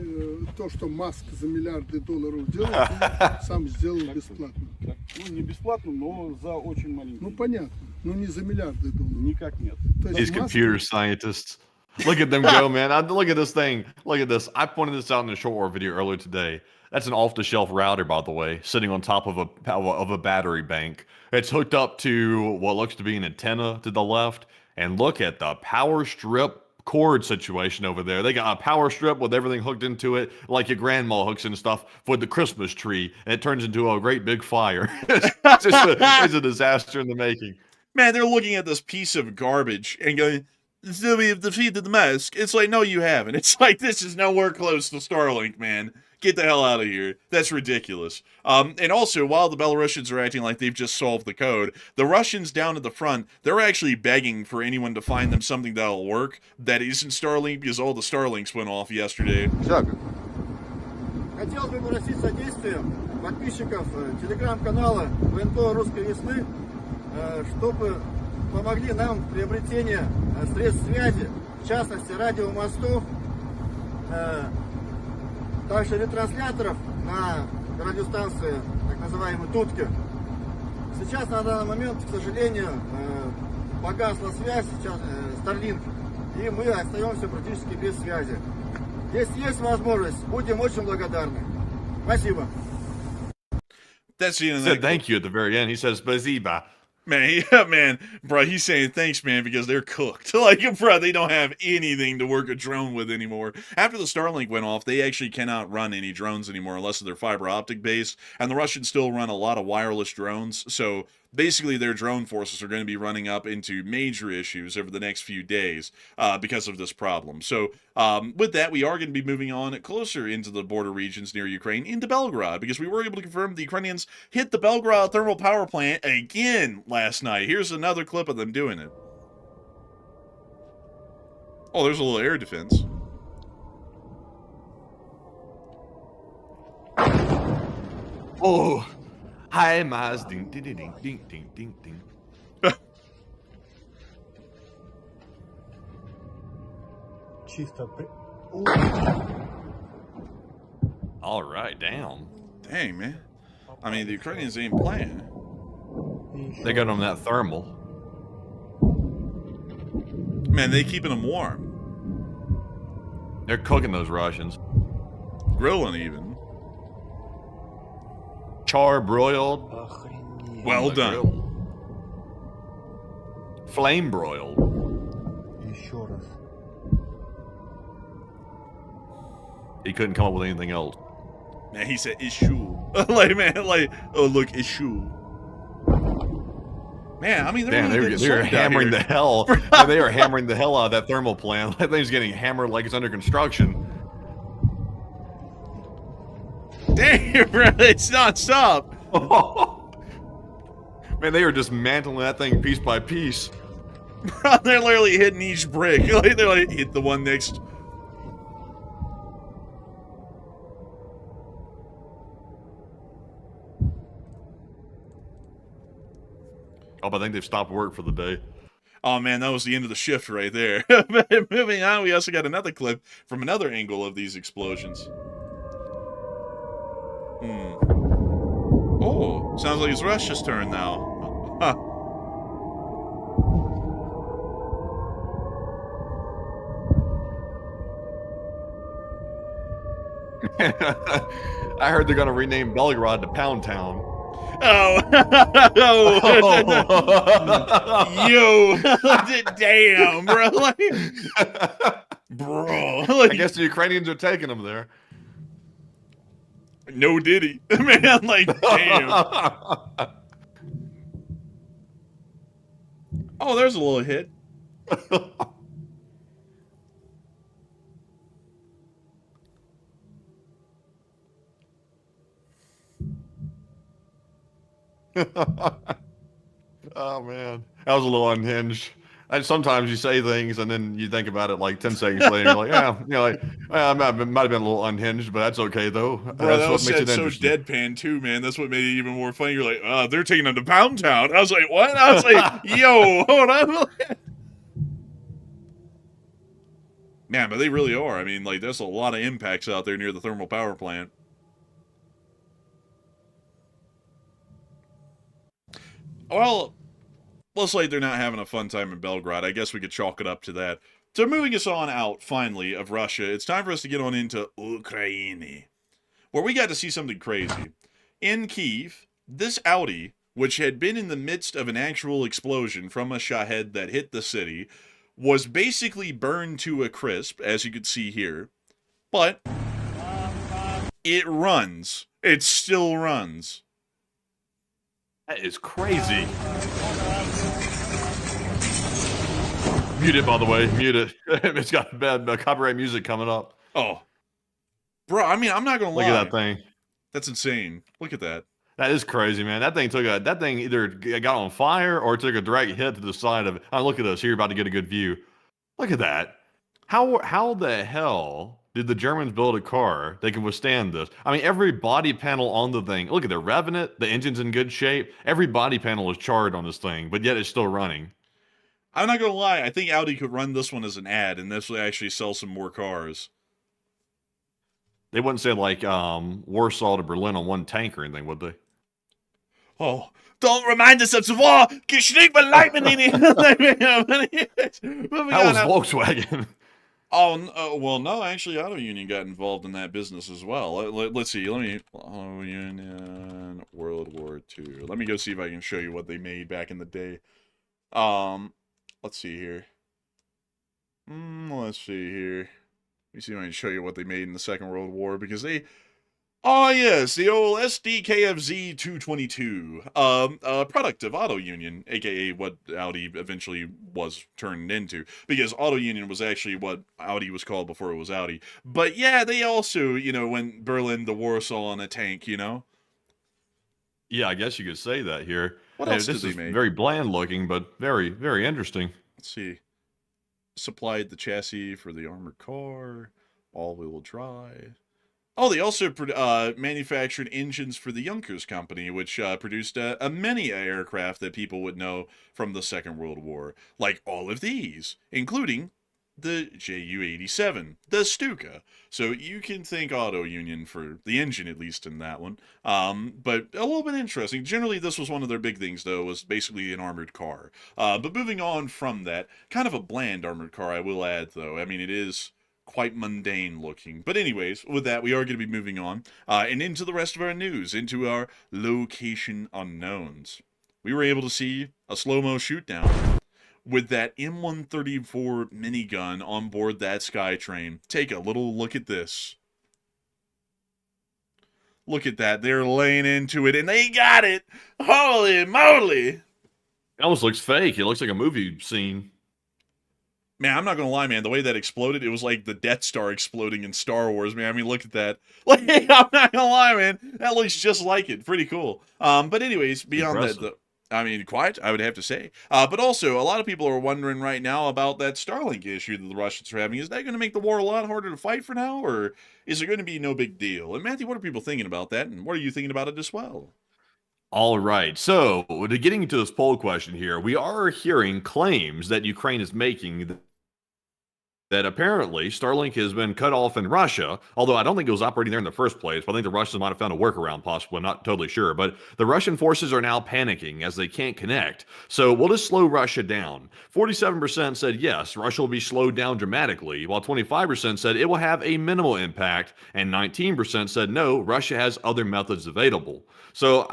то, что Маск за миллиарды долларов делал, ты сам сделал бесплатно. Ну, не бесплатно, но за очень маленький. Ну, понятно. Ну, не за миллиарды долларов. Никак нет. These computer scientists. Look at them go, man. Look at this thing. Look at this. I pointed this out in a short war video earlier today. That's an off-the-shelf router, by the way, sitting on top of a battery bank. It's hooked up to what looks to be an antenna to the left. And look at the power strip cord situation over there. They got a power strip with everything hooked into it, like your grandma hooks into stuff for the Christmas tree, and it turns into a great big fire. It's a disaster in the making. Man, they're looking at this piece of garbage and going, "So we have defeated the Musk." It's like, no, you haven't. It's like, this is nowhere close to Starlink, man. Get the hell out of here. That's ridiculous. And also, while the Belarusians are acting like they've just solved the code, the Russians down at the front, they're actually begging for anyone to find them something that'll work that isn't Starlink, because all the Starlinks went off yesterday. Хотелось бы попросить содействия подписчиков телеграм-канала ВНПО Русской Весны, чтобы помогли нам в приобретении средств связи, в частности радиомостов, также ретрансляторов на радиостанции, так называемой Тутки. Сейчас на данный момент, к сожалению, погасла связь, сейчас Starlink, и мы остаемся практически без связи. Если есть возможность, будем очень благодарны. Спасибо. That's the end of He said that. thank you at the very end. He says, "Baziba." Man, bro, he's saying thanks, man, because they're cooked. Like, bro, they don't have anything to work a drone with anymore. After the Starlink went off, they actually cannot run any drones anymore unless they're fiber optic based, and the Russians still run a lot of wireless drones, so basically their drone forces are going to be running up into major issues over the next few days because of this problem. So with that, we are going to be moving on closer into the border regions near Ukraine, into Belgorod, because we were able to confirm the Ukrainians hit the Belgorod thermal power plant again last night. Here's another clip of them doing it. Oh, there's a little air defense. Oh, hi, Maz. Ding, ding, ding, ding, ding, ding, ding, ding. All right, damn. Dang, man. I mean, the Ukrainians ain't playing. They got on that thermal. Man, they keeping them warm. They're cooking those Russians. Grilling even. Char-broiled. Well on the done. grill. Flame-broiled. He couldn't come up with anything else. Man, he said issue. Like, man, like, oh, look, issue. Man, I mean, they're Damn, really they were hammering the hell. They are hammering the hell out of that thermal plant. That thing's getting hammered like it's under construction. Damn, bro, it's non-stop. Man, they are dismantling that thing piece by piece. They're literally hitting each brick. Like, they're like, hit the one next. Oh, but I think they've stopped work for the day. Oh man, that was the end of the shift right there. Moving on, we also got another clip from another angle of these explosions. Oh, sounds like it's Russia's turn now. Huh. I heard they're gonna rename Belgorod to Pound Town. Oh, yo, damn, bro, bro. I guess the Ukrainians are taking them there. No diddy, man. Like, damn. Oh, there's a little hit. Oh man, that was a little unhinged. Sometimes you say things and then you think about it like 10 seconds later. You're like, yeah, like I might have been a little unhinged, but that's okay though. Bro, That's that was said so interesting. deadpan too, man. That's what made it even more funny. You're like, they're taking them to Pound Town. I was like, what? I was like, yo, hold on. Man, but they really are. I mean, like, there's a lot of impacts out there near the thermal power plant. Well, looks like they're not having a fun time in Belgorod. I guess we could chalk it up to that. So moving us on out, finally, of Russia, it's time for us to get on into Ukraine, where we got to see something crazy. In Kyiv, this Audi, which had been in the midst of an actual explosion from a Shahed that hit the city, was basically burned to a crisp, as you could see here. But it runs. It still runs. That is crazy. Mute it, by the way. Mute it. It's got bad copyright music coming up. Oh. Bro, I mean, I'm not going to lie. Look at that thing. That's insane. Look at that. That is crazy, man. That thing either got on fire or took a direct hit to the side of it. Oh, look at this. Here, you're about to get a good view. Look at that. How the hell did the Germans build a car that can withstand this? I mean, every body panel on the thing. Look at they're revving it. The engine's in good shape. Every body panel is charred on this thing, but yet it's still running. I'm not going to lie. I think Audi could run this one as an ad, and this would actually sell some more cars. They wouldn't say like Warsaw to Berlin on one tank or anything, would they? Oh, don't remind us of the war. Geschrieben That was Volkswagen. Oh, well, no, actually, Auto Union got involved in that business as well. Let's see. Auto Union, World War II. Let me go see if I can show you what they made back in the day. Let's see here. Let's see here. Let me see if I can show you what they made in the Second World War, because they... Oh, yes, the old SDKFZ 222, a product of Auto Union, aka what Audi eventually was turned into, because Auto Union was actually what Audi was called before it was Audi. But yeah, they also, went Berlin to Warsaw on a tank, Yeah, I guess you could say that here. What else this did is they make? very bland looking, but very, very interesting. Let's see. Supplied the chassis for the armored car, all-wheel drive. Oh, they also manufactured engines for the Junkers Company, which produced many aircraft that people would know from the Second World War, like all of these, including the Ju-87, the Stuka. So you can thank Auto Union for the engine, at least in that one. But a little bit interesting. Generally, this was one of their big things, though, was basically an armored car. But moving on from that, kind of a bland armored car, I will add, though. I mean, it is quite mundane looking. But anyways, with that, we are going to be moving on and into the rest of our news, into our location unknowns. We were able to see a slow-mo shoot-down with that M134 minigun on board that Skytrain. Take a little look at this. Look at that. They're laying into it, and they got it! Holy moly! It almost looks fake. It looks like a movie scene. Man, I'm not gonna lie, man. The way that exploded, it was like the Death Star exploding in Star Wars, man. I mean, look at that. Like, I'm not gonna lie, man. That looks just like it. Pretty cool. But anyways, beyond Impressive. that, I mean, quite, I would have to say. But also, a lot of people are wondering right now about that Starlink issue that the Russians are having. Is that going to make the war a lot harder to fight for now, or is it going to be no big deal? And Matthew, what are people thinking about that, and what are you thinking about it as well? All right. So, to getting into this poll question here, we are hearing claims that Ukraine is making that apparently Starlink has been cut off in Russia, although I don't think it was operating there in the first place, but I think the Russians might have found a workaround, possibly. I'm not totally sure. But the Russian forces are now panicking as they can't connect. So will this slow Russia down? 47% said yes, Russia will be slowed down dramatically, while 25% said it will have a minimal impact, and 19% said no, Russia has other methods available. So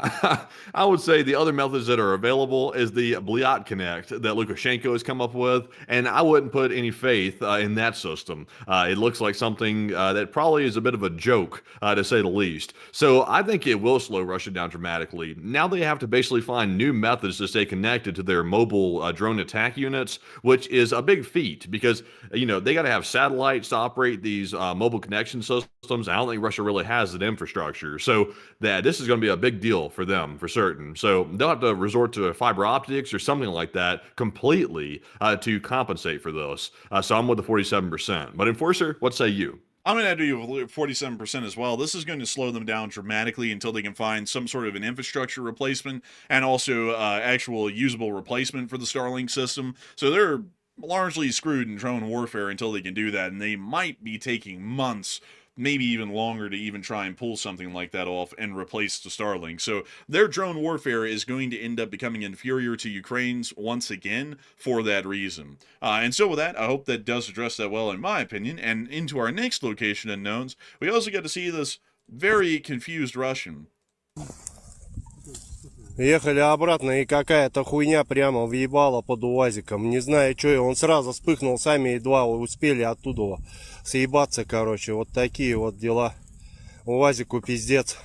I would say the other methods that are available is the Bliat Connect that Lukashenko has come up with, and I wouldn't put any faith in that system. It looks like something that probably is a bit of a joke, to say the least. So I think it will slow Russia down dramatically. Now they have to basically find new methods to stay connected to their mobile drone attack units, which is a big feat because, they got to have satellites to operate these mobile connection systems. I don't think Russia really has that infrastructure. So that this is going to be a big deal for them for certain. So they'll have to resort to fiber optics or something like that completely to compensate for this. So I'm with the 47%. But Enforcer, what say you? I'm going to add to you 47% as well. This is going to slow them down dramatically until they can find some sort of an infrastructure replacement and also actual usable replacement for the Starlink system. So they're largely screwed in drone warfare until they can do that, and they might be taking months, maybe even longer, to even try and pull something like that off and replace the Starlink. So their drone warfare is going to end up becoming inferior to Ukraine's once again for that reason. And so with that, I hope that does address that well, in my opinion. And into our next location unknowns, we also get to see this very confused Russian. Ехали обратно, и какая-то хуйня прямо въебала под УАЗиком. Не знаю, что, и он сразу вспыхнул, сами едва успели оттуда съебаться, короче. Вот такие вот дела. УАЗику пиздец.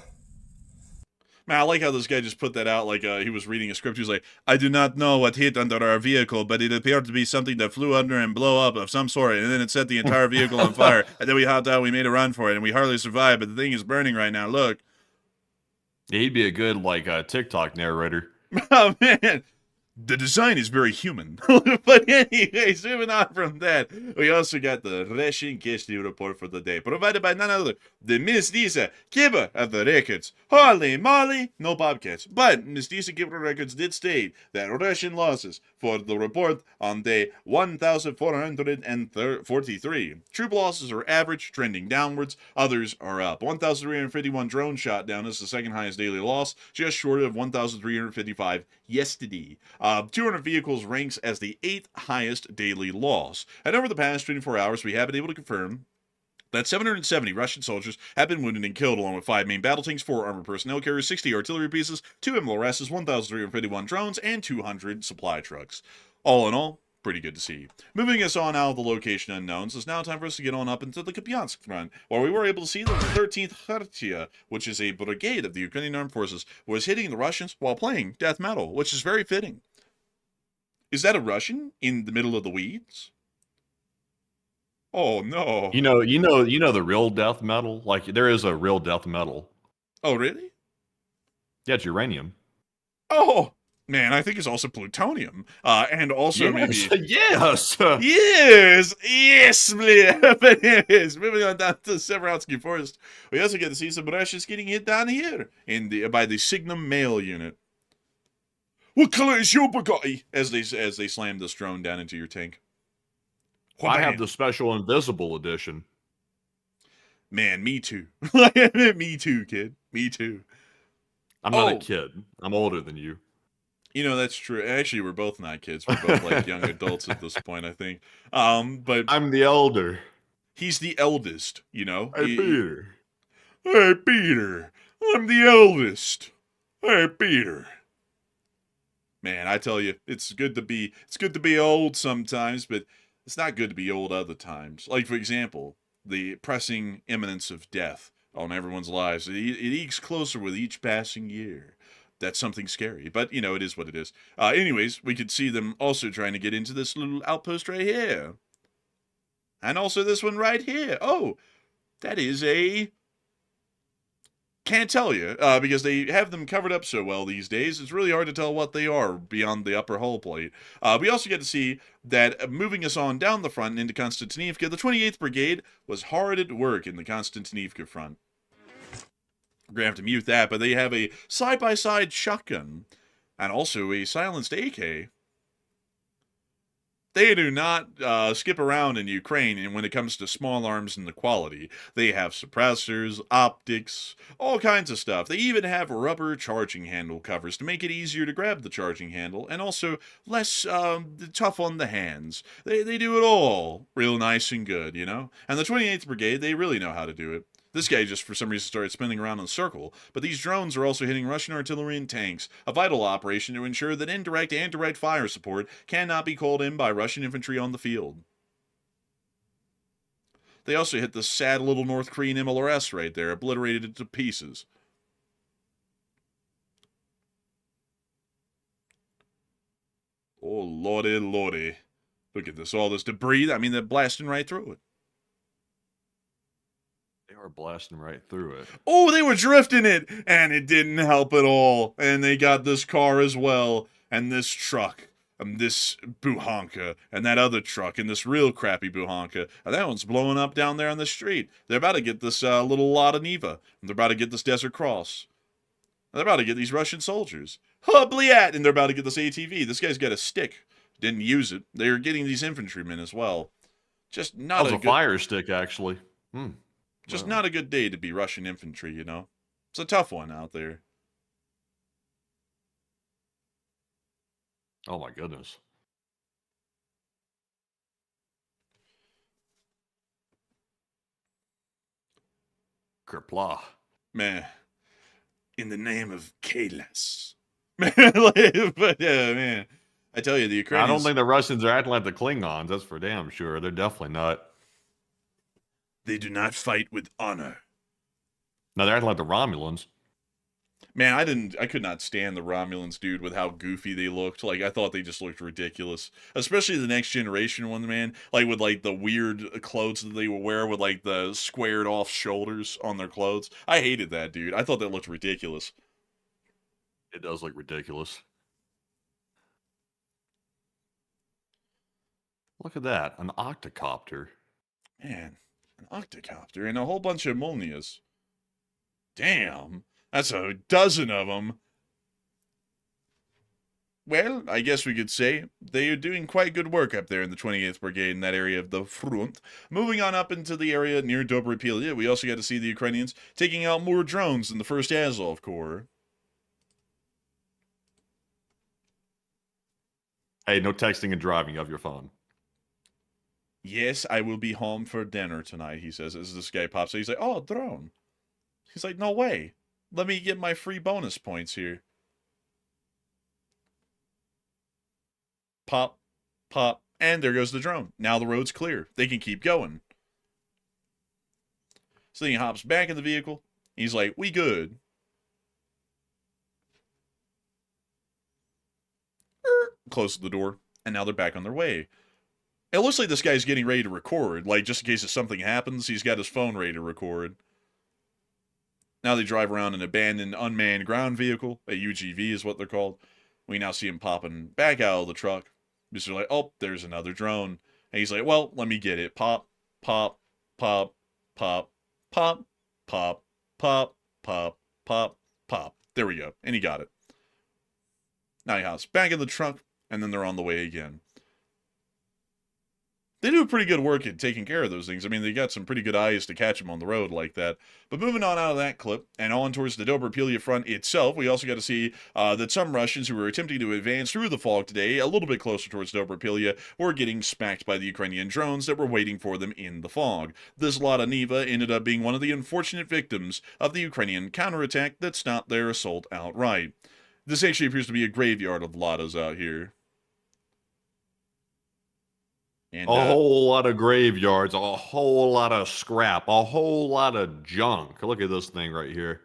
Man, I like how this guy just put that out like he was reading a script. He was like, I do not know what hit under our vehicle, but it appeared to be something that flew under and blew up of some sort, and then it set the entire vehicle on fire. And then we hopped out, we made a run for it, and we hardly survived, but the thing is burning right now. Look. He'd be a good TikTok narrator. Oh man, the design is very human. But anyway, moving on from that, we also got the Russian casualty report for the day, provided by none other than Miss Disa, keeper of the records. Holy moly, no bobcats. But Miss Disa, keeper of records, did state that Russian losses for the report on day 1,443. Troop losses are average, trending downwards. Others are up. 1,351 drones shot down is the second highest daily loss, just short of 1,355 yesterday. 200 vehicles ranks as the 8th highest daily loss. And over the past 24 hours, we have been able to confirm that 770 Russian soldiers have been wounded and killed, along with 5 main battle tanks, 4 armored personnel carriers, 60 artillery pieces, 2 MLRSs, 1,351 drones, and 200 supply trucks. All in all, pretty good to see. Moving us on out of the location unknowns, it's now time for us to get on up into the Kapyansk front, where we were able to see that the 13th Khartia, which is a brigade of the Ukrainian Armed Forces, was hitting the Russians while playing death metal, which is very fitting. Is that a Russian in the middle of the weeds? Oh no. You know the real death metal? Like there is a real death metal. Oh really? Yeah, it's uranium. Oh man, I think it's also plutonium. And also maybe Yes. Yes, but anyways, moving on down to the Severovsky Forest. We also get to see some Russians getting hit down here by the Signum Mail unit. What color is your Bugatti? As they slam this drone down into your tank. I have the special invisible edition. Man, me too. Me too, kid. Me too. I'm not a kid. I'm older than you. You know, that's true. Actually, we're both not kids. We're both like young adults at this point, I think. But I'm the elder. He's the eldest, you know? Hey, Peter. Hey, Peter. I'm the eldest. Hey, Peter. Man, I tell you, it's good to be old sometimes, but it's not good to be old other times. Like, for example, the pressing imminence of death on everyone's lives. It ekes closer with each passing year. That's something scary, but, it is what it is. Anyways, we could see them also trying to get into this little outpost right here. And also this one right here. Oh, that is a... Can't tell you, because they have them covered up so well these days, it's really hard to tell what they are beyond the upper hull plate. We also get to see that moving us on down the front into Konstantinivka, the 28th Brigade was hard at work in the Konstantinivka front. We're going to have to mute that, but they have a side-by-side shotgun and also a silenced AK. They do not skip around in Ukraine, and when it comes to small arms and the quality, they have suppressors, optics, all kinds of stuff. They even have rubber charging handle covers to make it easier to grab the charging handle, and also less tough on the hands. They do it all real nice and good, you know? And the 28th Brigade, they really know how to do it. This guy just for some reason started spinning around in a circle, but these drones are also hitting Russian artillery and tanks, a vital operation to ensure that indirect and direct fire support cannot be called in by Russian infantry on the field. They also hit the sad little North Korean MLRS right there, obliterated it to pieces. Oh, lordy, lordy. Look at this, all this debris. I mean, they're blasting right through it. They are blasting right through it. Oh, they were drifting it, and it didn't help at all. And they got this car as well, and this truck, and this buhanka, and that other truck, and this real crappy buhanka. And that one's blowing up down there on the street. They're about to get this little Lada Niva, and they're about to get this Desert Cross. And they're about to get these Russian soldiers. Hubliat! And they're about to get this ATV. This guy's got a stick. Didn't use it. They're getting these infantrymen as well. Just not That was a fire stick, actually. Just not a good day to be Russian infantry, you know? It's a tough one out there. Oh my goodness. Kerpla. Man, in the name of Kalas. Man, but yeah, man. I tell you, the Ukrainians... I don't think the Russians are acting like the Klingons, that's for damn sure. They're definitely not. They do not fight with honor. No, they're acting like the Romulans. Man, I could not stand the Romulans, dude, with how goofy they looked. Like, I thought they just looked ridiculous. Especially the next generation one, man. Like, with, like, the weird clothes that they would wear with, like, the squared off shoulders on their clothes. I hated that, dude. I thought that looked ridiculous. It does look ridiculous. Look at that. An octocopter. Man, an octocopter and a whole bunch of Molnias. Damn. That's a dozen of them. Well, I guess we could say they are doing quite good work up there in the 28th Brigade in that area of the front. Moving on up into the area near Dobropilya, we also got to see the Ukrainians taking out more drones in the 1st Azov Corps. Hey, no texting and driving. You have your phone. Yes, I will be home for dinner tonight, he says, as this guy pops up. He's like, oh, drone. He's like, no way. Let me get my free bonus points here. Pop, pop, and there goes the drone. Now the road's clear. They can keep going. So then he hops back in the vehicle. He's like, we good. Closes the door, and now they're back on their way. It looks like this guy's getting ready to record, like, just in case if something happens, he's got his phone ready to record. Now they drive around an abandoned, unmanned ground vehicle. A UGV is what they're called. We now see him popping back out of the truck. Mr. like, oh, there's another drone. And he's like, well, let me get it. Pop, pop, pop, pop, pop, pop, pop, pop, pop, pop. There we go. And he got it. Now he hops back in the trunk, and then they're on the way again. They do pretty good work at taking care of those things. I mean, they got some pretty good eyes to catch them on the road like that. But moving on out of that clip and on towards the Dobropilya front itself, we also got to see that some Russians who were attempting to advance through the fog today, a little bit closer towards Dobropilya, were getting smacked by the Ukrainian drones that were waiting for them in the fog. This Lada Niva ended up being one of the unfortunate victims of the Ukrainian counterattack that stopped their assault outright. This actually appears to be a graveyard of Ladas out here. And, a whole lot of graveyards, a whole lot of scrap, a whole lot of junk. Look at this thing right here.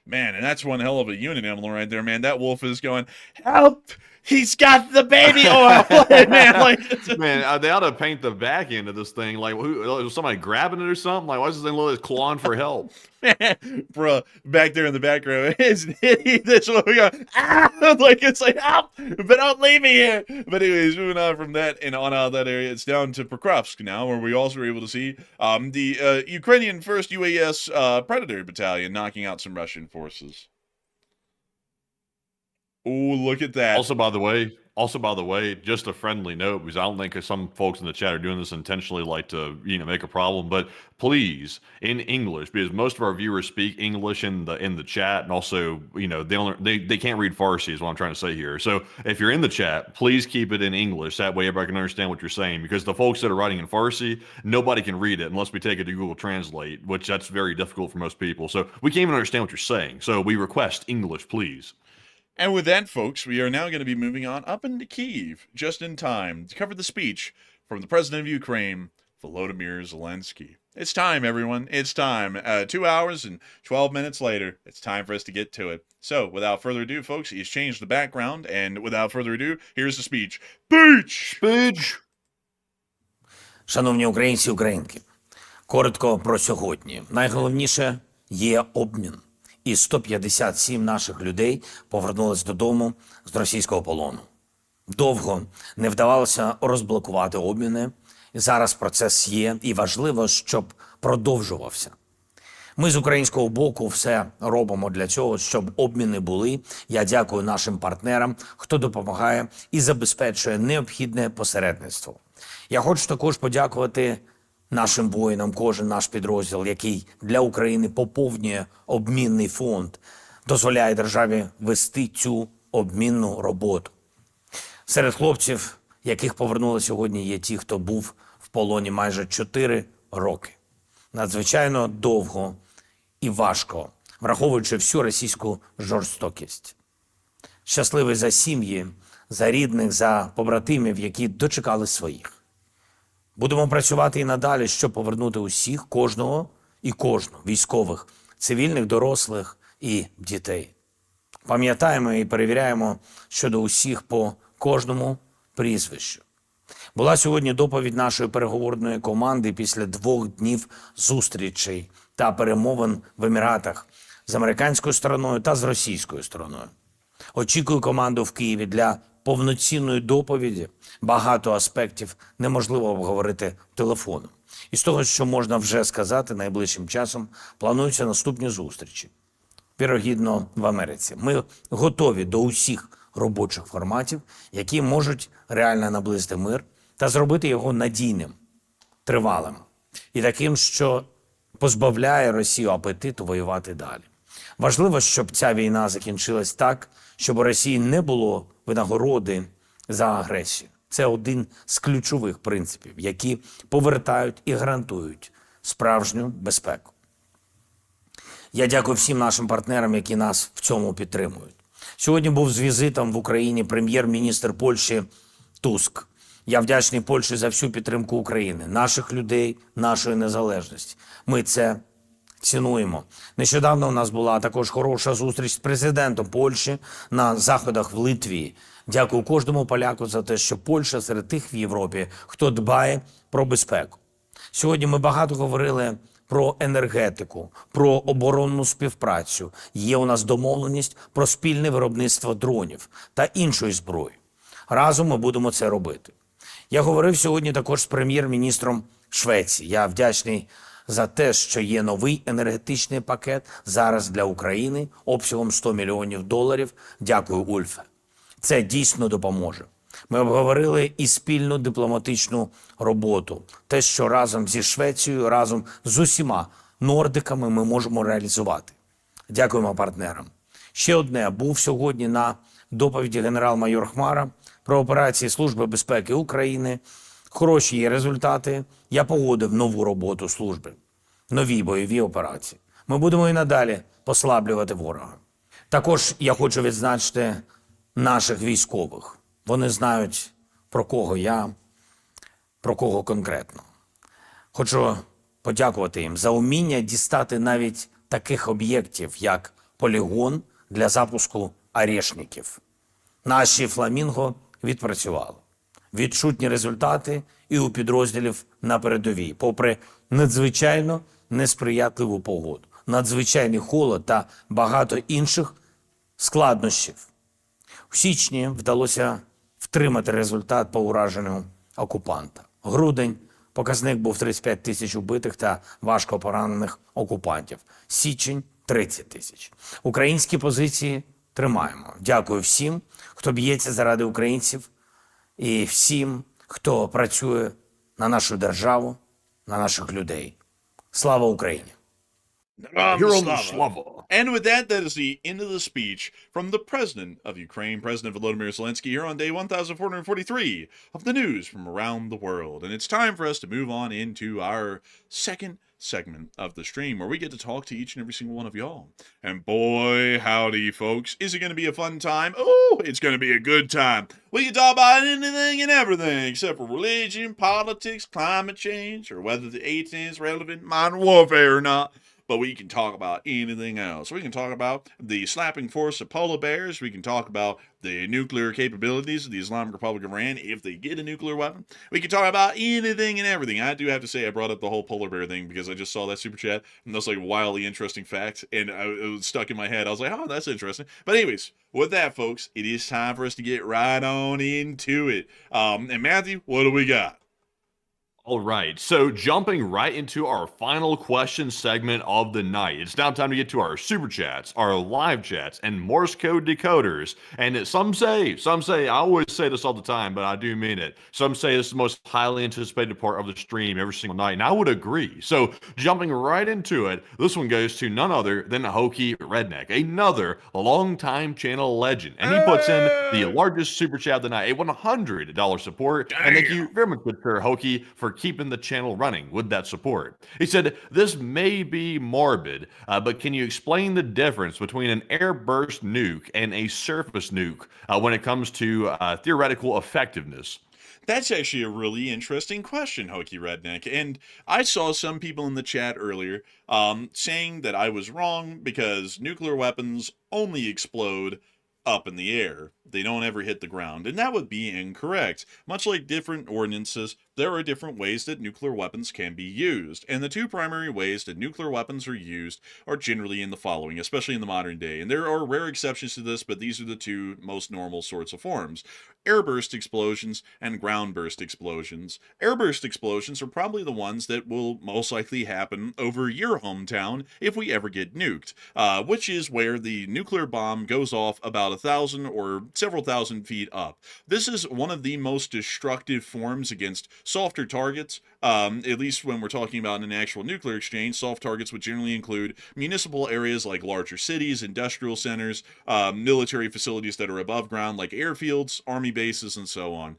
Man, and that's one hell of a unit animal right there, man. That wolf is going, help! He's got the baby oil, man. Like, Man, they ought to paint the back end of this thing. Like, was somebody grabbing it or something? Like, why is this thing literally clawing for help? bro, back there in the back row, this one we go, ah! Like, it's like, help! But don't leave me here. But anyways, moving on from that and on out of that area, it's down to Pokrovsk now, where we also were able to see the Ukrainian 1st UAS Predator Battalion knocking out some Russian forces. Oh, look at that. Also, by the way, just a friendly note, because I don't think some folks in the chat are doing this intentionally, like to, make a problem. But please, in English, because most of our viewers speak English in the chat, and also, they can't read Farsi, is what I'm trying to say here. So if you're in the chat, please keep it in English. That way, everybody can understand what you're saying. Because the folks that are writing in Farsi, nobody can read it unless we take it to Google Translate, which that's very difficult for most people. So we can't even understand what you're saying. So we request English, please. And with that, folks, we are now going to be moving on up into Kyiv, just in time to cover the speech from the president of Ukraine, Volodymyr Zelenskyy. It's time, everyone. It's time. 2 hours and 12 minutes later, it's time for us to get to it. So, without further ado, folks, he's changed the background, and without further ado, here's the speech. Speech! Шановні українці, українки, коротко про сьогодні. Найголовніше є обмін. І 157 наших людей повернулись додому з російського полону. Довго не вдавалося розблокувати обміни. І зараз процес є, і важливо, щоб продовжувався. Ми з українського боку все робимо для цього, щоб обміни були. Я дякую нашим партнерам, хто допомагає і забезпечує необхідне посередництво. Я хочу також подякувати нашим воїнам, кожен наш підрозділ, який для України поповнює обмінний фонд, дозволяє державі вести цю обмінну роботу. Серед хлопців, яких повернули сьогодні, є ті, хто був в полоні майже 4 роки. Надзвичайно довго і важко, враховуючи всю російську жорстокість. Щасливий за сім'ї, за рідних, за побратимів, які дочекали своїх. Будемо працювати і надалі, щоб повернути усіх, кожного і кожну, військових, цивільних, дорослих і дітей. Пам'ятаємо і перевіряємо щодо усіх по кожному прізвищу. Була сьогодні доповідь нашої переговорної команди після 2 днів зустрічей та перемовин в Еміратах з американською стороною та з російською стороною. Очікую команду в Києві для повноцінної доповіді. Багато аспектів неможливо обговорити телефоном. І з того, що можна вже сказати, найближчим часом плануються наступні зустрічі. Вірогідно, в Америці. Ми готові до усіх робочих форматів, які можуть реально наблизити мир та зробити його надійним, тривалим і таким, що позбавляє Росію апетиту воювати далі. Важливо, щоб ця війна закінчилась так, щоб у Росії не було винагороди за агресію. Це один з ключових принципів, які повертають і гарантують справжню безпеку. Я дякую всім нашим партнерам, які нас в цьому підтримують. Сьогодні був з візитом в Україні прем'єр-міністр Польщі Туск. Я вдячний Польщі за всю підтримку України, наших людей, нашої незалежності. Ми це цінуємо. Нещодавно у нас була також хороша зустріч з президентом Польщі на заходах в Литві. Дякую кожному поляку за те, що Польща серед тих в Європі, хто дбає про безпеку. Сьогодні ми багато говорили про енергетику, про оборонну співпрацю. Є у нас домовленість про спільне виробництво дронів та іншої зброї. Разом ми будемо це робити. Я говорив сьогодні також з прем'єр-міністром Швеції. Я вдячний за те, що є новий енергетичний пакет зараз для України обсягом $100 мільйонів. Дякую, Ульфе. Це дійсно допоможе. Ми обговорили і спільну дипломатичну роботу. Те, що разом зі Швецією, разом з усіма нордиками ми можемо реалізувати. Дякуємо партнерам. Ще одне. Був сьогодні на доповіді генерал-майор Хмара про операції Служби безпеки України. Хороші є результати. Я погодив нову роботу служби. Нові бойові операції. Ми будемо і надалі послаблювати ворога. Також я хочу відзначити наших військових. Вони знають, про кого я, про кого конкретно. Хочу подякувати їм за уміння дістати навіть таких об'єктів, як полігон для запуску «Орешників». Наші «Фламінго» відпрацювали. Відчутні результати і у підрозділів на передовій, попри надзвичайно несприятливу погоду, надзвичайний холод та багато інших складнощів. В січні вдалося втримати результат по ураженню окупанта. Грудень – показник був 35 тисяч убитих та важко поранених окупантів. Січень – 30 тисяч. Українські позиції тримаємо. Дякую всім, хто б'ється заради українців і всім, хто працює на нашу державу, на наших людей. Слава Україні! Героям слава. And with that, that is the end of the speech from the President of Ukraine, President Volodymyr Zelenskyy, here on day 1443 of the news from around the world. And it's time for us to move on into our second segment of the stream, where we get to talk to each and every single one of y'all. And boy, howdy, folks, is it going to be a fun time? Oh, it's going to be a good time. We can talk about anything and everything except for religion, politics, climate change, or whether the 18 is relevant in modern warfare or not. But we can talk about anything else. We can talk about the slapping force of polar bears. We can talk about the nuclear capabilities of the Islamic Republic of Iran if they get a nuclear weapon. We can talk about anything and everything. I do have to say I brought up the whole polar bear thing because I just saw that super chat and that's like wildly interesting facts, and it was stuck in my head. I was like, oh, that's interesting. But anyways, with that, folks, it is time for us to get right on into it. And Matthew, what do we got? All right, so jumping right into our final question segment of the night. It's now time to get to our super chats, our live chats, and Morse code decoders. And some say, I always say this all the time, but I do mean it. Some say this is the most highly anticipated part of the stream every single night, and I would agree. So jumping right into it, this one goes to none other than Hokey Redneck, another longtime channel legend. And he puts in the largest super chat of the night, a $100 support. Damn. And thank you very much, good sir Hokey, for keeping the channel running with that support. He said, this may be morbid, but can you explain the difference between an airburst nuke and a surface nuke when it comes to theoretical effectiveness? That's actually a really interesting question, Hokey Redneck. And I saw some people in the chat earlier saying that I was wrong because nuclear weapons only explode up in the air. They don't ever hit the ground. And that would be incorrect. Much like different ordinances, there are different ways that nuclear weapons can be used. And the two primary ways that nuclear weapons are used are generally in the following, especially in the modern day. And there are rare exceptions to this, but these are the two most normal sorts of forms. Airburst explosions and ground-burst explosions. Airburst explosions are probably the ones that will most likely happen over your hometown if we ever get nuked, which is where the nuclear bomb goes off about 1,000 or several thousand feet up. This is one of the most destructive forms against softer targets, at least when we're talking about an actual nuclear exchange. Soft targets would generally include municipal areas like larger cities, industrial centers, military facilities that are above ground like airfields, army bases, and so on.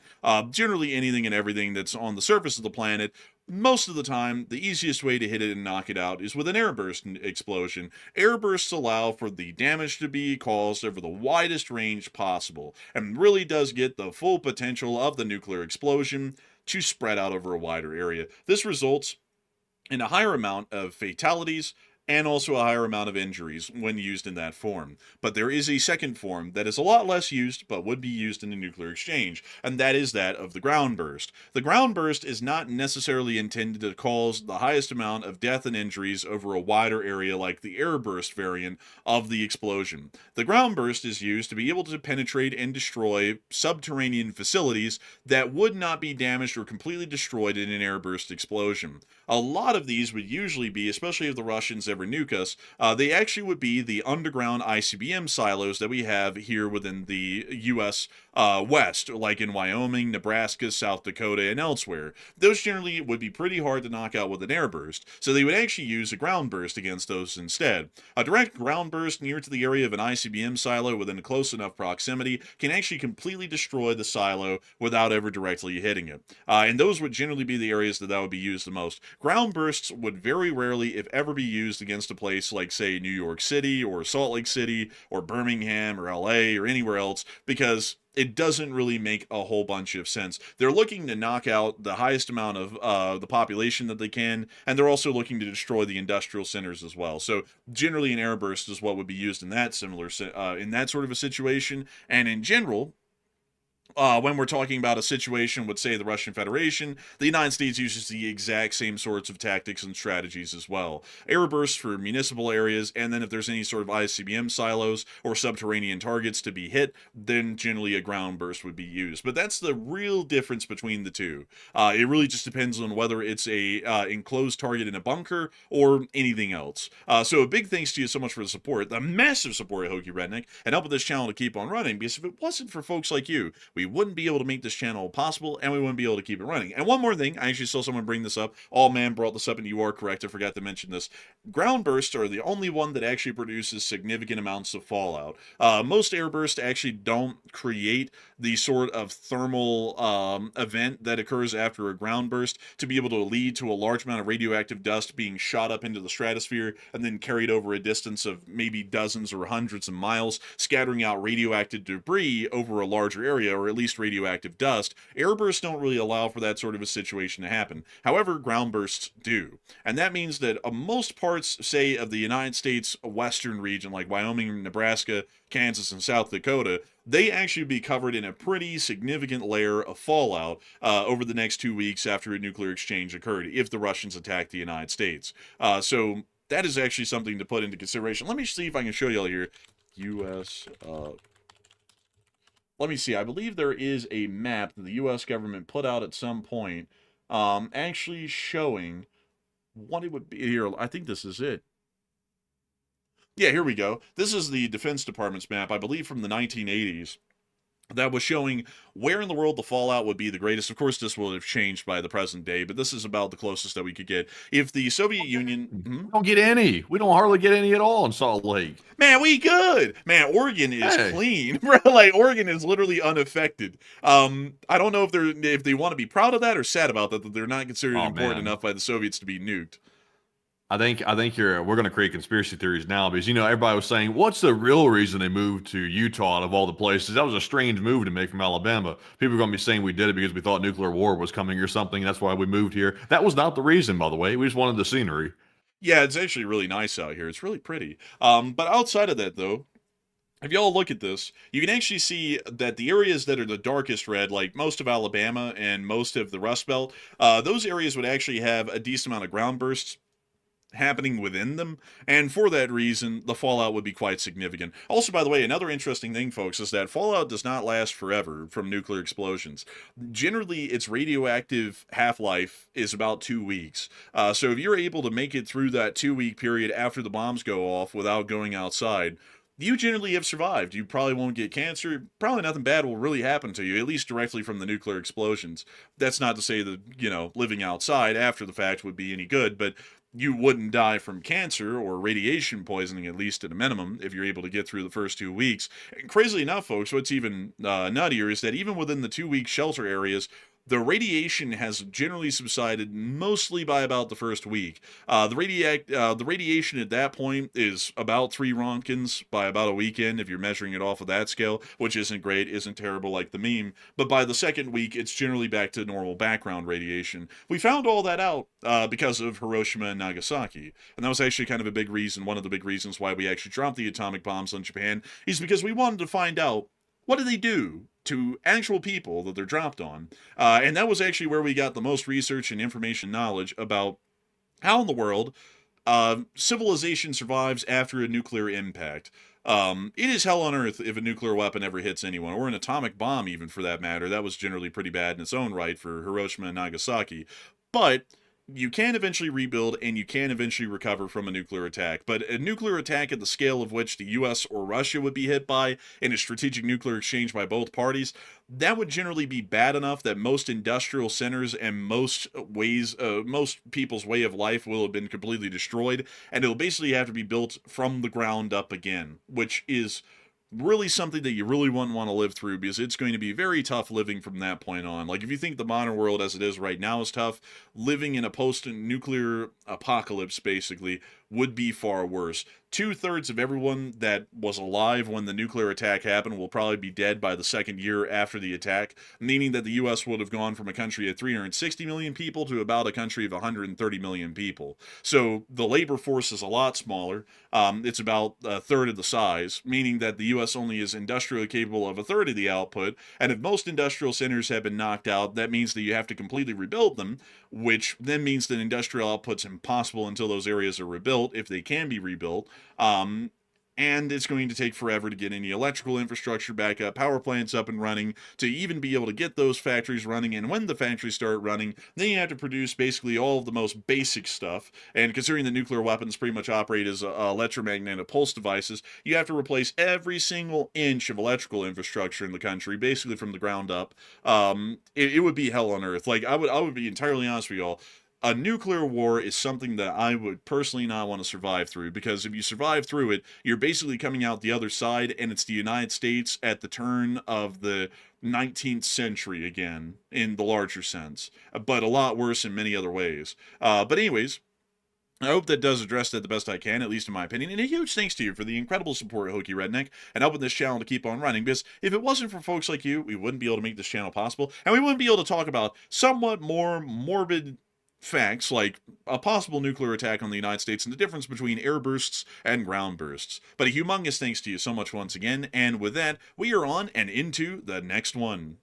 Generally anything and everything that's on the surface of the planet. Most of the time, the easiest way to hit it and knock it out is with an airburst explosion. Airbursts allow for the damage to be caused over the widest range possible, and really does get the full potential of the nuclear explosion to spread out over a wider area. This results in a higher amount of fatalities and also a higher amount of injuries when used in that form. But there is a second form that is a lot less used, but would be used in a nuclear exchange, and that is that of the ground burst. The ground burst is not necessarily intended to cause the highest amount of death and injuries over a wider area like the air burst variant of the explosion. The ground burst is used to be able to penetrate and destroy subterranean facilities that would not be damaged or completely destroyed in an air burst explosion. A lot of these would usually be, especially if the Russians ever nuke us, they actually would be the underground ICBM silos that we have here within the U.S. West, like in Wyoming, Nebraska, South Dakota, and elsewhere. Those generally would be pretty hard to knock out with an air burst, so they would actually use a ground burst against those instead. A direct ground burst near to the area of an ICBM silo within a close enough proximity can actually completely destroy the silo without ever directly hitting it. And those would generally be the areas that would be used the most. Ground bursts would very rarely, if ever, be used against a place like, say, New York City or Salt Lake City or Birmingham or LA or anywhere else, because it doesn't really make a whole bunch of sense. They're looking to knock out the highest amount of the population that they can, and they're also looking to destroy the industrial centers as well. So generally, an air burst is what would be used in that in that sort of a situation. And in general, when we're talking about a situation with, say, the Russian Federation, the United States uses the exact same sorts of tactics and strategies as well. Air bursts for municipal areas, and then if there's any sort of ICBM silos or subterranean targets to be hit, then generally a ground burst would be used. But that's the real difference between the two. It really just depends on whether it's a enclosed target in a bunker or anything else. So a big thanks to you so much for the support, the massive support, Hokie Redneck, and helping this channel to keep on running, because if it wasn't for folks like you, we wouldn't be able to make this channel possible, and we wouldn't be able to keep it running. And one more thing, I actually saw someone bring this up. Oh man, brought this up, and you are correct. I forgot to mention this. Ground bursts are the only one that actually produces significant amounts of fallout. Most air bursts actually don't create the sort of thermal event that occurs after a ground burst to be able to lead to a large amount of radioactive dust being shot up into the stratosphere and then carried over a distance of maybe dozens or hundreds of miles, scattering out radioactive debris over a larger area, or at least radioactive dust. Air bursts don't really allow for that sort of a situation to happen. However, ground bursts do. And that means that most parts, say, of the United States western region, like Wyoming, Nebraska, Kansas, and South Dakota, they actually be covered in a pretty significant layer of fallout over the next 2 weeks after a nuclear exchange occurred, if the Russians attack the United States. So that is actually something to put into consideration. Let me see if I can show you all here. U.S. Let me see. I believe there is a map that the U.S. government put out at some point actually showing what it would be. Here, I think this is it. Yeah, here we go. This is the Defense Department's map, I believe from the 1980s, that was showing where in the world the fallout would be the greatest. Of course, this will have changed by the present day, but this is about the closest that we could get. If the Soviet Union... We don't get any. We don't hardly get any at all in Salt Lake. Man, we good. Man, Oregon is clean. Like, Oregon is literally unaffected. I don't know if they want to be proud of that or sad about that they're not considered important enough by the Soviets to be nuked. I think we're going to create conspiracy theories now because, everybody was saying, what's the real reason they moved to Utah out of all the places? That was a strange move to make from Alabama. People are going to be saying we did it because we thought nuclear war was coming or something. That's why we moved here. That was not the reason, by the way. We just wanted the scenery. Yeah, it's actually really nice out here. It's really pretty. But outside of that, though, if y'all look at this, you can actually see that the areas that are the darkest red, like most of Alabama and most of the Rust Belt, those areas would actually have a decent amount of ground bursts happening within them, and for that reason the fallout would be quite significant. Also, by the way, another interesting thing, folks, is that fallout does not last forever from nuclear explosions. Generally, its radioactive half-life is about 2 weeks. So if you're able to make it through that 2-week period after the bombs go off without going outside, you generally have survived. You probably won't get cancer. Probably nothing bad will really happen to you, at least directly from the nuclear explosions. That's not to say that, living outside after the fact would be any good, but you wouldn't die from cancer or radiation poisoning, at least at a minimum, if you're able to get through the first 2 weeks. And crazily enough, folks, what's even nuttier is that even within the 2-week shelter areas, the radiation has generally subsided mostly by about the first week. The radiation at that point is about 3 Roentgens by about a weekend, if you're measuring it off of that scale, which isn't great, isn't terrible like the meme. But by the second week, it's generally back to normal background radiation. We found all that out because of Hiroshima and Nagasaki. And that was actually kind of a big reason, one of the big reasons why we actually dropped the atomic bombs on Japan, is because we wanted to find out, what do they do to actual people that they're dropped on? And that was actually where we got the most research and information knowledge about how in the world civilization survives after a nuclear impact. It is hell on earth if a nuclear weapon ever hits anyone, or an atomic bomb even for that matter. That was generally pretty bad in its own right for Hiroshima and Nagasaki. But you can eventually rebuild, and you can eventually recover from a nuclear attack. But a nuclear attack at the scale of which the US or Russia would be hit by in a strategic nuclear exchange by both parties, that would generally be bad enough that most industrial centers and most people's way of life will have been completely destroyed, and it'll basically have to be built from the ground up again, which is really something that you really wouldn't want to live through, because it's going to be very tough living from that point on. Like, if you think the modern world as it is right now is tough, living in a post-nuclear apocalypse, basically, would be far worse. 2/3 of everyone that was alive when the nuclear attack happened will probably be dead by the second year after the attack, meaning that the U.S. would have gone from a country of 360 million people to about a country of 130 million people. So the labor force is a lot smaller. It's about a third of the size, meaning that the U.S. only is industrially capable of a third of the output. And if most industrial centers have been knocked out, that means that you have to completely rebuild them, which then means that industrial output's impossible until those areas are rebuilt, if they can be rebuilt. And it's going to take forever to get any electrical infrastructure back up, power plants up and running, to even be able to get those factories running. And when the factories start running, then you have to produce basically all of the most basic stuff. And considering that nuclear weapons pretty much operate as electromagnetic pulse devices, you have to replace every single inch of electrical infrastructure in the country, basically from the ground up. It would be hell on earth. Like, I would be entirely honest with y'all. A nuclear war is something that I would personally not want to survive through, because if you survive through it, you're basically coming out the other side, and it's the United States at the turn of the 19th century again, in the larger sense, but a lot worse in many other ways. But anyways, I hope that does address that the best I can, at least in my opinion. And a huge thanks to you for the incredible support, Hokey Redneck, and helping this channel to keep on running, because if it wasn't for folks like you, we wouldn't be able to make this channel possible, and we wouldn't be able to talk about somewhat more morbid facts like a possible nuclear attack on the United States and the difference between air bursts and ground bursts. But a humongous thanks to you so much once again, and with that, we are on and into the next one.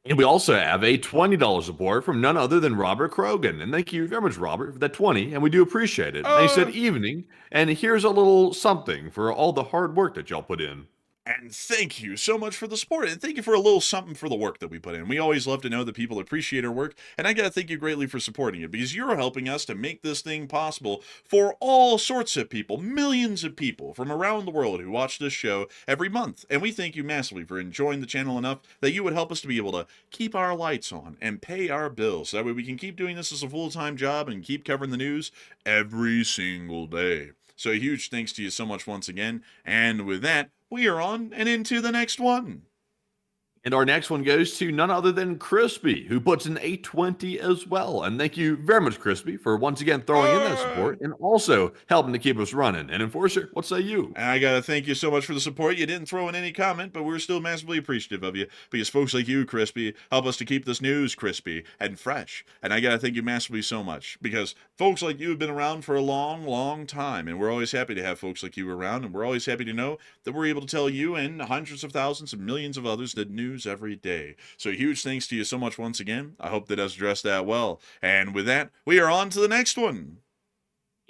And we also have a $20 support from none other than Robert Krogan. And thank you very much, Robert, for that 20, and we do appreciate it. They said evening, and here's a little something for all the hard work that y'all put in. And thank you so much for the support, and thank you for a little something for the work that we put in. We always love to know that people appreciate our work, and I gotta thank you greatly for supporting it, because you're helping us to make this thing possible for all sorts of people, millions of people from around the world who watch this show every month. And we thank you massively for enjoying the channel enough that you would help us to be able to keep our lights on and pay our bills. So that way we can keep doing this as a full-time job and keep covering the news every single day. So a huge thanks to you so much once again, and with that, we are on and into the next one. And our next one goes to none other than Crispy, who puts in a 20 as well. And thank you very much, Crispy, for once again throwing in that support and also helping to keep us running. And Enforcer, what say you? I gotta thank you so much for the support. You didn't throw in any comment, but we're still massively appreciative of you, because folks like you, Crispy, help us to keep this news crispy and fresh. And I gotta thank you massively so much, because folks like you have been around for a long, long time, and we're always happy to have folks like you around, and we're always happy to know that we're able to tell you and hundreds of thousands and millions of others the news every day. So huge thanks to you so much once again. I hope that has addressed that well. And with that, we are on to the next one.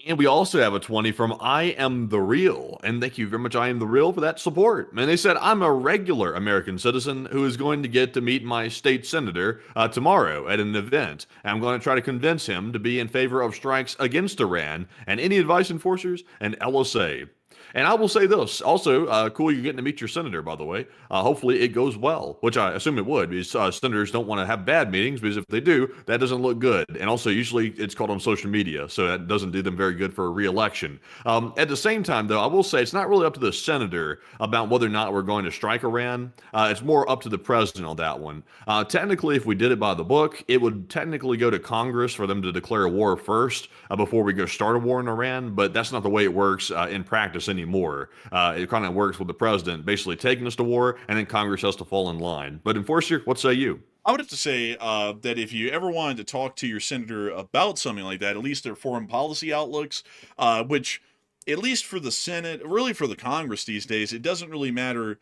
And we also have a 20 from I Am The Real. And thank you very much, I Am The Real, for that support. And they said, I'm a regular American citizen who is going to get to meet my state senator tomorrow at an event. And I'm going to try to convince him to be in favor of strikes against Iran and any advice enforcers and LSA. And I will say this, also, cool you're getting to meet your senator, by the way. Hopefully it goes well, which I assume it would, because senators don't want to have bad meetings, because if they do, that doesn't look good. And also, usually it's called on social media, so that doesn't do them very good for a re-election. At the same time, though, I will say it's not really up to the senator about whether or not we're going to strike Iran. It's more up to the president on that one. Technically, if we did it by the book, it would technically go to Congress for them to declare a war first before we go start a war in Iran, but that's not the way it works in practice anymore. It kind of works with the president basically taking us to war, and then Congress has to fall in line. But Enforcer, what say you? I would have to say that if you ever wanted to talk to your senator about something like that, at least their foreign policy outlooks, which, at least for the Senate, really for the Congress these days, it doesn't really matter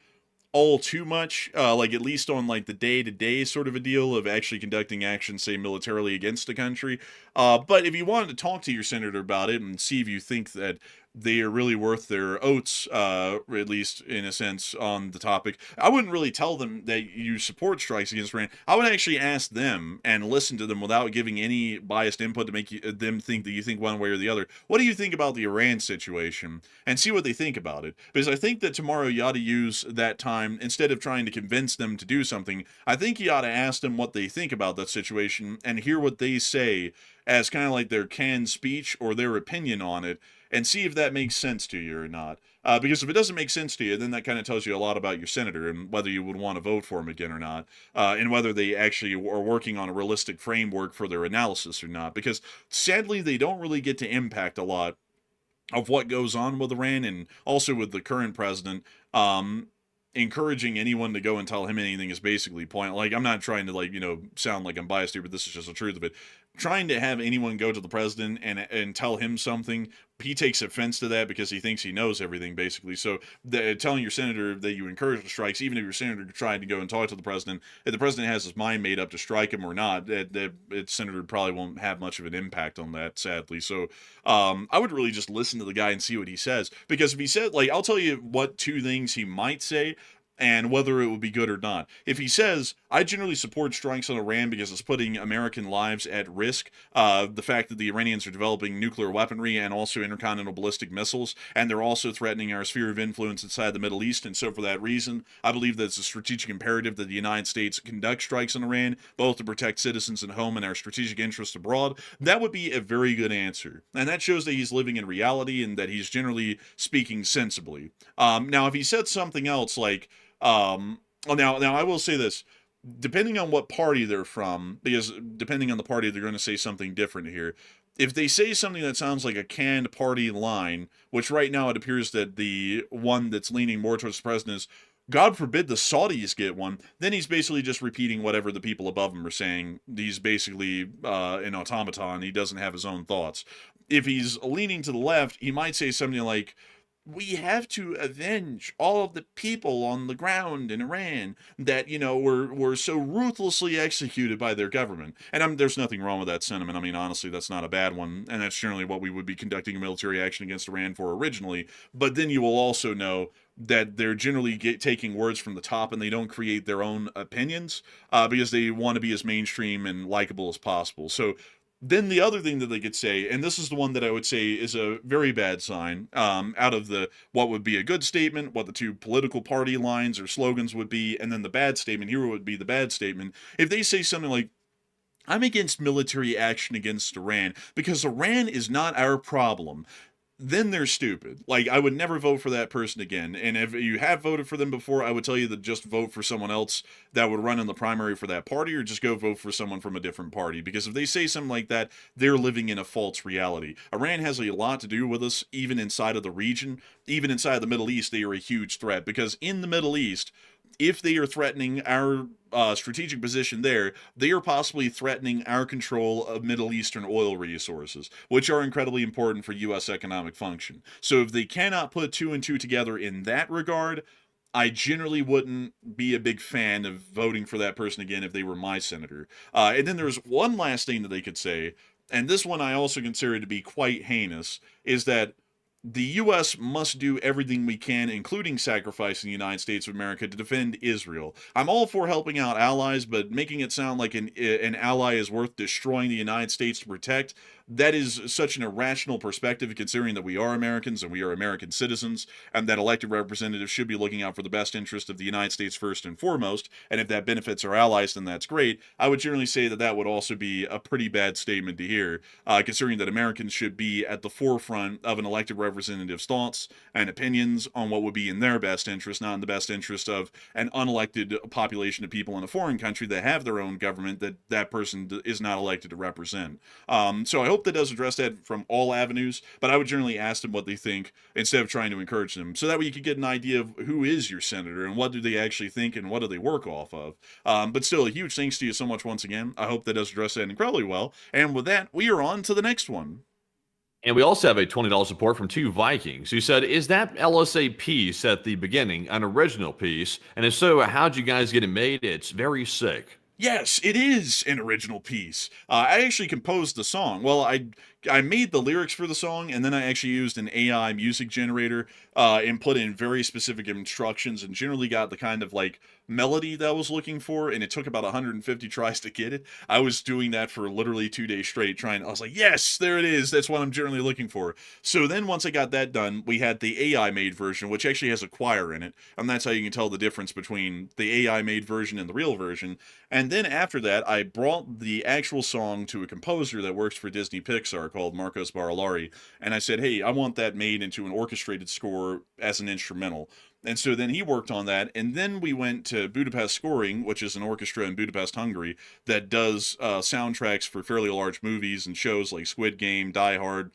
all too much, like at least on like the day-to-day sort of a deal of actually conducting action, say militarily against a country. But if you wanted to talk to your senator about it and see if you think that they are really worth their oats, at least in a sense, on the topic, I wouldn't really tell them that you support strikes against Iran. I would actually ask them and listen to them without giving any biased input to make them think that you think one way or the other. What do you think about the Iran situation? And see what they think about it. Because I think that tomorrow you ought to use that time, instead of trying to convince them to do something, I think you ought to ask them what they think about that situation and hear what they say, as kind of like their canned speech or their opinion on it, and see if that makes sense to you or not. Because if it doesn't make sense to you, then that kind of tells you a lot about your senator and whether you would want to vote for him again or not, and whether they actually are working on a realistic framework for their analysis or not. Because sadly, they don't really get to impact a lot of what goes on with Iran, and also with the current president. Encouraging anyone to go and tell him anything is basically point. Like, I'm not trying to, like, sound like I'm biased here, but this is just the truth of it. Trying to have anyone go to the president and tell him something, he takes offense to that because he thinks he knows everything, basically. So telling your senator that you encourage the strikes, even if your senator tried to go and talk to the president, if the president has his mind made up to strike him or not, that senator probably won't have much of an impact on that, sadly. So I would really just listen to the guy and see what he says, because if he said, like, I'll tell you what 2 things he might say and whether it would be good or not. If he says, I generally support strikes on Iran because it's putting American lives at risk, the fact that the Iranians are developing nuclear weaponry and also intercontinental ballistic missiles, and they're also threatening our sphere of influence inside the Middle East, and so for that reason, I believe that it's a strategic imperative that the United States conduct strikes on Iran, both to protect citizens at home and our strategic interests abroad, that would be a very good answer. And that shows that he's living in reality and that he's generally speaking sensibly. Now, if he said something else like, now I will say this, depending on what party they're from, because depending on the party, they're going to say something different here. If they say something that sounds like a canned party line, which right now it appears that the one that's leaning more towards the president is, God forbid the Saudis get one, then he's basically just repeating whatever the people above him are saying. He's basically an automaton. He doesn't have his own thoughts. If he's leaning to the left, he might say something like, we have to avenge all of the people on the ground in Iran that, were so ruthlessly executed by their government. And there's nothing wrong with that sentiment. I mean, honestly, that's not a bad one. And that's generally what we would be conducting a military action against Iran for originally. But then you will also know that they're generally taking words from the top and they don't create their own opinions because they want to be as mainstream and likable as possible. So then the other thing that they could say, and this is the one that I would say is a very bad sign, out of what would be a good statement, what the 2 political party lines or slogans would be, and then the bad statement here would be the bad statement. If they say something like, I'm against military action against Iran because Iran is not our problem, then they're stupid. Like, I would never vote for that person again. And if you have voted for them before, I would tell you to just vote for someone else that would run in the primary for that party, or just go vote for someone from a different party. Because if they say something like that, they're living in a false reality. Iran has a lot to do with us, even inside of the region. Even inside the Middle East, they are a huge threat. Because in the Middle East, if they are threatening our strategic position there, they are possibly threatening our control of Middle Eastern oil resources, which are incredibly important for U.S. economic function. So if they cannot put 2 and 2 together in that regard, I generally wouldn't be a big fan of voting for that person again if they were my senator. And then there's one last thing that they could say, and this one I also consider to be quite heinous, is that the U.S. must do everything we can, including sacrificing the United States of America, to defend Israel. I'm all for helping out allies, but making it sound like an ally is worth destroying the United States to protect, that is such an irrational perspective, considering that we are Americans and we are American citizens, and that elected representatives should be looking out for the best interest of the United States first and foremost, and if that benefits our allies, then that's great. I would generally say that that would also be a pretty bad statement to hear, considering that Americans should be at the forefront of an elected representative's thoughts and opinions on what would be in their best interest, not in the best interest of an unelected population of people in a foreign country that have their own government that that person is not elected to represent. So I hope that does address that from all avenues, but I would generally ask them what they think instead of trying to encourage them, so that way you could get an idea of who is your senator and what do they actually think and what do they work off of. But still, a huge thanks to you so much once again. I hope that does address that incredibly well. And with that, we are on to the next one. And we also have a $20 support from 2 Vikings who said, is that LSA piece at the beginning an original piece? And if so, how'd you guys get it made? It's very sick. Yes, it is an original piece. I actually composed the song. Well, I I made the lyrics for the song, and then I actually used an AI music generator and put in very specific instructions, and generally got the kind of like melody that I was looking for, and it took about 150 tries to get it. I was doing that for literally 2 days straight, I was like, yes, there it is. That's what I'm generally looking for. So then once I got that done, we had the AI made version, which actually has a choir in it, and that's how you can tell the difference between the AI made version and the real version. And then after that, I brought the actual song to a composer that works for Disney Pixar called Marcos Barilari, and I said, hey, I want that made into an orchestrated score as an instrumental. And so then he worked on that, and then we went to Budapest Scoring, which is an orchestra in Budapest, Hungary, that does soundtracks for fairly large movies and shows like Squid Game, Die Hard,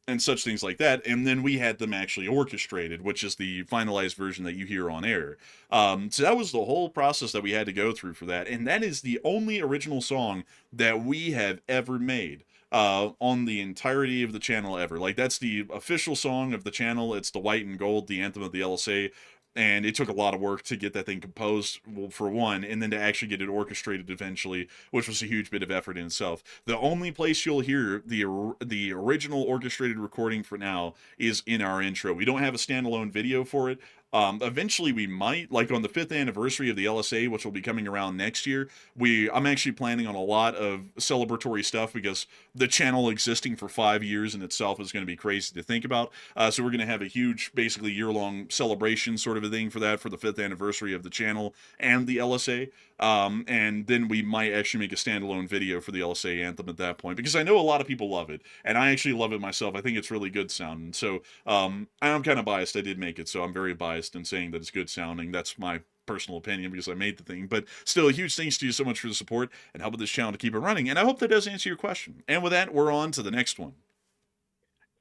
and such things like that. And then we had them actually orchestrated, which is the finalized version that you hear on air. So that was the whole process that we had to go through for that, and that is the only original song that we have ever made on the entirety of the channel ever. Like, that's the official song of the channel. It's the white and gold, the anthem of the LSA. And it took a lot of work to get that thing composed, well, for one, and then to actually get it orchestrated eventually, which was a huge bit of effort in itself. The only place you'll hear the original orchestrated recording for now is in our intro. We don't have a standalone video for it. Eventually we might, like on the 5th anniversary of the LSA, which will be coming around next year. I'm actually planning on a lot of celebratory stuff, because the channel existing for 5 years in itself is going to be crazy to think about. So we're going to have a huge, basically year-long celebration sort of a thing for that, for the 5th anniversary of the channel and the LSA. And then we might actually make a standalone video for the LSA anthem at that point, because I know a lot of people love it, and I actually love it myself. I think it's really good sounding. So I'm kind of biased. I did make it, so I'm very biased in saying that it's good sounding. That's my personal opinion, because I made the thing. But still, a huge thanks to you so much for the support and helping this channel to keep it running, and I hope that does answer your question. And with that, we're on to the next one.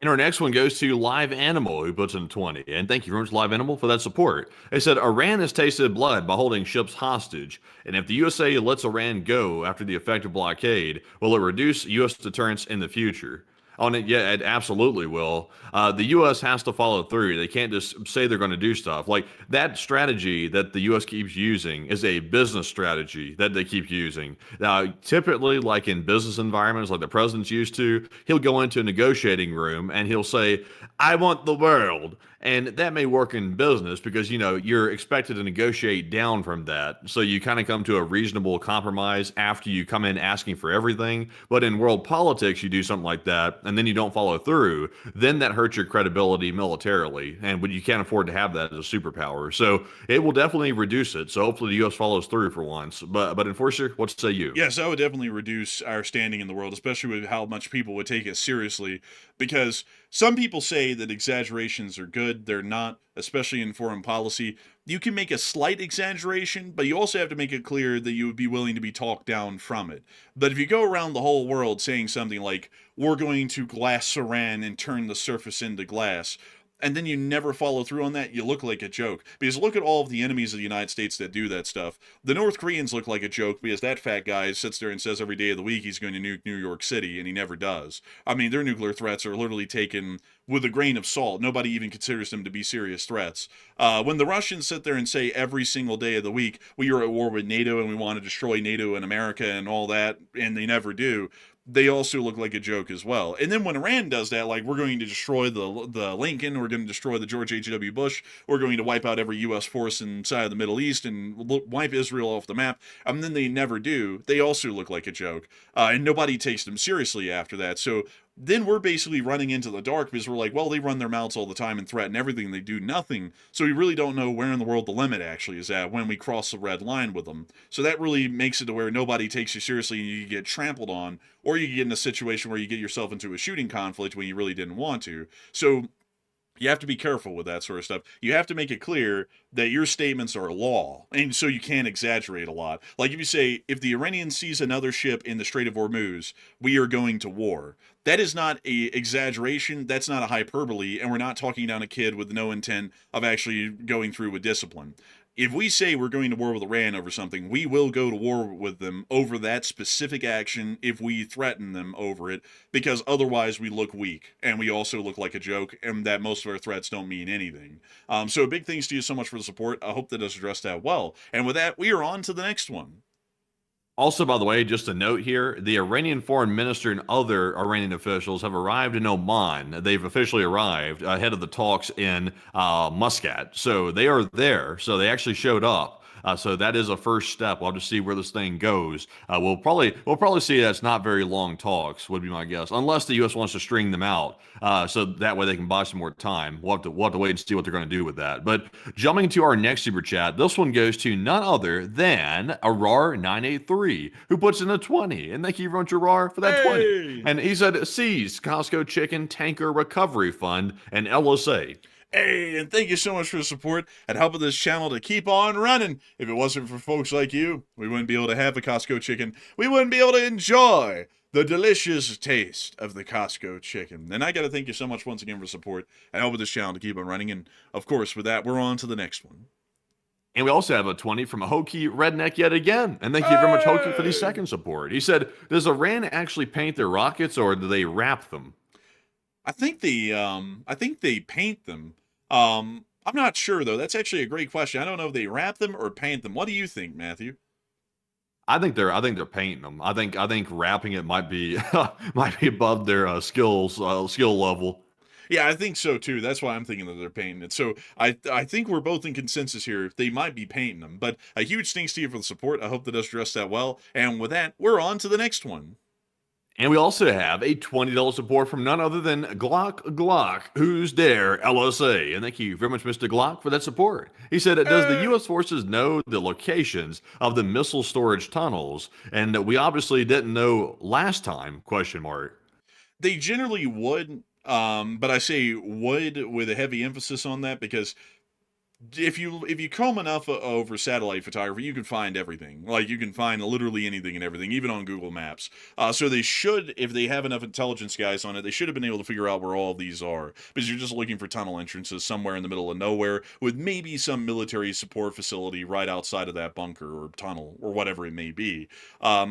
And our next one goes to Live Animal, who puts in 20. And thank you very much, Live Animal, for that support. They said, Iran has tasted blood by holding ships hostage. And if the USA lets Iran go after the effective blockade, will it reduce U.S. deterrence in the future? On it, yeah, it absolutely will. The U.S. has to follow through. They can't just say they're going to do stuff. Like, that strategy that the U.S. keeps using is a business strategy that they keep using. Now, typically, like in business environments, like the president's used to, he'll go into a negotiating room and he'll say, I want the world. And that may work in business because, you know, you're expected to negotiate down from that. So you kind of come to a reasonable compromise after you come in asking for everything. But in world politics, you do something like that, and then you don't follow through, then that hurts your credibility militarily. And you can't afford to have that as a superpower. So it will definitely reduce it. So hopefully the U.S. follows through for once. But Enforcer, what say you? Yes, that would definitely reduce our standing in the world, especially with how much people would take it seriously. Because some people say that exaggerations are good. They're not, especially in foreign policy. You can make a slight exaggeration, but you also have to make it clear that you would be willing to be talked down from it. But if you go around the whole world saying something like, we're going to glass Iran and turn the surface into glass, and then you never follow through on that, you look like a joke. Because look at all of the enemies of the United States that do that stuff. The North Koreans look like a joke because that fat guy sits there and says every day of the week he's going to nuke New York City, and he never does. I mean, their nuclear threats are literally taken with a grain of salt. Nobody even considers them to be serious threats. When the Russians sit there and say every single day of the week, we are at war with NATO and we want to destroy NATO and America and all that, and they never do, they also look like a joke as well. And then when Iran does that, like, we're going to destroy the Lincoln, we're going to destroy the George H.W. Bush, we're going to wipe out every U.S. force inside of the Middle East and wipe Israel off the map, and then they never do, they also look like a joke. And nobody takes them seriously after that. So then we're basically running into the dark because we're like, well, they run their mouths all the time and threaten everything. They do nothing. So we really don't know where in the world the limit actually is at when we cross the red line with them. So that really makes it to where nobody takes you seriously and you get trampled on, or you get in a situation where you get yourself into a shooting conflict when you really didn't want to. So you have to be careful with that sort of stuff. You have to make it clear that your statements are law, and so you can't exaggerate a lot. Like if you say, if the Iranian sees another ship in the Strait of Hormuz, we are going to war. That is not a exaggeration, that's not a hyperbole, and we're not talking down a kid with no intent of actually going through with discipline. If we say we're going to war with Iran over something, we will go to war with them over that specific action if we threaten them over it, because otherwise we look weak, and we also look like a joke, and that most of our threats don't mean anything. So big thanks to you so much for the support. I hope that does address that well. And with that, we are on to the next one. Also, by the way, just a note here, the Iranian foreign minister and other Iranian officials have arrived in Oman. They've officially arrived ahead of the talks in Muscat. So they are there. So they actually showed up. So that is a first step. We'll have to see where this thing goes. We'll probably see that's not very long talks, would be my guess, unless the U.S. wants to string them out, so that way they can buy some more time. We'll have to wait and see what they're going to do with that. But jumping to our next super chat, this one goes to none other than Arar983, who puts in a 20, and thank you very much, Arar, for that 20. And he said, "Seize Costco Chicken Tanker Recovery Fund and LSA." Hey, and thank you so much for the support and helping this channel to keep on running. If it wasn't for folks like you, we wouldn't be able to have the Costco chicken. We wouldn't be able to enjoy the delicious taste of the Costco chicken. And I got to thank you so much once again for support and helping this channel to keep on running. And of course, with that, we're on to the next one. And we also have a 20 from a Hokie Redneck yet again. And thank you very much, Hokie, for the second support. He said, "Does Iran actually paint their rockets or do they wrap them?" I think they paint them. I'm not sure though. That's actually a great question. I don't know if they wrap them or paint them. What do you think, Matthew? I think they're painting them. I think wrapping it might be might be above their skill level. Yeah, I think so too. That's why I'm thinking that they're painting it. So I think we're both in consensus here. They might be painting them. But a huge thanks to you for the support. I hope that does address that well. And with that, we're on to the next one. And we also have a $20 support from none other than Glock, who's there, LSA. And thank you very much, Mr. Glock, for that support. He said, "Does the U.S. forces know the locations of the missile storage tunnels? And we obviously didn't know last time, question mark." They generally would, but I say would with a heavy emphasis on that because if you comb enough over satellite photography, you can find everything. Like, you can find literally anything and everything, even on Google Maps. So they should, if they have enough intelligence guys on it, they should have been able to figure out where all of these are. Because you're just looking for tunnel entrances somewhere in the middle of nowhere with maybe some military support facility right outside of that bunker or tunnel or whatever it may be.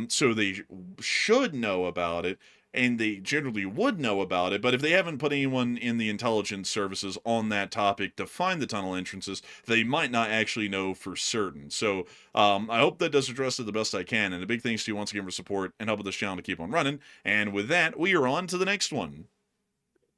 So they should know about it. And they generally would know about it, but if they haven't put anyone in the intelligence services on that topic to find the tunnel entrances, they might not actually know for certain. So I hope that does address it the best I can, and a big thanks to you once again for support and helping this channel to keep on running. And with that, we are on to the next one.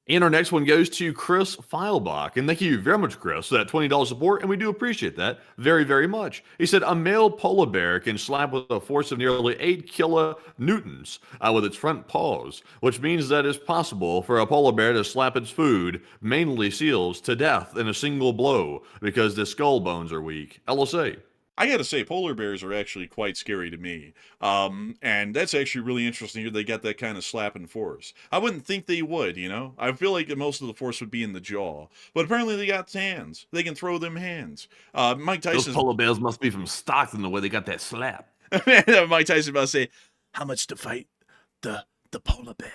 And our next one goes to Chris Feilbach. And thank you very much, Chris, for that $20 support. And we do appreciate that very, very much. He said, "A male polar bear can slap with a force of nearly 8 kilonewtons with its front paws, which means that it's possible for a polar bear to slap its food, mainly seals, to death in a single blow because the skull bones are weak." LSA. I gotta say, polar bears are actually quite scary to me. And that's actually really interesting here. They got that kind of slapping force. I wouldn't think they would, you know? I feel like most of the force would be in the jaw. But apparently they got hands. They can throw them hands. Mike Tyson. Those polar bears must be from Stockton the way they got that slap. Mike Tyson about to say, "How much to fight the polar bear?"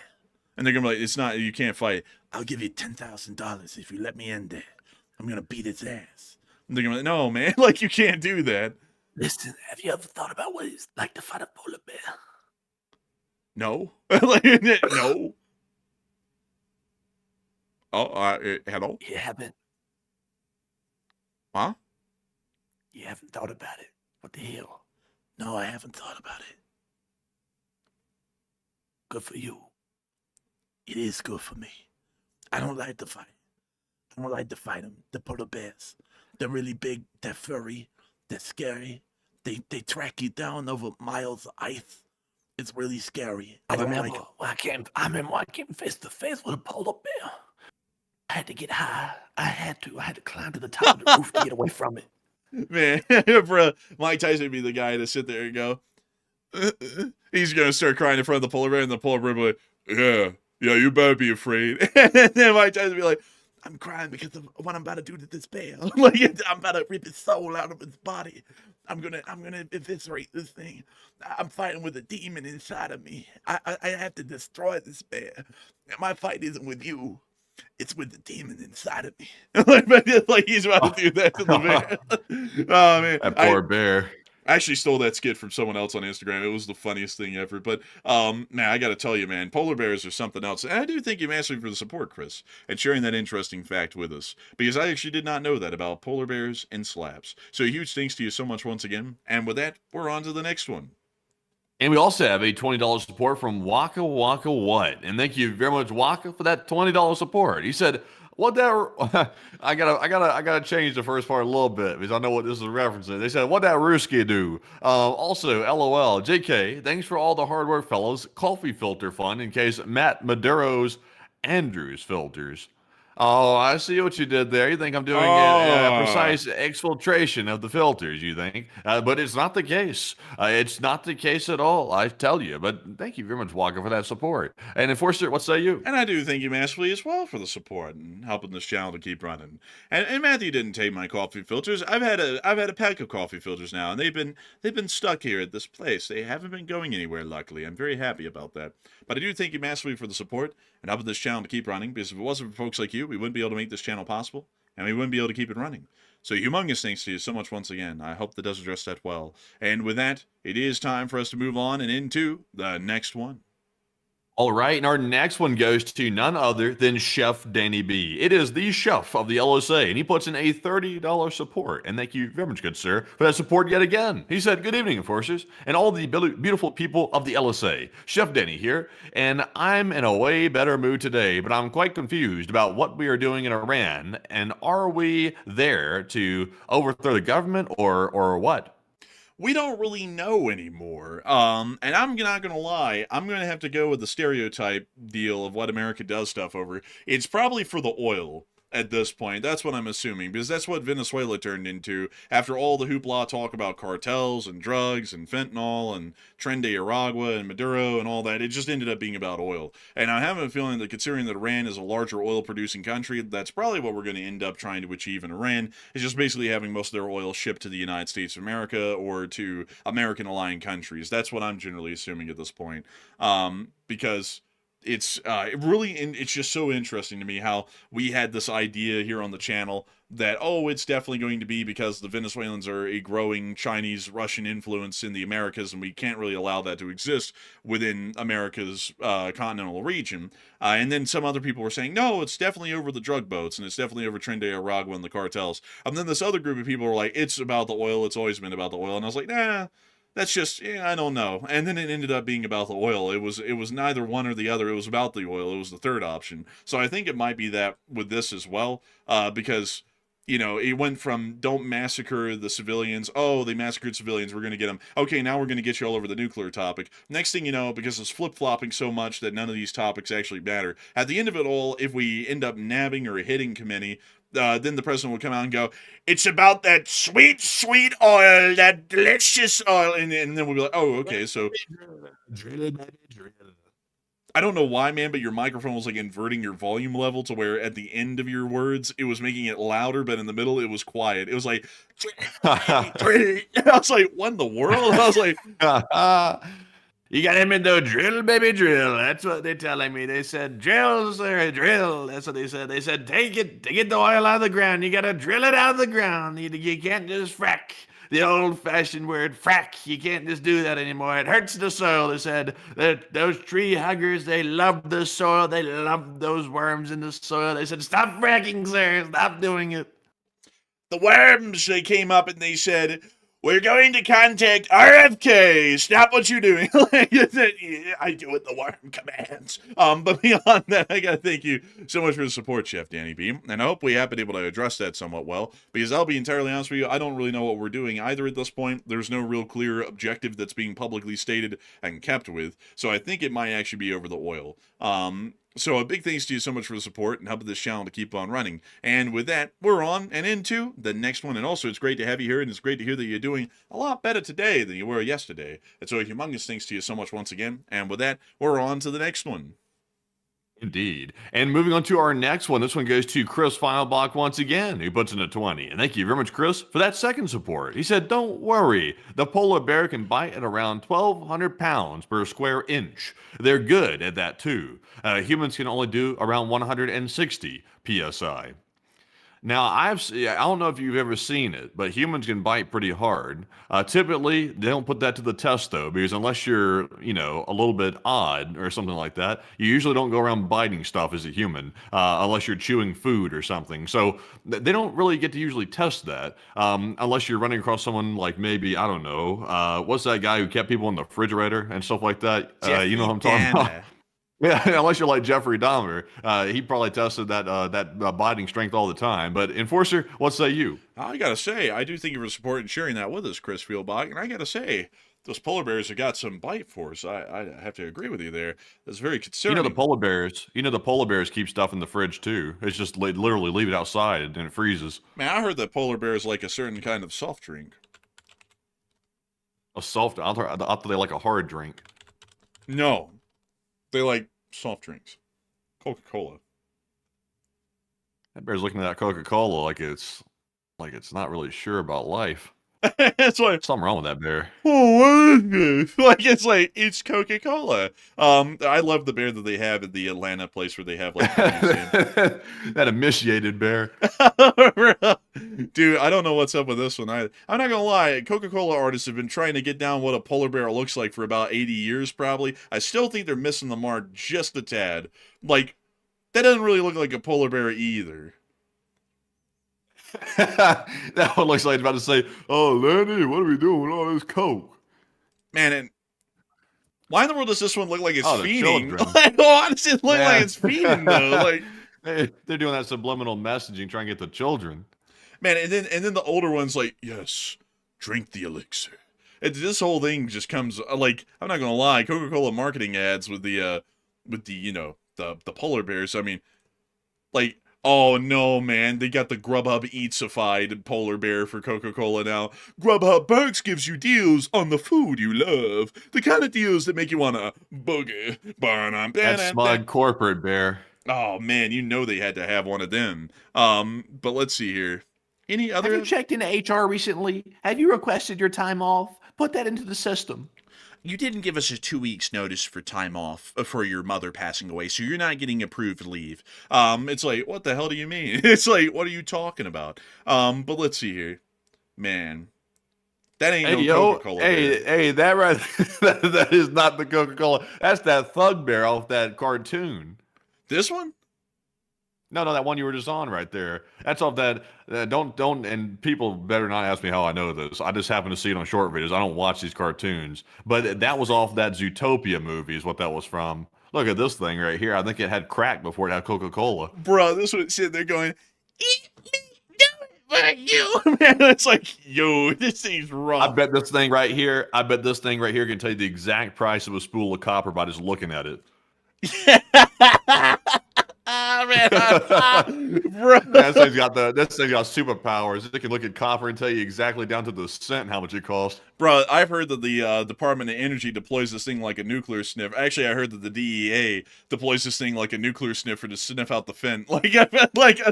And they're gonna be like, "It's not, you can't fight. I'll give you $10,000 if you let me in there. I'm gonna beat its ass." And they're gonna be like, "No, man, like, you can't do that." Listen, have you ever thought about what it's like to fight a polar bear? No. Like, no. Oh, hello? You haven't. Huh? You haven't thought about it. What the hell? No, I haven't thought about it. Good for you. It is good for me. I don't like to fight. I don't like to fight them. The polar bears. They're really big. They're furry. They're scary. They track you down over miles of ice. It's really scary. I remember when I came face to face with a polar bear. I had to get high. I had to climb to the top of the roof to get away from it. Man, bro, Mike Tyson would be the guy to sit there and go, he's going to start crying in front of the polar bear, and the polar bear will be like, yeah, you better be afraid. And then Mike Tyson would be like, "I'm crying because of what I'm about to do to this bear. Like, I'm about to rip his soul out of his body. I'm gonna eviscerate this thing. I'm fighting with a demon inside of me. I have to destroy this bear. My fight isn't with you. It's with the demon inside of me." like he's about to do that to the bear. Oh, man. That poor bear. I actually stole that skit from someone else on Instagram. It was the funniest thing ever. But, man, I got to tell you, man, polar bears are something else. And I do thank you massively for the support, Chris, and sharing that interesting fact with us. Because I actually did not know that about polar bears and slaps. So huge thanks to you so much once again. And with that, we're on to the next one. And we also have a $20 support from Waka Waka What. And thank you very much, Waka, for that $20 support. He said, what that I gotta change the first part a little bit because I know what this is referencing. They said, what that Ruski do? Also, LOL, JK, thanks for all the hard work, fellows. Coffee filter fund in case Matt Maduro's Andrews filters. Oh, I see what you did there. You think I'm doing a precise exfiltration of the filters, you think. But it's not the case. It's not the case at all, I tell you. But thank you very much, Walker, for that support. And Enforcer, what say you? And I do thank you massively as well for the support and helping this channel to keep running. And Matthew didn't take my coffee filters. I've had a pack of coffee filters now, and they've been stuck here at this place. They haven't been going anywhere, luckily. I'm very happy about that. But I do thank you massively for the support and helping this channel to keep running, because if it wasn't for folks like you, we wouldn't be able to make this channel possible, and we wouldn't be able to keep it running. So humongous thanks to you so much once again. I hope that does address that well. And with that, it is time for us to move on and into the next one. All right, and our next one goes to none other than Chef Danny B. It is the chef of the LSA, and he puts in a $30 support. And thank you very much, good sir, for that support yet again. He said, good evening, Enforcers, and all the beautiful people of the LSA. Chef Danny here, and I'm in a way better mood today, but I'm quite confused about what we are doing in Iran, and are we there to overthrow the government or what? We don't really know anymore. And I'm not going to lie, I'm going to have to go with the stereotype deal of what America does stuff over. It's probably for the oil at this point. That's what I'm assuming, because that's what Venezuela turned into after all the hoopla talk about cartels and drugs and fentanyl and Tren de Aragua and Maduro and all that. It just ended up being about oil. And I have a feeling that considering that Iran is a larger oil producing country, that's probably what we're going to end up trying to achieve in Iran, is just basically having most of their oil shipped to the United States of America or to American aligned countries. That's what I'm generally assuming at this point. Because it's just so interesting to me how we had this idea here on the channel that, oh, it's definitely going to be because the Venezuelans are a growing Chinese Russian influence in the Americas, and we can't really allow that to exist within America's continental region. And then some other people were saying, no, it's definitely over the drug boats, and it's definitely over Tren de Aragua and the cartels. And then this other group of people were like, it's about the oil, it's always been about the oil. And I was like, nah, that's just, I don't know. And then it ended up being about the oil. It was neither one or the other. It was about the oil. It was the third option. So I think it might be that with this as well, because, it went from don't massacre the civilians. Oh, they massacred civilians. We're going to get them. Okay, now we're going to get you all over the nuclear topic. Next thing you know, because it's flip-flopping so much that none of these topics actually matter. At the end of it all, if we end up nabbing or hitting Khamenei, then the president will come out and go, it's about that sweet, sweet oil, that delicious oil. And then we'll be like, oh, okay, so I don't know why, man, but your microphone was like inverting your volume level to where at the end of your words, it was making it louder, but in the middle, it was quiet. It was like, I was like, what in the world? I was like, you got him in the drill, baby, drill. That's what they're telling me. They said, drill, sir, drill. That's what they said. They said, take the oil out of the ground. You got to drill it out of the ground. You can't just frack. The old-fashioned word, frack. You can't just do that anymore. It hurts the soil. They said that those tree huggers, they love the soil. They love those worms in the soil. They said, stop fracking, sir. Stop doing it. The worms, they came up and they said, we're going to contact RFK. Stop what you're doing. I do what the worm commands. But beyond that, I gotta thank you so much for the support, Chef Danny B. And I hope we have been able to address that somewhat well. Because I'll be entirely honest with you, I don't really know what we're doing either at this point. There's no real clear objective that's being publicly stated and kept with. So I think it might actually be over the oil. So a big thanks to you so much for the support and helping this channel to keep on running. And with that, we're on and into the next one. And also, it's great to have you here, and it's great to hear that you're doing a lot better today than you were yesterday. And so a humongous thanks to you so much once again. And with that, we're on to the next one. Indeed. And moving on to our next one, this one goes to Chris Filebach once again, who puts in a 20. And thank you very much, Chris, for that second support. He said, don't worry, the polar bear can bite at around 1,200 pounds per square inch. They're good at that too. Humans can only do around 160 psi. Now, I don't know if you've ever seen it, but humans can bite pretty hard. Typically, they don't put that to the test though, because unless you're, a little bit odd or something like that, you usually don't go around biting stuff as a human, unless you're chewing food or something. So they don't really get to usually test that, unless you're running across someone like maybe, I don't know, what's that guy who kept people in the refrigerator and stuff like that? You know what I'm talking about? Yeah, unless you're like Jeffrey Dahmer, he probably tested that biting strength all the time. But Enforcer, what say you? I gotta say, I do thank you for support and sharing that with us, Chris Fieldbach. And I gotta say, those polar bears have got some bite force. I have to agree with you there. That's very concerning. The polar bears keep stuff in the fridge too. It's just literally leave it outside and it freezes. Man, I heard that polar bears like a certain kind of soft drink. I thought they like a hard drink. No, they like soft drinks. Coca-Cola. That bear's looking at that Coca-Cola like it's not really sure about life. It's like something wrong with that bear. Oh, what is this? Like it's Coca-Cola. I love the bear that they have at the Atlanta place where they have like that emaciated bear. Dude, I don't know what's up with this one. I'm not gonna lie, Coca-Cola artists have been trying to get down what a polar bear looks like for about 80 years probably. I still think they're missing the mark just a tad. Like, that doesn't really look like a polar bear either. That one looks like it's about to say, "Oh, Lenny, what are we doing with all this coke?" Man, and why in the world does this one look like it's feeding? Like, why does it look like it's feeding though? Like they're doing that subliminal messaging, trying to get the children. Man, and then the older one's like, "Yes, drink the elixir." This whole thing just comes like, I'm not gonna lie, Coca-Cola marketing ads with the the polar bears. I mean, like. Oh no, man, they got the Grubhub Eatsified polar bear for Coca-Cola now. Grubhub Perks gives you deals on the food you love. The kind of deals that make you want to boogie. That smug corporate bear. Oh man, you know they had to have one of them. But let's see here. Any other? Have you checked into HR recently? Have you requested your time off? Put that into the system. You didn't give us a 2 weeks notice for time off for your mother passing away, so you're not getting approved leave. It's like, what the hell do you mean? It's like, what are you talking about? But let's see here. Man, that ain't no Coca-Cola bear. Hey, that right, that is not the Coca-Cola. That's that thug bear off that cartoon. This one? No, that one you were just on right there. That's off that. Don't, and people better not ask me how I know this. I just happen to see it on short videos. I don't watch these cartoons. But that was off that Zootopia movie is what that was from. Look at this thing right here. I think it had crack before it had Coca-Cola. Bro, this one sitting there going, eat me, do it for you. Man, it's like, yo, this thing's rough. I bet this thing right here can tell you the exact price of a spool of copper by just looking at it. Bro. This thing's got superpowers. It can look at copper and tell you exactly down to the cent how much it costs. Bro, I've heard that the Department of Energy deploys this thing like a nuclear sniffer. Actually, I heard that the DEA deploys this thing like a nuclear sniffer to sniff out the fent. Like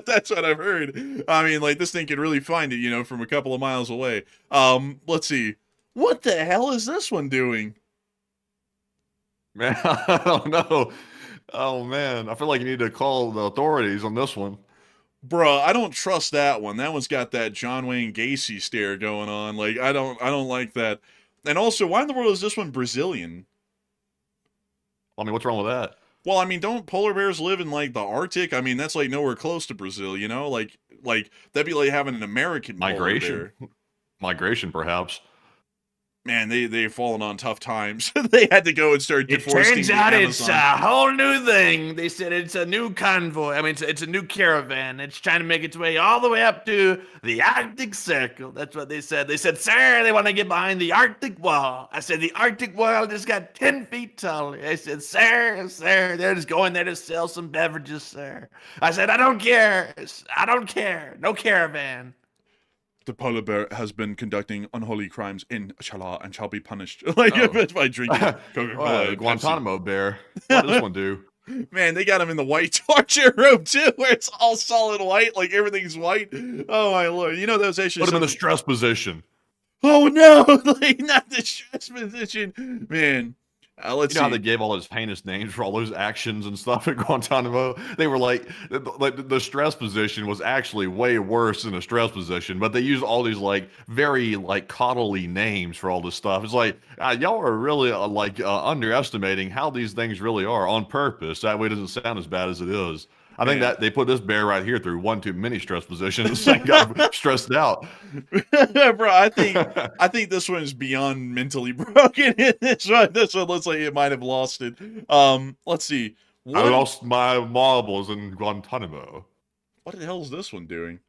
that's what I've heard. I mean, like this thing can really find it, from a couple of miles away. Let's see. What the hell is this one doing? Man, I don't know. Oh man, I feel like you need to call the authorities on this one. Bruh, I don't trust that one. That one's got that John Wayne Gacy stare going on. Like, I don't like that. And also, why in the world is this one Brazilian? I mean, what's wrong with that? Well, I mean, don't polar bears live in like the Arctic? I mean, that's like nowhere close to Brazil, Like that'd be like having an American migration. Migration, perhaps. Man, they've fallen on tough times. They had to go and start deforesting the It turns out Amazon. it's a whole new thing. They said it's a new convoy. I mean, it's a new caravan. It's trying to make its way all the way up to the Arctic Circle. That's what they said. They said, sir, they want to get behind the Arctic Wall. I said, the Arctic Wall just got 10 feet taller. They said, sir, they're just going there to sell some beverages, sir. I said, I don't care. No caravan. The polar bear has been conducting unholy crimes in Chala and shall be punished by drinking Coca-Cola. Guantanamo bear. What does this one do? Man, they got him in the white torture room too, where it's all solid white, like everything's white. Oh my lord! That was actually put him in the stress position. Oh no! Like not the stress position, man. Let's You know how see. they gave all those heinous names for all those actions and stuff at Guantanamo? They were like the stress position was actually way worse than a stress position, but they used all these like very like coddly names for all this stuff. It's like y'all are really underestimating how these things really are on purpose. That way it doesn't sound as bad as it is. I think Man. that they put this bear right here through one too many stress positions and got stressed out. Bro, I think this one is beyond mentally broken. This one looks like it might have lost it. Let's see. I What lost my marbles in Guantanamo. what the hell is this one doing?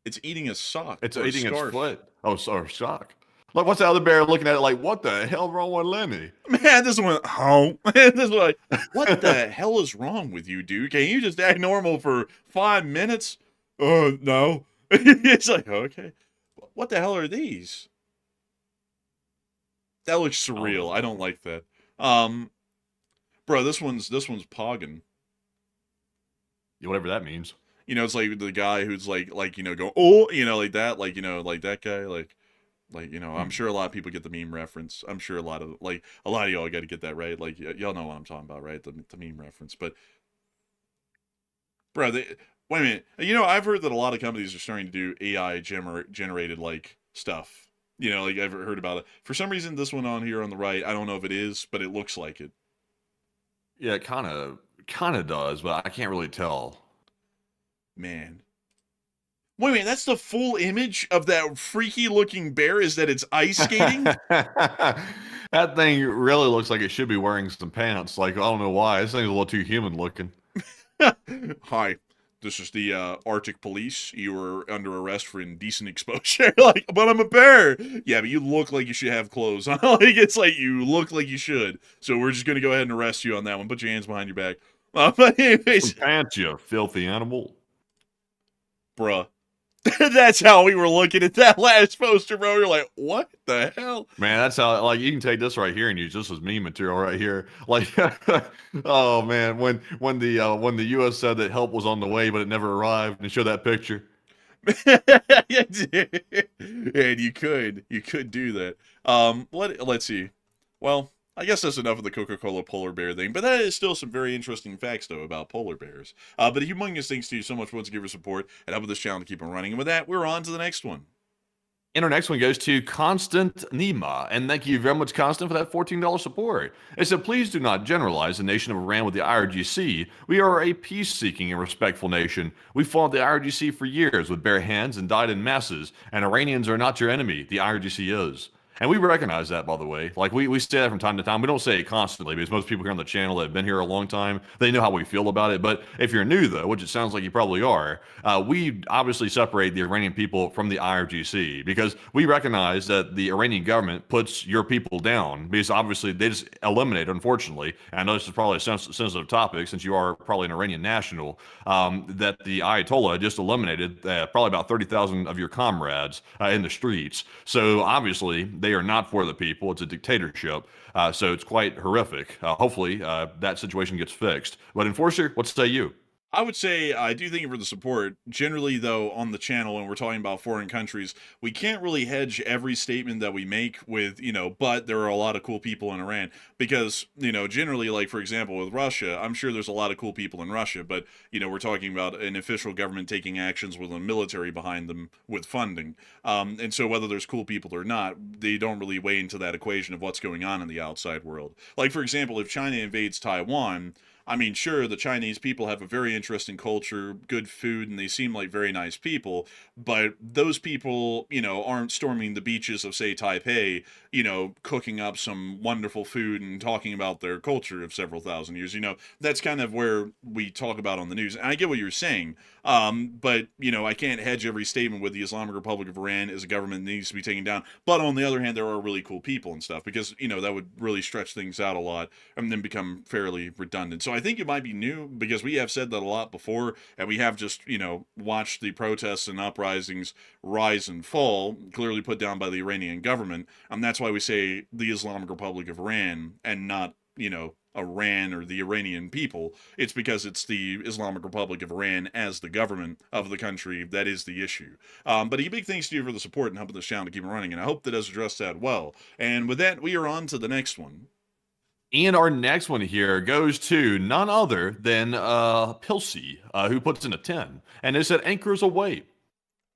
It's eating a sock. It's or a eating its scarf. foot. Oh, sorry, shock. Like, what's the other bear looking at it like, what the hell wrong with Lenny? Man, this one, this one, like, what the hell is wrong with you, dude? Can you just act normal for 5 minutes? No. It's like, okay. What the hell are these? That looks surreal. I don't like that. Bro, this one's pogging. Yeah, whatever that means. You know, it's like the guy who's like, go, oh, like that, like that guy, I'm sure a lot of people get the meme reference. I'm sure a lot of y'all got to get that right. Like, y'all know what I'm talking about, right? The meme reference. But, bro, wait a minute. I've heard that a lot of companies are starting to do AI generated like stuff. Like I've heard about it. For some reason, this one on here on the right, I don't know if it is, but it looks like it. Yeah, it kind of does, but I can't really tell. Man. Wait a minute, that's the full image of that freaky looking bear, is that it's ice skating? That thing really looks like it should be wearing some pants. Like, I don't know why. This thing's a little too human looking. Hi, this is the Arctic police. You are under arrest for indecent exposure. Like, but I'm a bear. Yeah, but you look like you should have clothes on. Like, it's like you look like you should. So we're just going to go ahead and arrest you on that one. Put your hands behind your back. But anyways, Some pants, you filthy animal. bruh. That's how we were looking at that last poster, bro. You're like, what the hell? Man, that's how, like, you can take this right here and use this as meme material right here. Like, oh man, when the U.S. said that help was on the way, but it never arrived, and show that picture. And you could do that. Let's see. Well, I guess that's enough of the Coca-Cola polar bear thing, but that is still some very interesting facts, though, about polar bears. But a humongous thanks to you so much for your support and help with this channel to keep on running. And with that, we're on to the next one. And our next one goes to Constant Nima. And thank you very much, Constant, for that $14 support. It said, please do not generalize the nation of Iran with the IRGC. We are a peace-seeking and respectful nation. We fought the IRGC for years with bare hands and died in masses. And Iranians are not your enemy. The IRGC is. And we recognize that, by the way. Like, we say that from time to time. We don't say it constantly because most people here on the channel that have been here a long time, they know how we feel about it. But if you're new, though, which it sounds like you probably are, we obviously separate the Iranian people from the IRGC because we recognize that the Iranian government puts your people down because obviously they just eliminate, unfortunately, and I know this is probably a sensitive topic since you are probably an Iranian national, that the Ayatollah just eliminated probably about 30,000 of your comrades in the streets. So obviously, they are not for the people. It's a dictatorship. So it's quite horrific. Hopefully, that situation gets fixed. But Enforcer, what say you? I would say I do thank you for the support. Generally, though, on the channel, when we're talking about foreign countries, we can't really hedge every statement that we make with, but there are a lot of cool people in Iran. Because, generally, like, for example, with Russia, I'm sure there's a lot of cool people in Russia, but, we're talking about an official government taking actions with a military behind them with funding. And so whether there's cool people or not, they don't really weigh into that equation of what's going on in the outside world. Like, for example, if China invades Taiwan, I mean, sure, the Chinese people have a very interesting culture, good food, and they seem like very nice people, but those people, aren't storming the beaches of, say, Taipei, cooking up some wonderful food and talking about their culture of several thousand years. That's kind of where we talk about on the news. And I get what you're saying, but, I can't hedge every statement with the Islamic Republic of Iran as a government that needs to be taken down. But on the other hand, there are really cool people and stuff because, that would really stretch things out a lot and then become fairly redundant. So I think it might be new because we have said that a lot before, and we have just, watched the protests and uprisings rise and fall, clearly put down by the Iranian government. And that's why we say the Islamic Republic of Iran and not, Iran or the Iranian people. It's because it's the Islamic Republic of Iran as the government of the country that is the issue. But a big thanks to you for the support and helping this channel to keep it running, and I hope that does address that well. And with that, we are on to the next one. And our next one here goes to none other than Pilsey, who puts in a 10. And it said anchors away.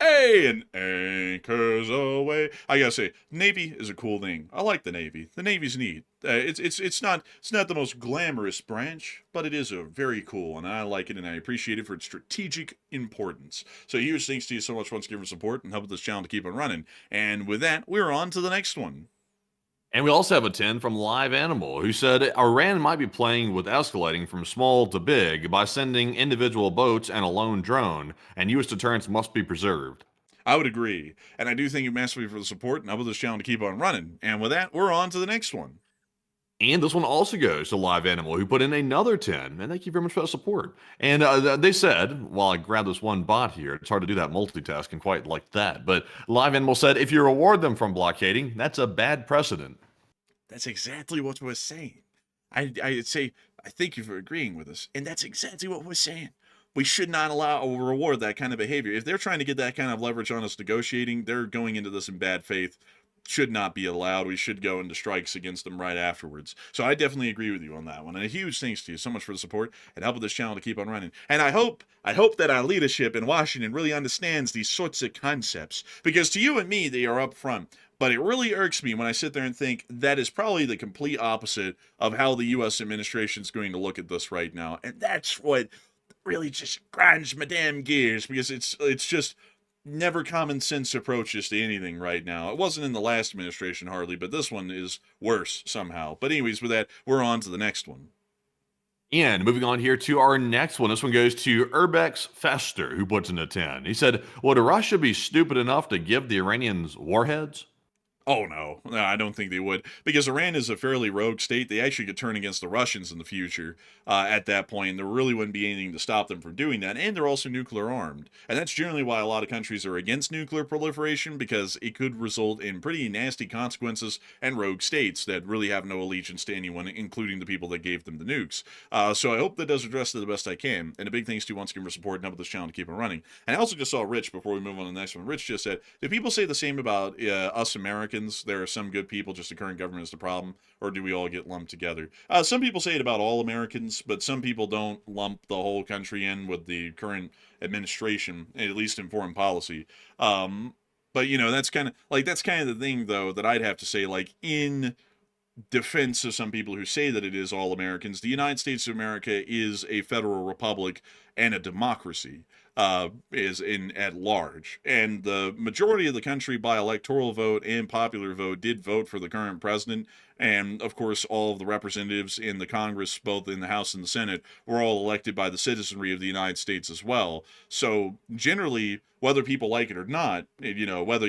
Hey, and anchors away. I gotta say, Navy is a cool thing. I like the Navy. The Navy's neat. It's not the most glamorous branch, but it is a very cool, and I like it, and I appreciate it for its strategic importance. So huge thanks to you so much once again for support and helping this channel to keep on running. And with that, we're on to the next one. And we also have a 10 from Live Animal, who said Iran might be playing with escalating from small to big by sending individual boats and a lone drone, and U.S. deterrence must be preserved. I would agree, and I do thank you massively for the support and helping this channel to keep on running. And with that, we're on to the next one. And this one also goes to Live Animal, who put in another 10. And thank you very much for that support. And they said, while I grab this one bot here, it's hard to do that multitasking quite like that. But Live Animal said, if you reward them from blockading, that's a bad precedent. That's exactly what we're saying. I'd say, I thank you for agreeing with us. And that's exactly what we're saying. We should not allow or reward that kind of behavior. If they're trying to get that kind of leverage on us negotiating, they're going into this in bad faith. Should not be allowed. We should go into strikes against them right afterwards. So I definitely agree with you on that one. And a huge thanks to you so much for the support and helping this channel to keep on running. And I hope that our leadership in Washington really understands these sorts of concepts, because to you and me, they are up front. But it really irks me when I sit there and think that is probably the complete opposite of how the U.S. administration is going to look at this right now. And that's what really just grinds my damn gears, because it's just never common sense approaches to anything right now. It wasn't in the last administration hardly, but this one is worse somehow. But anyways, with that, we're on to the next one. And moving on here to our next one. This one goes to Urbex Fester, who puts in a 10. He said, would Russia be stupid enough to give the Iranians warheads? Oh, no, I don't think they would, because Iran is a fairly rogue state. They actually could turn against the Russians in the future at that point. There really wouldn't be anything to stop them from doing that, and they're also nuclear armed. And that's generally why a lot of countries are against nuclear proliferation, because it could result in pretty nasty consequences and rogue states that really have no allegiance to anyone, including the people that gave them the nukes. So I hope that does address it the best I can. And a big thanks to you once again for support and helping this channel to keep it running. And I also just saw Rich, before we move on to the next one, Rich just said, do people say the same about us Americans? There are some good people, just the current government is the problem, or do we all get lumped together? Some people say it about all Americans, but some people don't lump the whole country in with the current administration, at least in foreign policy. But you know, that's kind of the thing, though, that I'd have to say, like, in defense of some people who say that it is all Americans, the United States of America is a federal republic and a democracy. Is in at large, and the majority of the country by electoral vote and popular vote did vote for the current president, and of course all of the representatives in the Congress, both in the House and the Senate, were all elected by the citizenry of the United States as well. So generally, whether people like it or not, you know, whether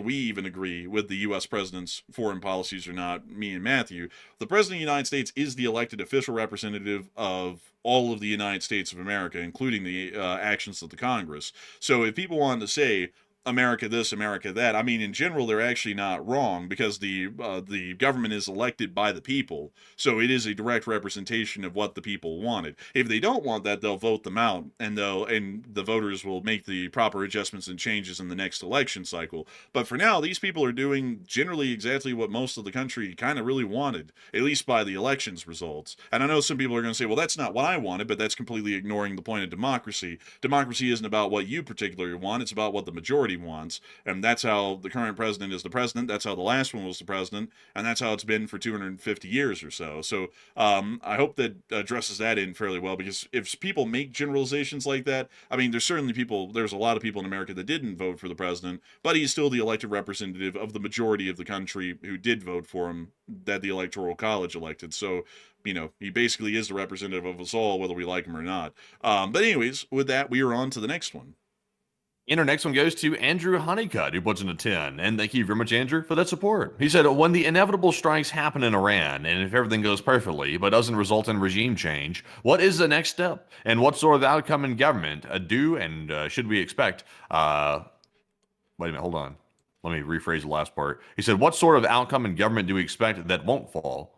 we even agree with the U.S. president's foreign policies or not, me and Matthew, the president of the United States is the elected official representative of all of the United States of America, including the actions of the Congress. So if people wanted to say America this, America that, I mean, in general, they're actually not wrong, because the government is elected by the people. So it is a direct representation of what the people wanted. If they don't want that, they'll vote them out, and the voters will make the proper adjustments and changes in the next election cycle. But for now, these people are doing generally exactly what most of the country kind of really wanted, at least by the elections results. And I know some people are going to say, well, that's not what I wanted, but that's completely ignoring the point of democracy. Democracy isn't about what you particularly want, it's about what the majority wants, and that's how the current president is the president, that's how the last one was the president, and that's how it's been for 250 years or so. So I hope that addresses that in fairly well, because if people make generalizations like that, I mean, there's a lot of people in America that didn't vote for the president, but he's still the elected representative of the majority of the country who did vote for him, that the Electoral College elected. So, you know, he basically is the representative of us all, whether we like him or not. But anyways, with that, we are on to the next one. And our next one goes to Andrew Honeycutt, who puts in a 10. And thank you very much, Andrew, for that support. He said, when the inevitable strikes happen in Iran, and if everything goes perfectly, but doesn't result in regime change, what is the next step? And what sort of outcome in government should we expect? Wait a minute, hold on. Let me rephrase the last part. He said, what sort of outcome in government do we expect that won't fall?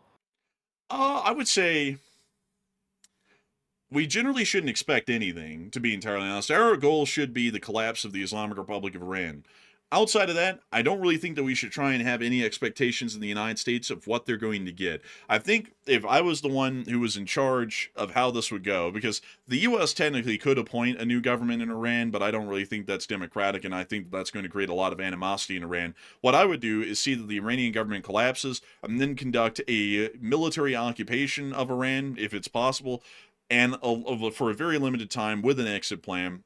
I would say we generally shouldn't expect anything, to be entirely honest. Our goal should be the collapse of the Islamic Republic of Iran. outside of that, I don't really think that we should try and have any expectations in the United States of what they're going to get. I think if I was the one who was in charge of how this would go, because the U.S. technically could appoint a new government in Iran, but I don't really think that's democratic, and I think that's going to create a lot of animosity in Iran. What I would do is see that the Iranian government collapses, and then conduct a military occupation of Iran, if it's possible, and for a very limited time with an exit plan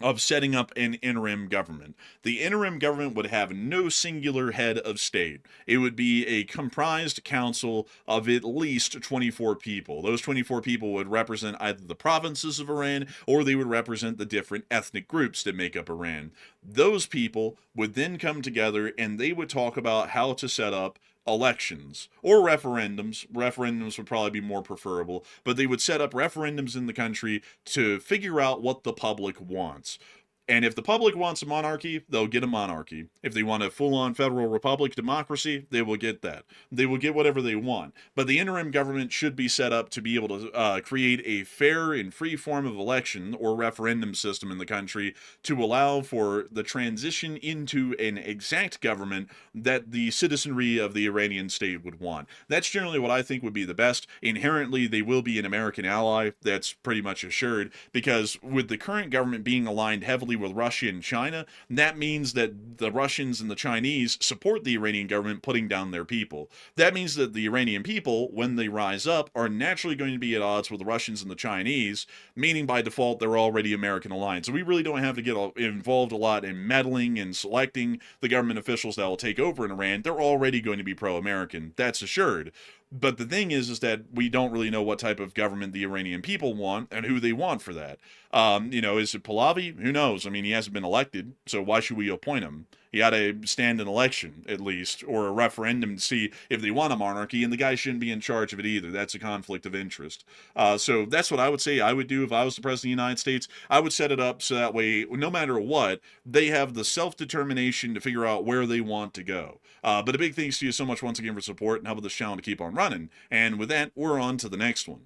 of setting up an interim government. The interim government would have no singular head of state. It would be a comprised council of at least 24 people. Those 24 people would represent either the provinces of Iran, or they would represent the different ethnic groups that make up Iran. Those people would then come together and they would talk about how to set up elections or referendums. Referendums would probably be more preferable, but they would set up referendums in the country to figure out what the public wants. And if the public wants a monarchy, they'll get a monarchy. If they want a full-on federal republic democracy, they will get that. They will get whatever they want. But the interim government should be set up to be able to create a fair and free form of election or referendum system in the country to allow for the transition into an exact government that the citizenry of the Iranian state would want. That's generally what I think would be the best. Inherently, they will be an American ally. That's pretty much assured, because with the current government being aligned heavily with Russia and China, that means that the Russians and the Chinese support the Iranian government putting down their people. That means that the Iranian people, when they rise up, are naturally going to be at odds with the Russians and the Chinese, meaning by default they're already American aligned. So we really don't have to get involved a lot in meddling and selecting the government officials that will take over in Iran. They're already going to be pro-American. That's assured. But the thing is that we don't really know what type of government the Iranian people want and who they want for that. Is it Pahlavi? Who knows? I mean, he hasn't been elected, so why should we appoint him? He ought to stand an election, at least, or a referendum to see if they want a monarchy, and the guy shouldn't be in charge of it either. That's a conflict of interest. So that's what I would say I would do if I was the president of the United States. I would set it up so that way, no matter what, they have the self-determination to figure out where they want to go. But a big thanks to you so much once again for support and helping this channel to keep on running. And with that, we're on to the next one.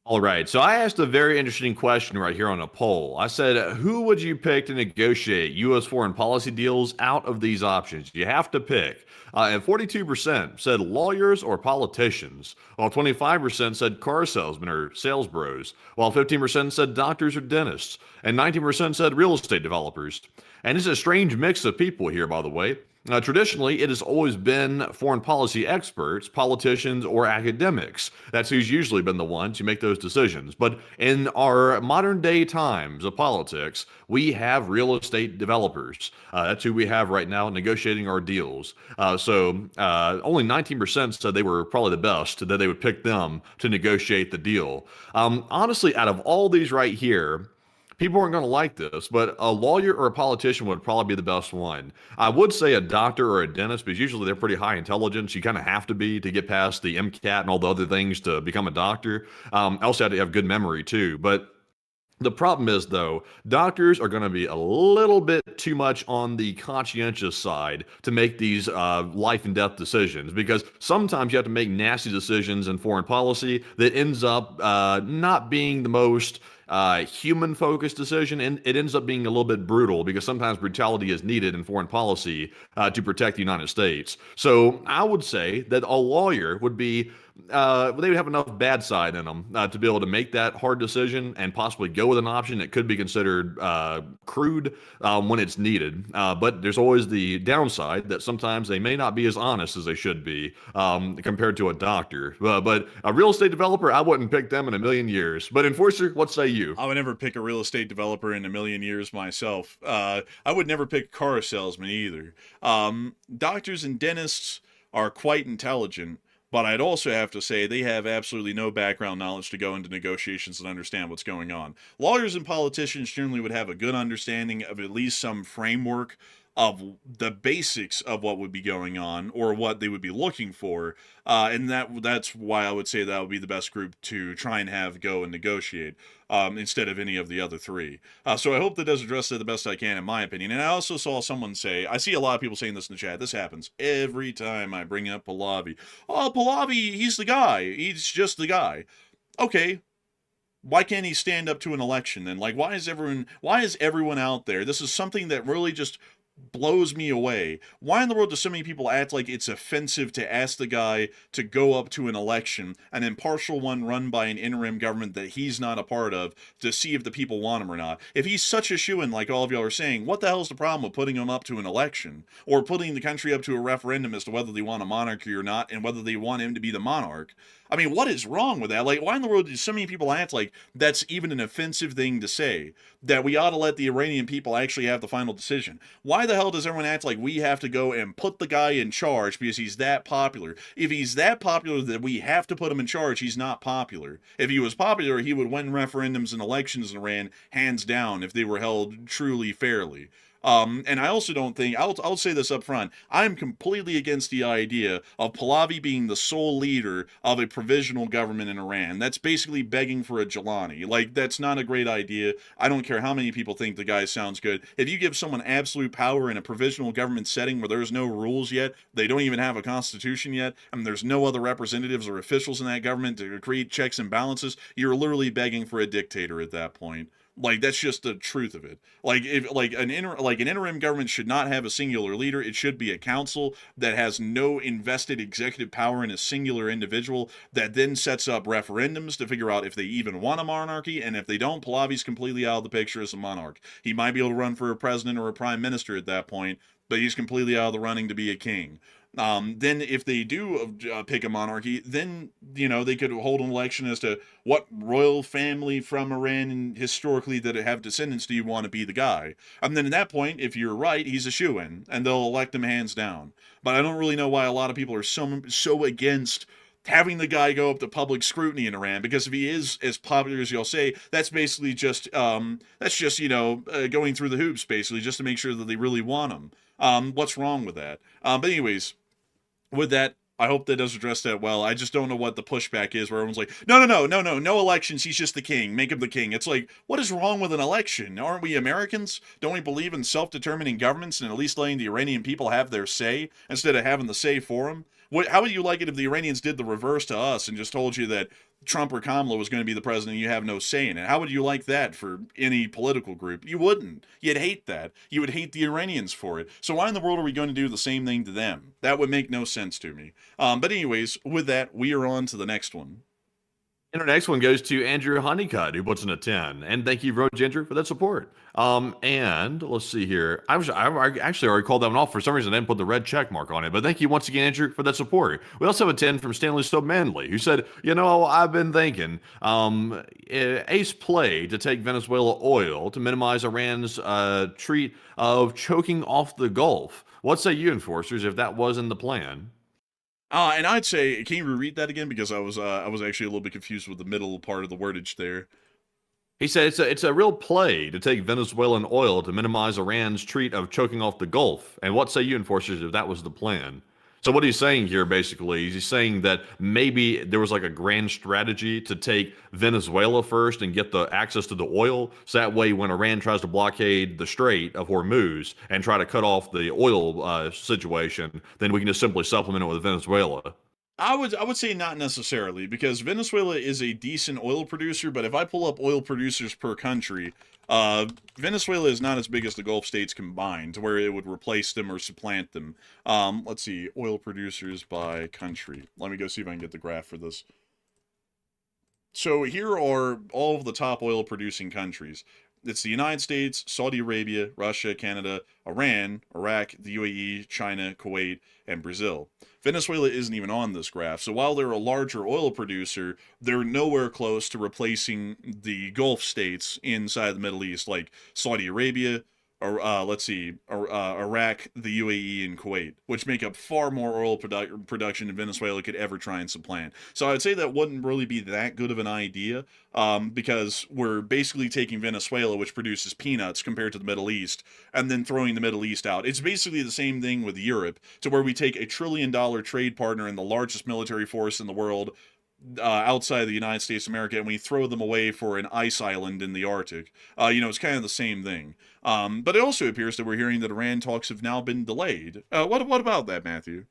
All right, so I asked a very interesting question right here on a poll. I said, who would you pick to negotiate U.S. foreign policy deals out of these options? You have to pick. And 42% said lawyers or politicians, while 25% said car salesmen or sales bros, while 15% said doctors or dentists, and 19% said real estate developers. And it's a strange mix of people here, by the way. Traditionally, it has always been foreign policy experts, politicians, or academics. That's who's usually been the ones who make those decisions. But in our modern day times of politics, we have real estate developers. That's who we have right now negotiating our deals. So only 19% said they were probably the best, that they would pick them to negotiate the deal. Honestly, out of all these right here, people aren't going to like this, but a lawyer or a politician would probably be the best one. I would say a doctor or a dentist, because usually they're pretty high intelligence. You kind of have to be to get past the MCAT and all the other things to become a doctor. Also have to have good memory too. But the problem is, though, doctors are going to be a little bit too much on the conscientious side to make these life and death decisions, because sometimes you have to make nasty decisions in foreign policy that ends up not being the most human-focused decision, and it ends up being a little bit brutal, because sometimes brutality is needed in foreign policy to protect the United States. So I would say that a lawyer would be they would have enough bad side in them to be able to make that hard decision and possibly go with an option that could be considered crude when it's needed. But there's always the downside that sometimes they may not be as honest as they should be compared to a doctor. But a real estate developer, I wouldn't pick them in a million years. But Enforcer, what say you? I would never pick a real estate developer in a million years myself. I would never pick car salesmen either. Doctors and dentists are quite intelligent, but I'd also have to say they have absolutely no background knowledge to go into negotiations and understand what's going on. Lawyers and politicians generally would have a good understanding of at least some framework of the basics of what would be going on or what they would be looking for. And that's why I would say that would be the best group to try and have go and negotiate instead of any of the other three. So I hope that does address it the best I can, in my opinion. And I also saw someone say, I see a lot of people saying this in the chat. This happens every time I bring up Pahlavi. Oh, Pahlavi, he's the guy. He's just the guy. Okay. Why can't he stand up to an election then? Like, why is everyone out there? This is something that really just blows me away. Why in the world do so many people act like it's offensive to ask the guy to go up to an election, an impartial one run by an interim government that he's not a part of, to see if the people want him or not? If he's such a shoo-in like all of y'all are saying, what the hell's the problem with putting him up to an election? Or putting the country up to a referendum as to whether they want a monarchy or not, and whether they want him to be the monarch? I mean, what is wrong with that? Like, why in the world do so many people act like that's even an offensive thing to say? That we ought to let the Iranian people actually have the final decision. Why the hell does everyone act like we have to go and put the guy in charge because he's that popular? If he's that popular that we have to put him in charge, he's not popular. If he was popular, he would win referendums and elections in Iran hands down if they were held truly fairly. And I also don't think, I'll say this up front, I'm completely against the idea of Pahlavi being the sole leader of a provisional government in Iran. That's basically begging for a Jelani. Like, that's not a great idea. I don't care how many people think the guy sounds good. If you give someone absolute power in a provisional government setting where there's no rules yet, they don't even have a constitution yet, and there's no other representatives or officials in that government to create checks and balances, you're literally begging for a dictator at that point. Like, that's just the truth of it. Like, if an interim government should not have a singular leader. It should be a council that has no invested executive power in a singular individual that then sets up referendums to figure out if they even want a monarchy, and if they don't, Pahlavi's completely out of the picture as a monarch. He might be able to run for a president or a prime minister at that point, but he's completely out of the running to be a king. Then if they do pick a monarchy, then, you know, they could hold an election as to what royal family from Iran historically that have descendants do you want to be the guy. And then at that point, if you're right, he's a shoo-in, and they'll elect him hands down. But I don't really know why a lot of people are so against having the guy go up to public scrutiny in Iran, because if he is as popular as y'all say, that's basically just, going through the hoops, basically, just to make sure that they really want him. What's wrong with that? But anyways, with that, I hope that does address that well. I just don't know what the pushback is, where everyone's like, no elections, he's just the king, make him the king. It's like, what is wrong with an election? Aren't we Americans? Don't we believe in self-determining governments and at least letting the Iranian people have their say, instead of having the say for them? How would you like it if the Iranians did the reverse to us and just told you that Trump or Kamala was going to be the president and you have no say in it? How would you like that for any political group? You wouldn't. You'd hate that. You would hate the Iranians for it. So why in the world are we going to do the same thing to them? That would make no sense to me. But anyways, with that, we are on to the next one. And our next one goes to Andrew Honeycutt, who puts in a 10. And thank you, Roach Andrew, for that support. And let's see here. I actually already called that one off. For some reason, I didn't put the red check mark on it. But thank you once again, Andrew, for that support. We also have a 10 from Stanley Stowe Manley, who said, I've been thinking, ace play to take Venezuela oil to minimize Iran's treat of choking off the Gulf. What say you, enforcers, if that wasn't the plan? And I'd say, can you reread that again? Because I was actually a little bit confused with the middle part of the wordage there. He said it's a real play to take Venezuelan oil to minimize Iran's treat of choking off the Gulf. And what say you, enforcers, if that was the plan? So what he's saying here, basically, is he's saying that maybe there was like a grand strategy to take Venezuela first and get the access to the oil. So that way, when Iran tries to blockade the Strait of Hormuz and try to cut off the oil situation, then we can just simply supplement it with Venezuela. I would say not necessarily, because Venezuela is a decent oil producer, but if I pull up oil producers per country, Venezuela is not as big as the Gulf states combined, to where it would replace them or supplant them. Let's see, oil producers by country. Let me go see if I can get the graph for this. So here are all of the top oil producing countries. It's the United States, Saudi Arabia, Russia, Canada, Iran, Iraq, the UAE, China, Kuwait, and Brazil. Venezuela isn't even on this graph, so while they're a larger oil producer, they're nowhere close to replacing the Gulf states inside the Middle East, like Saudi Arabia, or Iraq, the UAE, and Kuwait, which make up far more oil production than Venezuela could ever try and supplant. So I'd say that wouldn't really be that good of an idea, because we're basically taking Venezuela, which produces peanuts compared to the Middle East, and then throwing the Middle East out. It's basically the same thing with Europe, to where we take a $1 trillion trade partner and the largest military force in the world, outside of the United States of America, and we throw them away for an ice island in the Arctic. It's kind of the same thing. But it also appears that we're hearing that Iran talks have now been delayed. What about that, Matthew?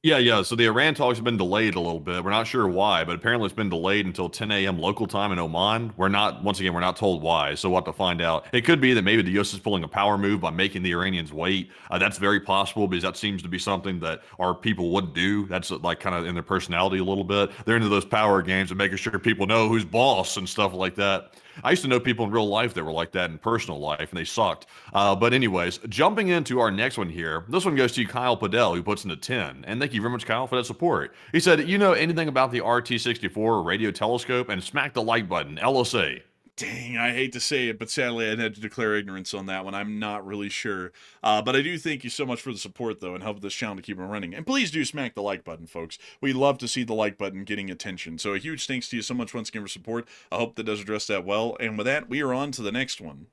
Yeah. So the Iran talks have been delayed a little bit. We're not sure why, but apparently it's been delayed until 10 a.m. local time in Oman. Once again, we're not told why. So we'll have to find out. It could be that maybe the U.S. is pulling a power move by making the Iranians wait. That's very possible because that seems to be something that our people would do. That's like kind of in their personality a little bit. They're into those power games and making sure people know who's boss and stuff like that. I used to know people in real life that were like that in personal life, and they sucked. But anyways, jumping into our next one here, this one goes to Kyle Padell, who puts in a 10. And thank you very much, Kyle, for that support. He said, you know anything about the RT-64 radio telescope? And smack the like button, LSA. Dang, I hate to say it, but sadly I had to declare ignorance on that one. I'm not really sure. But I do thank you so much for the support, though, and help this channel to keep on running. And please do smack the like button, folks. We love to see the like button getting attention. So a huge thanks to you so much once again for support. I hope that does address that well. And with that, we are on to the next one.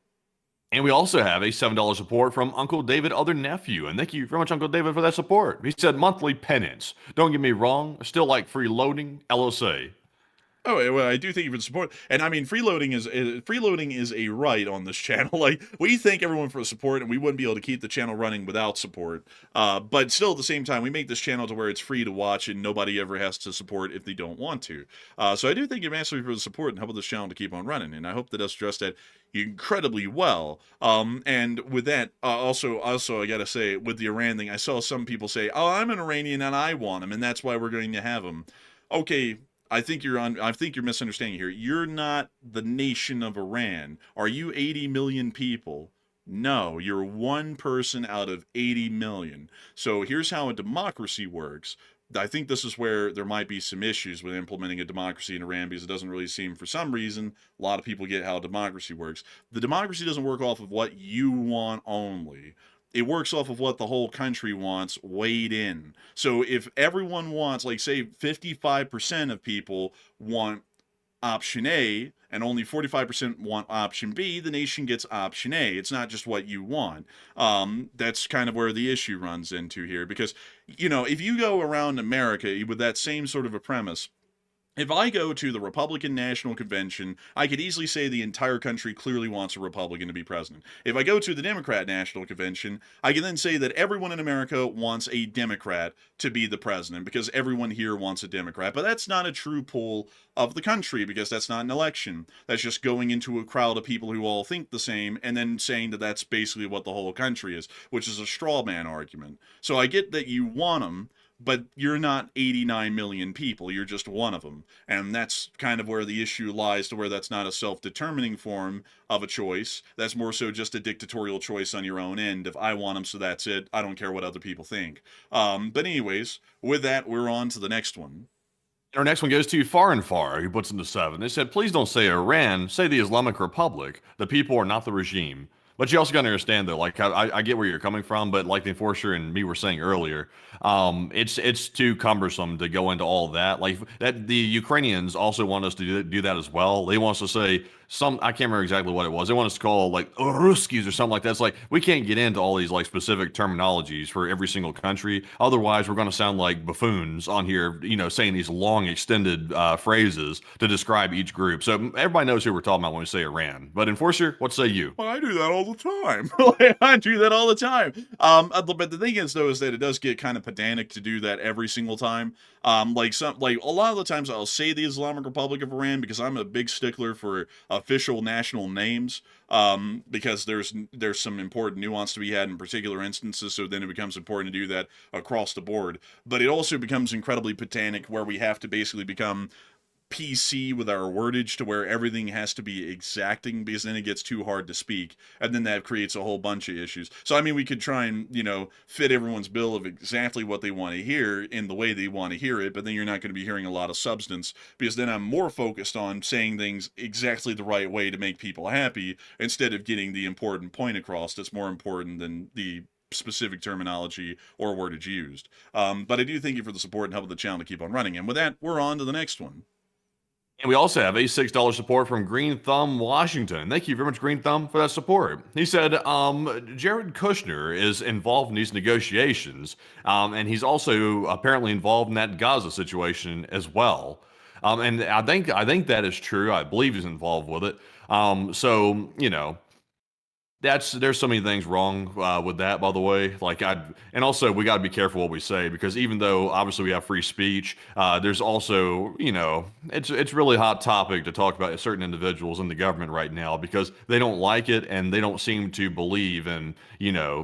And we also have a $7 support from Uncle David, other nephew. And thank you very much, Uncle David, for that support. He said, monthly penance. Don't get me wrong. I still like freeloading, LSA. Oh, well, I do thank you for the support. And I mean, freeloading is a right on this channel. Like, we thank everyone for the support, and we wouldn't be able to keep the channel running without support. But still, at the same time, we make this channel to where it's free to watch, and nobody ever has to support if they don't want to. So I do thank you massively for the support and helping this channel to keep on running. And I hope that does address that incredibly well. And with that, also, I gotta say, with the Iran thing, I saw some people say, "Oh, I'm an Iranian and I want him, and that's why we're going to have him." Okay. I think you're misunderstanding here. You're not the nation of Iran. Are you 80 million people? No, you're one person out of 80 million. So here's how a democracy works. I think this is where there might be some issues with implementing a democracy in Iran, because it doesn't really seem, for some reason, a lot of people get how democracy works. The democracy doesn't work off of what you want only. It works off of what the whole country wants weighed in. So if everyone wants, like, say 55% of people want option A and only 45% want option B, the nation gets option A. It's not just what you want. That's kind of where the issue runs into here, because, you know, if you go around America with that same sort of a premise, if I go to the Republican National Convention, I could easily say the entire country clearly wants a Republican to be president. If I go to the Democrat National Convention, I can then say that everyone in America wants a Democrat to be the president, because everyone here wants a Democrat. But that's not a true poll of the country, because that's not an election. That's just going into a crowd of people who all think the same and then saying that that's basically what the whole country is, which is a straw man argument. So I get that you want them, but you're not 89 million people. You're just one of them. And that's kind of where the issue lies, to where that's not a self-determining form of a choice. That's more so just a dictatorial choice on your own end. If I want them, so that's it. I don't care what other people think. But anyways, with that, we're on to the next one. Our next one goes to Far and Far, who puts in the 7. They said, please don't say Iran, say the Islamic Republic. The people are not the regime. But you also got to understand, though, like, I get where you're coming from, but like the Enforcer and me were saying earlier, it's too cumbersome to go into all that. Like, that the Ukrainians also want us to do that as well. They want us to say I can't remember exactly what it was. They want us to call, like, Ruskies or something like that. It's like, we can't get into all these, like, specific terminologies for every single country. Otherwise, we're going to sound like buffoons on here, you know, saying these long, extended phrases to describe each group. So everybody knows who we're talking about when we say Iran. But Enforcer, what say you? Well, I do that all the time. I do that all the time. But the thing is, though, is that it does get kind of pedantic to do that every single time. Like a lot of the times I'll say the Islamic Republic of Iran, because I'm a big stickler for official national names, because there's some important nuance to be had in particular instances, so then it becomes important to do that across the board. But it also becomes incredibly pedantic, where we have to basically become PC with our wordage, to where everything has to be exacting, because then it gets too hard to speak, and then that creates a whole bunch of issues. So I mean, we could try and, you know, fit everyone's bill of exactly what they want to hear in the way they want to hear it, but then you're not going to be hearing a lot of substance, because then I'm more focused on saying things exactly the right way to make people happy, instead of getting the important point across that's more important than the specific terminology or wordage used. But I do thank you for the support and helping the channel to keep on running. And with that, we're on to the next one. And we also have a $6 support from Green Thumb Washington. Thank you very much, Green Thumb, for that support. He said, Jared Kushner is involved in these negotiations, and he's also apparently involved in that Gaza situation as well. And I think that is true. I believe he's involved with it. So, you know, There's so many things wrong with that, by the way. And also we got to be careful what we say, because even though obviously we have free speech, there's also, it's really hot topic to talk about certain individuals in the government right now, because they don't like it and they don't seem to believe in,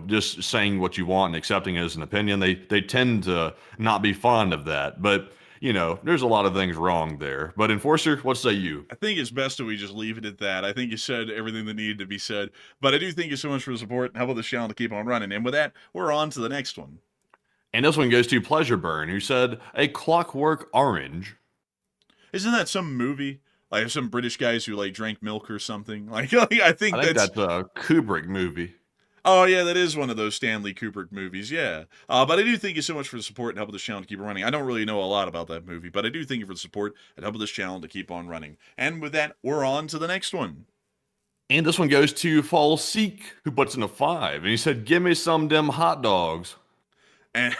just saying what you want and accepting it as an opinion. They tend to not be fond of that, but there's a lot of things wrong there. But Enforcer, what say you? I think it's best that we just leave it at that. I think you said everything that needed to be said. But I do thank you so much for the support. How about this channel to keep on running? And with that, we're on to the next one. And this one goes to Pleasure Burn, who said, a clockwork orange. Isn't that some movie? Like some British guys who like drank milk or something? I think that's a Kubrick movie. Oh, yeah, that is one of those Stanley Kubrick movies, yeah. But I do thank you so much for the support and helping this channel to keep running. I don't really know a lot about that movie, but I do thank you for the support and helping this channel to keep on running. And with that, we're on to the next one. And this one goes to Fall Seek, who puts in a 5. And he said, give me some them hot dogs. And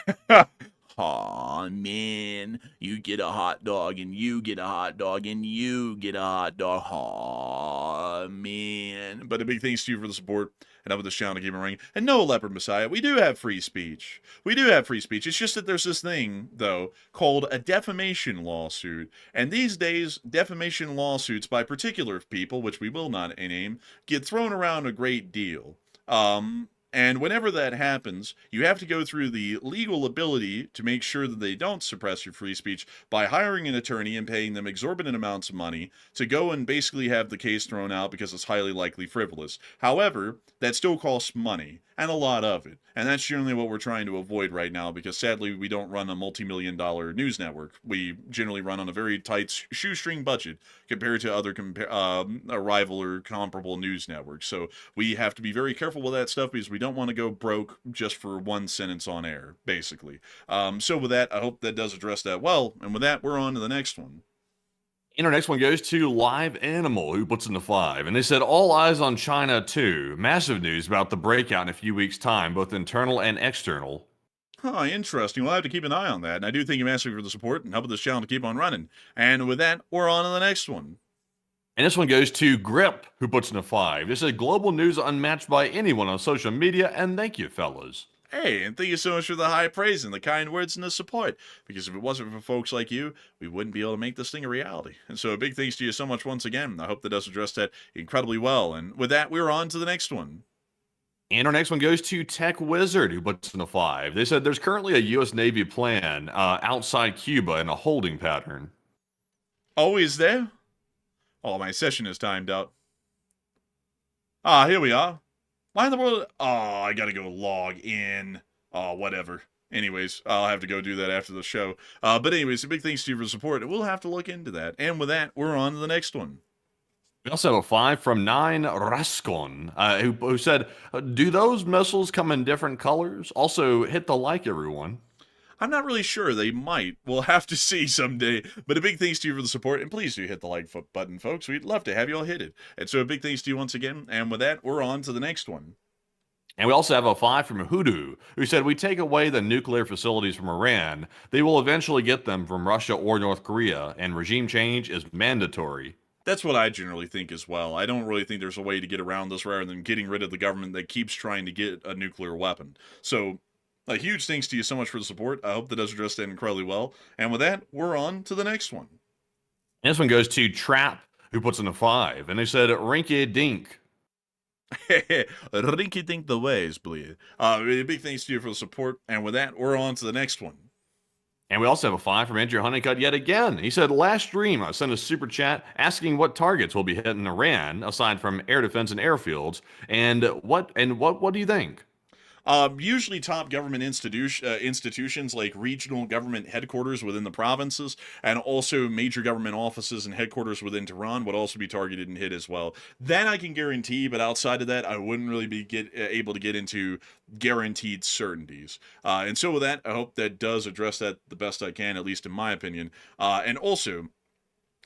aw, man, you get a hot dog, and you get a hot dog, and you get a hot dog. Aw, man. But a big thanks to you for the support and helping this channel to keep it running. And no, Leopard Messiah, we do have free speech. We do have free speech. It's just that there's this thing, though, called a defamation lawsuit. And these days, defamation lawsuits by particular people, which we will not name, get thrown around a great deal. And whenever that happens, you have to go through the legal ability to make sure that they don't suppress your free speech by hiring an attorney and paying them exorbitant amounts of money to go and basically have the case thrown out because it's highly likely frivolous. However, that still costs money, and a lot of it. And that's generally what we're trying to avoid right now, because sadly we don't run a multi-million-dollar news network. We generally run on a very tight shoestring budget compared to other rival or comparable news networks. So we have to be very careful with that stuff, because we don't want to go broke just for one sentence on air, basically. So with that, I hope that does address that well. And with that, we're on to the next one. And our next one goes to Live Animal, who puts in the 5. And they said, all eyes on China, too. Massive news about the breakout in a few weeks' time, both internal and external. Huh, interesting. We'll have to keep an eye on that. And I do thank you massively for the support and helping this channel to keep on running. And with that, we're on to the next one. And this one goes to Grip, who puts in a 5. This is global news unmatched by anyone on social media, and thank you, fellas. Hey, and thank you so much for the high praise and the kind words and the support, because if it wasn't for folks like you, we wouldn't be able to make this thing a reality. And so a big thanks to you so much once again. I hope that does address that incredibly well. And with that, we're on to the next one. And our next one goes to Tech Wizard, who puts in a 5. They said there's currently a U.S. Navy plan outside Cuba in a holding pattern. Oh, is there? Oh, my session is timed out. Ah, here we are. Why in the world? Oh, I gotta go log in. Oh, whatever. Anyways, I'll have to go do that after the show. But anyways, a big thanks to you for the support. We'll have to look into that. And with that, we're on to the next one. We also have a 5 from 9 Raskon, who said, do those missiles come in different colors? Also, hit the like, everyone. I'm not really sure. They might. We'll have to see someday. But a big thanks to you for the support. And please do hit the like button, folks. We'd love to have you all hit it. And so a big thanks to you once again. And with that, we're on to the next one. And we also have a 5 from Hoodoo, who said, we take away the nuclear facilities from Iran. They will eventually get them from Russia or North Korea, and regime change is mandatory. That's what I generally think as well. I don't really think there's a way to get around this rather than getting rid of the government that keeps trying to get a nuclear weapon. So a huge thanks to you so much for the support. I hope that does address that incredibly well. And with that, we're on to the next one. And this one goes to Trap, who puts in a 5. And they said, Rinky Dink. Rinky Dink the ways, please. Big thanks to you for the support. And with that, we're on to the next one. And we also have a 5 from Andrew Honeycutt yet again. He said, last stream, I sent a super chat asking what targets will be hit in Iran, aside from air defense and airfields. And what do you think? Usually top government institutions like regional government headquarters within the provinces, and also major government offices and headquarters within Tehran would also be targeted and hit as well. That I can guarantee, but outside of that, I wouldn't really be able to get into guaranteed certainties. And so with that, I hope that does address that the best I can, at least in my opinion. And also,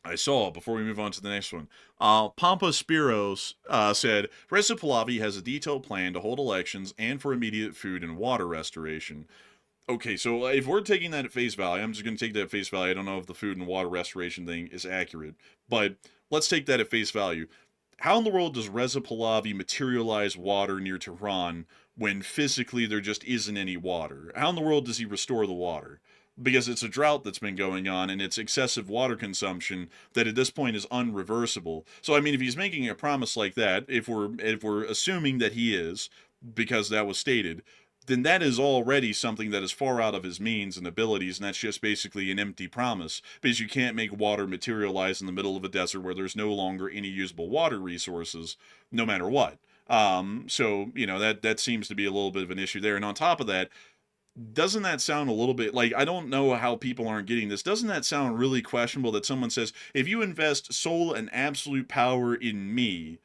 I saw, before we move on to the next one, Pampa Spiros said, Reza Pahlavi has a detailed plan to hold elections and for immediate food and water restoration. Okay, so if we're taking that at face value, I'm just going to take that at face value. I don't know if the food and water restoration thing is accurate, but let's take that at face value. how in the world does Reza Pahlavi materialize water near Tehran when physically there just isn't any water? How in the world does he restore the water? Because it's a drought that's been going on, and it's excessive water consumption that at this point is unreversible. So I mean, if he's making a promise like that, if we're assuming that he is, because that was stated, then that is already something that is far out of his means and abilities, and that's just basically an empty promise, because you can't make water materialize in the middle of a desert where there's no longer any usable water resources, no matter what. So, you know, that seems to be a little bit of an issue there. And on top of that, doesn't that sound a little bit like, I don't know how people aren't getting this, doesn't that sound really questionable that someone says, if you invest sole and absolute power in me,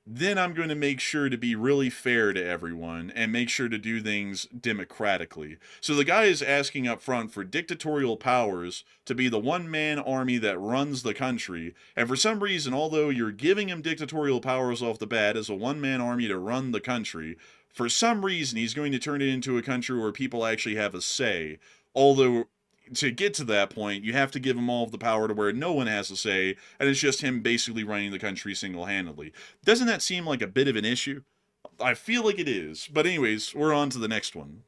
then I'm going to make sure to be really fair to everyone and make sure to do things democratically. So the guy is asking up front for dictatorial powers to be the one-man army that runs the country, and for some reason, although you're giving him dictatorial powers off the bat as a one-man army to run the country, for some reason he's going to turn it into a country where people actually have a say, although to get to that point, you have to give him all of the power to where no one has a say, and it's just him basically running the country single-handedly. Doesn't that seem like a bit of an issue? I feel like it is. But anyways, we're on to the next one.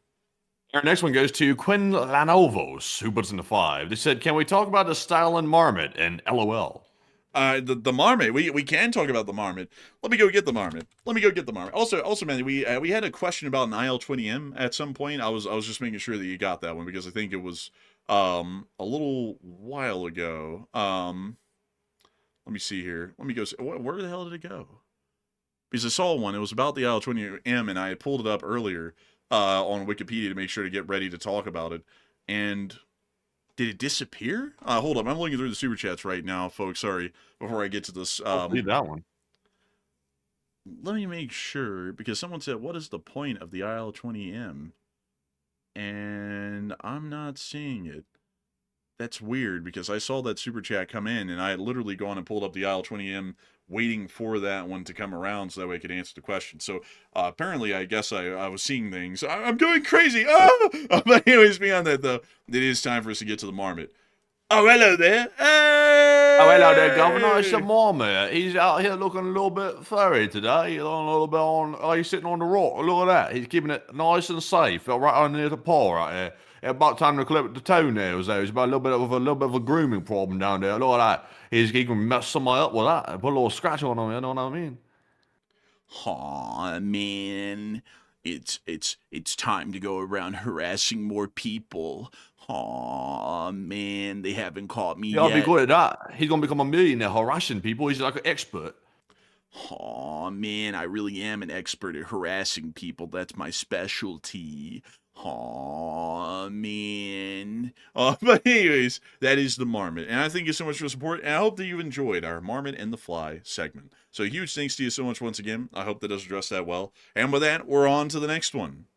Our next one goes to Quinn Lanovos, who puts in the 5. They said, can we talk about the Stalin marmot and LOL? The marmot. We can talk about the marmot. Let me go get the marmot. Also, man, we had a question about an IL-20M at some point. I was just making sure that you got that one because I think it was a little while ago. Let me see here. Let me go. Where the hell did it go? Because I saw one. It was about the IL-20M, and I had pulled it up earlier on Wikipedia to make sure to get ready to talk about it. And did it disappear? Hold up. I'm looking through the super chats right now, folks. Sorry. Before I get to this. Leave that one. Let me make sure, because someone said, what is the point of the IL-20M? And I'm not seeing it. That's weird, because I saw that super chat come in, and I had literally gone and pulled up the IL-20M, waiting for that one to come around so that way I could answer the question. So apparently, I guess I was seeing things. I'm going crazy! But anyways, beyond that, though, it is time for us to get to the marmot. Oh, hello there! Hey! Oh, hello there, Governor. It's the marmot. He's out here looking a little bit furry today. He's on a little bit on. Oh, he's sitting on the rock. Look at that. He's keeping it nice and safe. Right under the paw right there. About time to clip the toenails there. He's about a little bit of a grooming problem down there. Look at that. He can mess somebody up with that. Put a little scratch on him. You know what I mean? Aw, man. It's time to go around harassing more people. Aw, man, they haven't caught me Yeah, I'll yet. be good at that. He's gonna become a millionaire harassing people. He's like an expert. Aw, man, I really am an expert at harassing people. That's my specialty. Aw, man. But anyways, that is the marmot. And I thank you so much for the support, and I hope that you enjoyed our Marmot and the Fly segment. So huge thanks to you so much once again. I hope that does address that well. And with that, we're on to the next one.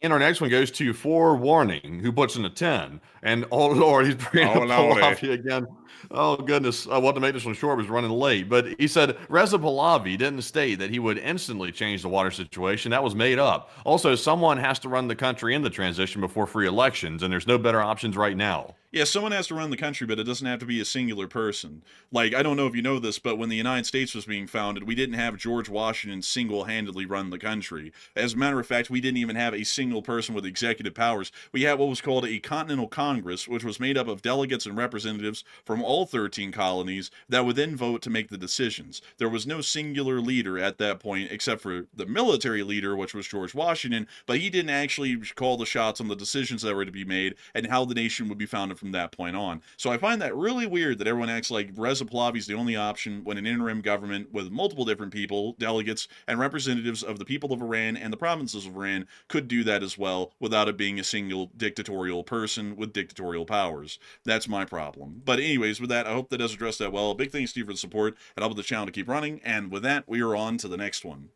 And our next one goes to Forewarning, who puts in a 10. And oh Lord, he's bringing up Pahlavi again. Oh goodness, I wanted to make this one short, but was running late. But he said Reza Pahlavi didn't state that he would instantly change the water situation. That was made up. Also, someone has to run the country in the transition before free elections, and there's no better options right now. Yeah, someone has to run the country, but it doesn't have to be a singular person. Like, I don't know if you know this, but when the United States was being founded, we didn't have George Washington single-handedly run the country. As a matter of fact, we didn't even have a single person with executive powers. We had what was called a Continental Congress, which was made up of delegates and representatives from all 13 colonies that would then vote to make the decisions. There was no singular leader at that point, except for the military leader, which was George Washington, but he didn't actually call the shots on the decisions that were to be made and how the nation would be founded from that point on. So I find that really weird that everyone acts like Reza Pahlavi is the only option when an interim government with multiple different people, delegates, and representatives of the people of Iran and the provinces of Iran could do that as well without it being a single dictatorial person with dictatorial powers. That's my problem. But anyways, with that, I hope that does address that well. Big thanks to you for the support and help the channel to keep running. And with that, we are on to the next one.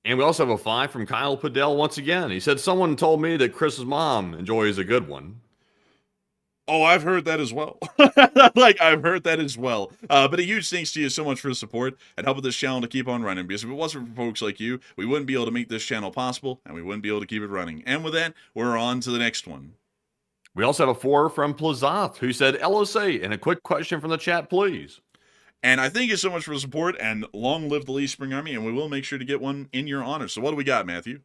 And we also have a 5 from Kyle Padell once again. He said, someone told me that Chris's mom enjoys a good one. Oh, I've heard that as well. I've heard that as well. But a huge thanks to you so much for the support and helping this channel to keep on running. Because if it wasn't for folks like you, we wouldn't be able to make this channel possible, and we wouldn't be able to keep it running. And with that, we're on to the next one. We also have a 4 from Plazath, who said, LOC, and a quick question from the chat, please. And I thank you so much for the support, and long live the Lee Spring Army, and we will make sure to get one in your honor. So what do we got, Matthew?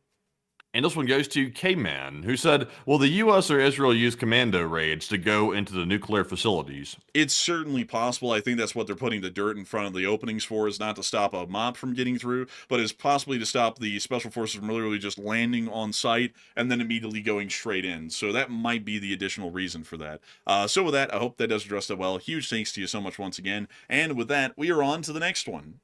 And this one goes to K-Man, who said, will the U.S. or Israel use commando raids to go into the nuclear facilities? It's certainly possible. I think that's what they're putting the dirt in front of the openings for, is not to stop a mob from getting through, but is possibly to stop the special forces from literally just landing on site and then immediately going straight in. So that might be the additional reason for that. So with that, I hope that does address that well. Huge thanks to you so much once again. And with that, we are on to the next one.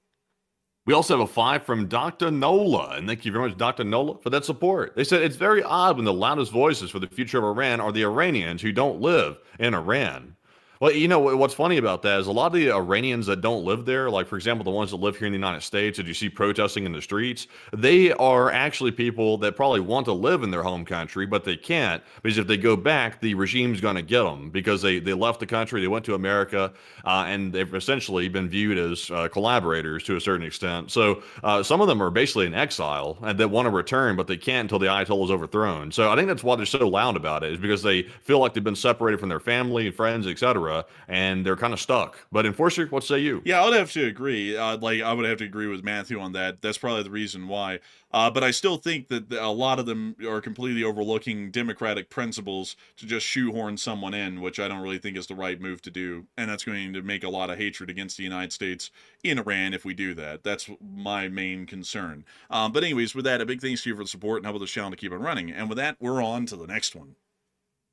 We also have a 5 from Dr. Nola, and thank you very much, Dr. Nola, for that support. They said, it's very odd when the loudest voices for the future of Iran are the Iranians who don't live in Iran. Well, you know, what's funny about that is a lot of the Iranians that don't live there, like, for example, the ones that live here in the United States that you see protesting in the streets, they are actually people that probably want to live in their home country, but they can't, because if they go back, the regime's going to get them, because they left the country, they went to America, and they've essentially been viewed as collaborators to a certain extent. So some of them are basically in exile, and that want to return, but they can't until the Ayatollah is overthrown. So I think that's why they're so loud about it, is because they feel like they've been separated from their family and friends, etc., and they're kind of stuck. But Enforcer, what say you? Yeah, I would have to agree. I would have to agree with Matthew on that. That's probably the reason why. But I still think that a lot of them are completely overlooking democratic principles to just shoehorn someone in, which I don't really think is the right move to do. And that's going to make a lot of hatred against the United States in Iran if we do that. That's my main concern. But anyways, with that, a big thanks to you for the support and help this channel to keep it running. And with that, we're on to the next one.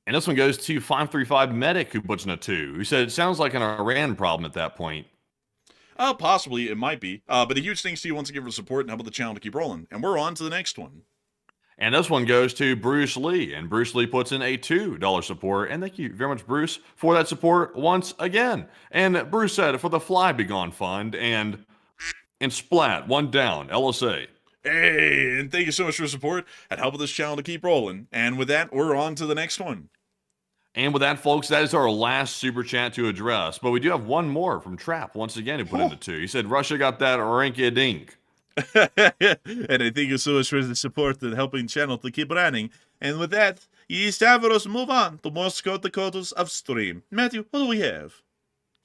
And this one goes to 535 Medic, who puts in a 2, who said it sounds like an Iran problem at that point. Possibly, it might be. But a huge thanks to you once again for the support and helping the channel to keep rolling. And we're on to the next one. And this one goes to Bruce Lee, and Bruce Lee puts in a $2 support. And thank you very much, Bruce, for that support once again. And Bruce said, for the Fly Be Gone Fund, and Splat, 1 down, LSA. Hey, and thank you so much for your support and helping this channel to keep rolling. And with that, we're on to the next one. And with that, folks, that is our last super chat to address. But we do have one more from Trap, once again, who put in the 2. He said, Russia got that rinky-dink. And I thank you so much for the support and helping the channel to keep running. And with that, it's time for us to move on to more Dakotas of stream. Matthew, what do we have?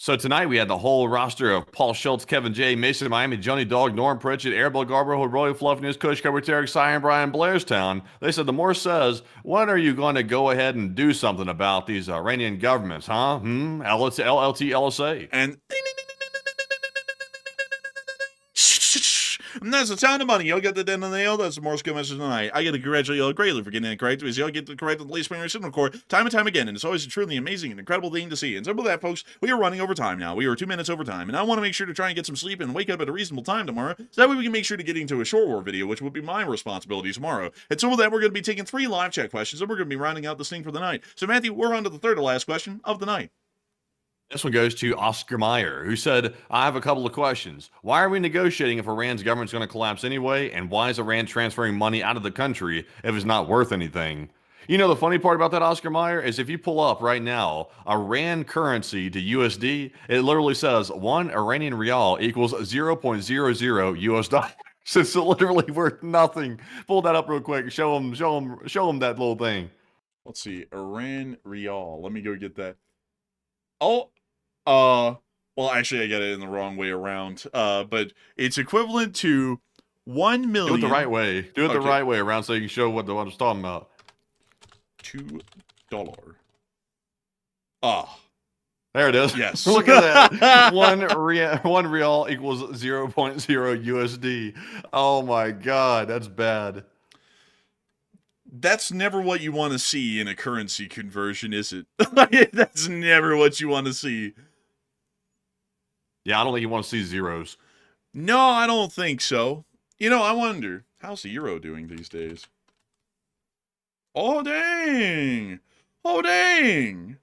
So tonight we had the whole roster of Paul Schultz, Kevin J, Mason Miami, Johnny Dog, Norm Pritchett, Arabelle Garber, Roy Fluff News, Kush, Cover Tarek, Cyan, Brian, Blairstown. They said the more says, when are you going to go ahead and do something about these Iranian governments, huh? LLT, LSA. And and that's the sound of money. Y'all get the den on the nail. That's the Morse code message tonight. I get to congratulate y'all greatly for getting it correct, because y'all get the correct the least spring signal core time and time again, and it's always a truly amazing and incredible thing to see. And so with that, folks, we are running over time now. We are 2 minutes over time, and I want to make sure to try and get some sleep and wake up at a reasonable time tomorrow, so that way we can make sure to get into a short war video, which will be my responsibility tomorrow. And so with that, we're going to be taking 3 live chat questions, and we're going to be rounding out this thing for the night. So Matthew, we're on to the third to last question of the night. This one goes to Oscar Meyer, who said, I have a couple of questions. Why are we negotiating if Iran's government's going to collapse anyway? And why is Iran transferring money out of the country if it's not worth anything? You know, the funny part about that, Oscar Meyer, is if you pull up right now, Iran currency to USD, it literally says 1 Iranian rial equals 0.00 US dollars. It's literally worth nothing. Pull that up real quick. Show them that little thing. Let's see. Iran rial. Let me go get that. Oh, well, actually, I got it in the wrong way around. But it's equivalent to 1 million. Do it the right way. Do it the right way around so you can show what I was talking about. $2. There it is. Yes. Look at that. 1 real equals 0.0 USD. Oh my God, that's bad. That's never what you want to see in a currency conversion, is it? That's never what you want to see. Yeah, I don't think you want to see zeros. No, I don't think so. You know, I wonder, how's the euro doing these days? Oh, dang. Oh, dang.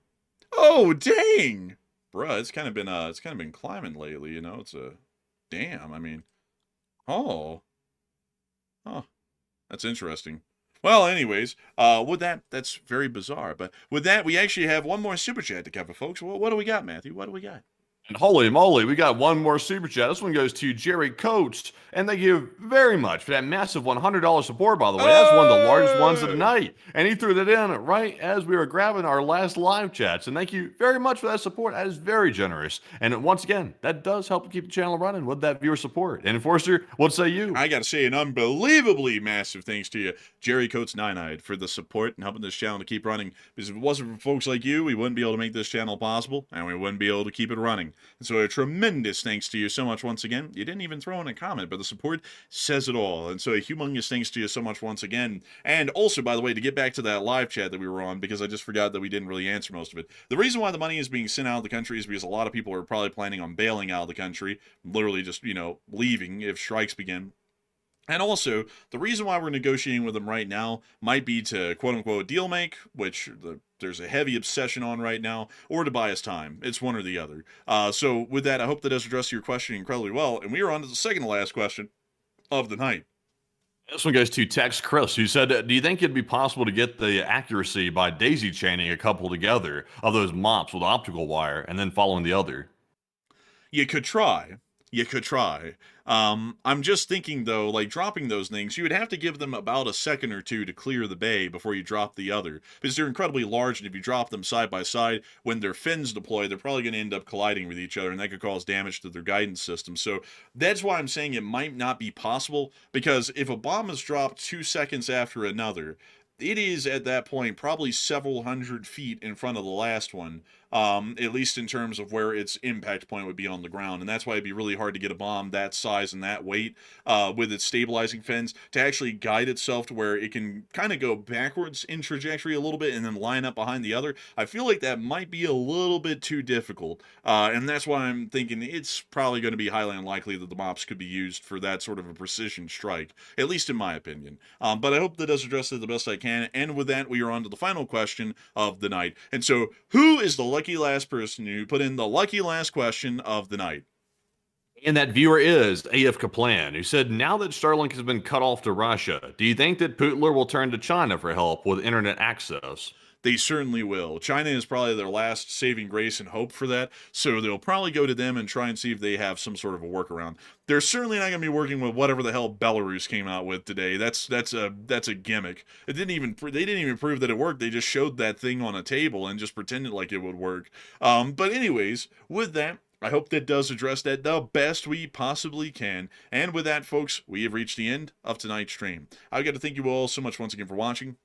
Oh, dang. Bruh, it's kind of been climbing lately, you know? It's a damn, I mean. Oh. Huh. That's interesting. Well, anyways, with that, that's very bizarre. But with that, we actually have one more super chat to cover, folks. What do we got, Matthew? What do we got? And holy moly, we got one more super chat. This one goes to Jerry Coates, and thank you very much for that massive $100 support, by the way. That's one of the largest ones of the night. And he threw that in right as we were grabbing our last live chats. And thank you very much for that support. That is very generous. And once again, that does help keep the channel running with that viewer support. And Enforcer, what say you? I got to say an unbelievably massive thanks to you, Jerry Coates Nine-Eyed, for the support and helping this channel to keep running. Because if it wasn't for folks like you, we wouldn't be able to make this channel possible, and we wouldn't be able to keep it running. And so a tremendous thanks to you so much once again. You didn't even throw in a comment, but the support says it all. And so a humongous thanks to you so much once again. And also, by the way, to get back to that live chat that we were on, because I just forgot that we didn't really answer most of it. The reason why the money is being sent out of the country is because a lot of people are probably planning on bailing out of the country, literally just, you know, leaving if strikes begin. And also, the reason why we're negotiating with them right now might be to quote-unquote deal make, which there's a heavy obsession on right now, or to buy us time. It's one or the other. So with that, I hope that does address your question incredibly well. And we are on to the second to last question of the night. This one goes to Tex Chris, who said, do you think it'd be possible to get the accuracy by daisy chaining a couple together of those mops with optical wire and then following the other? You could try. You could try. I'm just thinking, though, like dropping those things, you would have to give them about a second or two to clear the bay before you drop the other, because they're incredibly large, and if you drop them side by side, when their fins deploy, they're probably going to end up colliding with each other, and that could cause damage to their guidance system. So that's why I'm saying it might not be possible, because if a bomb is dropped 2 seconds after another, it is at that point probably several hundred feet in front of the last one, at least in terms of where its impact point would be on the ground. And that's why it'd be really hard to get a bomb that size and that weight with its stabilizing fins to actually guide itself to where it can kind of go backwards in trajectory a little bit and then line up behind the other. I feel like that might be a little bit too difficult. And that's why I'm thinking it's probably going to be highly unlikely that the mops could be used for that sort of a precision strike, at least in my opinion. But I hope that does address it the best I can. And with that, we are on to the final question of the night. And so, who is the lucky last person who put in the lucky last question of the night? And that viewer is AF Kaplan, who said, now that Starlink has been cut off to Russia, do you think that Putler will turn to China for help with internet access? They certainly will. China is probably their last saving grace and hope for that, so they'll probably go to them and try and see if they have some sort of a workaround. They're certainly not going to be working with whatever the hell Belarus came out with today. That's a gimmick. They didn't even prove that it worked. They just showed that thing on a table and just pretended like it would work. But anyways, with that, I hope that does address that the best we possibly can. And with that, folks, we have reached the end of tonight's stream. I've got to thank you all so much once again for watching.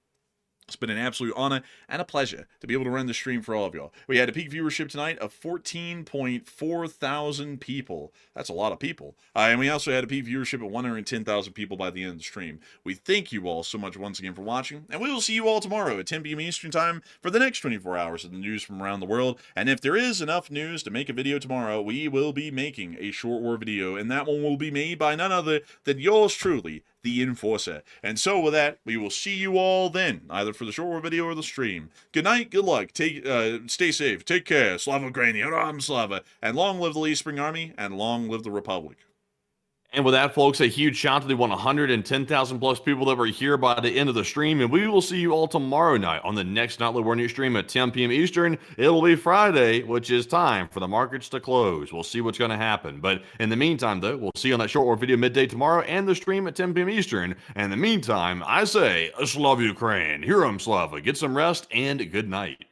It's been an absolute honor and a pleasure to be able to run the stream for all of y'all. We had a peak viewership tonight of 14.4 thousand people. That's a lot of people. And we also had a peak viewership of 110,000 people by the end of the stream. We thank you all so much once again for watching, and we will see you all tomorrow at 10 p.m. Eastern Time for the next 24 hours of the news from around the world. And if there is enough news to make a video tomorrow, we will be making a short war video, and that one will be made by none other than yours truly, the Enforcer. And so with that, we will see you all then, either for the short war video or the stream. Good night, good luck, stay safe, take care, Slava Ukraini, Ram Slava, and long live the Lee Spring Army, and long live the Republic. And with that, folks, a huge shout out to the 110,000 plus people that were here by the end of the stream. And we will see you all tomorrow night on the next Nightly War News stream at 10 p.m. Eastern. It will be Friday, which is time for the markets to close. We'll see what's going to happen. But in the meantime, though, we'll see you on that short war video midday tomorrow and the stream at 10 p.m. Eastern. And in the meantime, I say, Slava Ukraine, Hiram Slava, get some rest, and good night.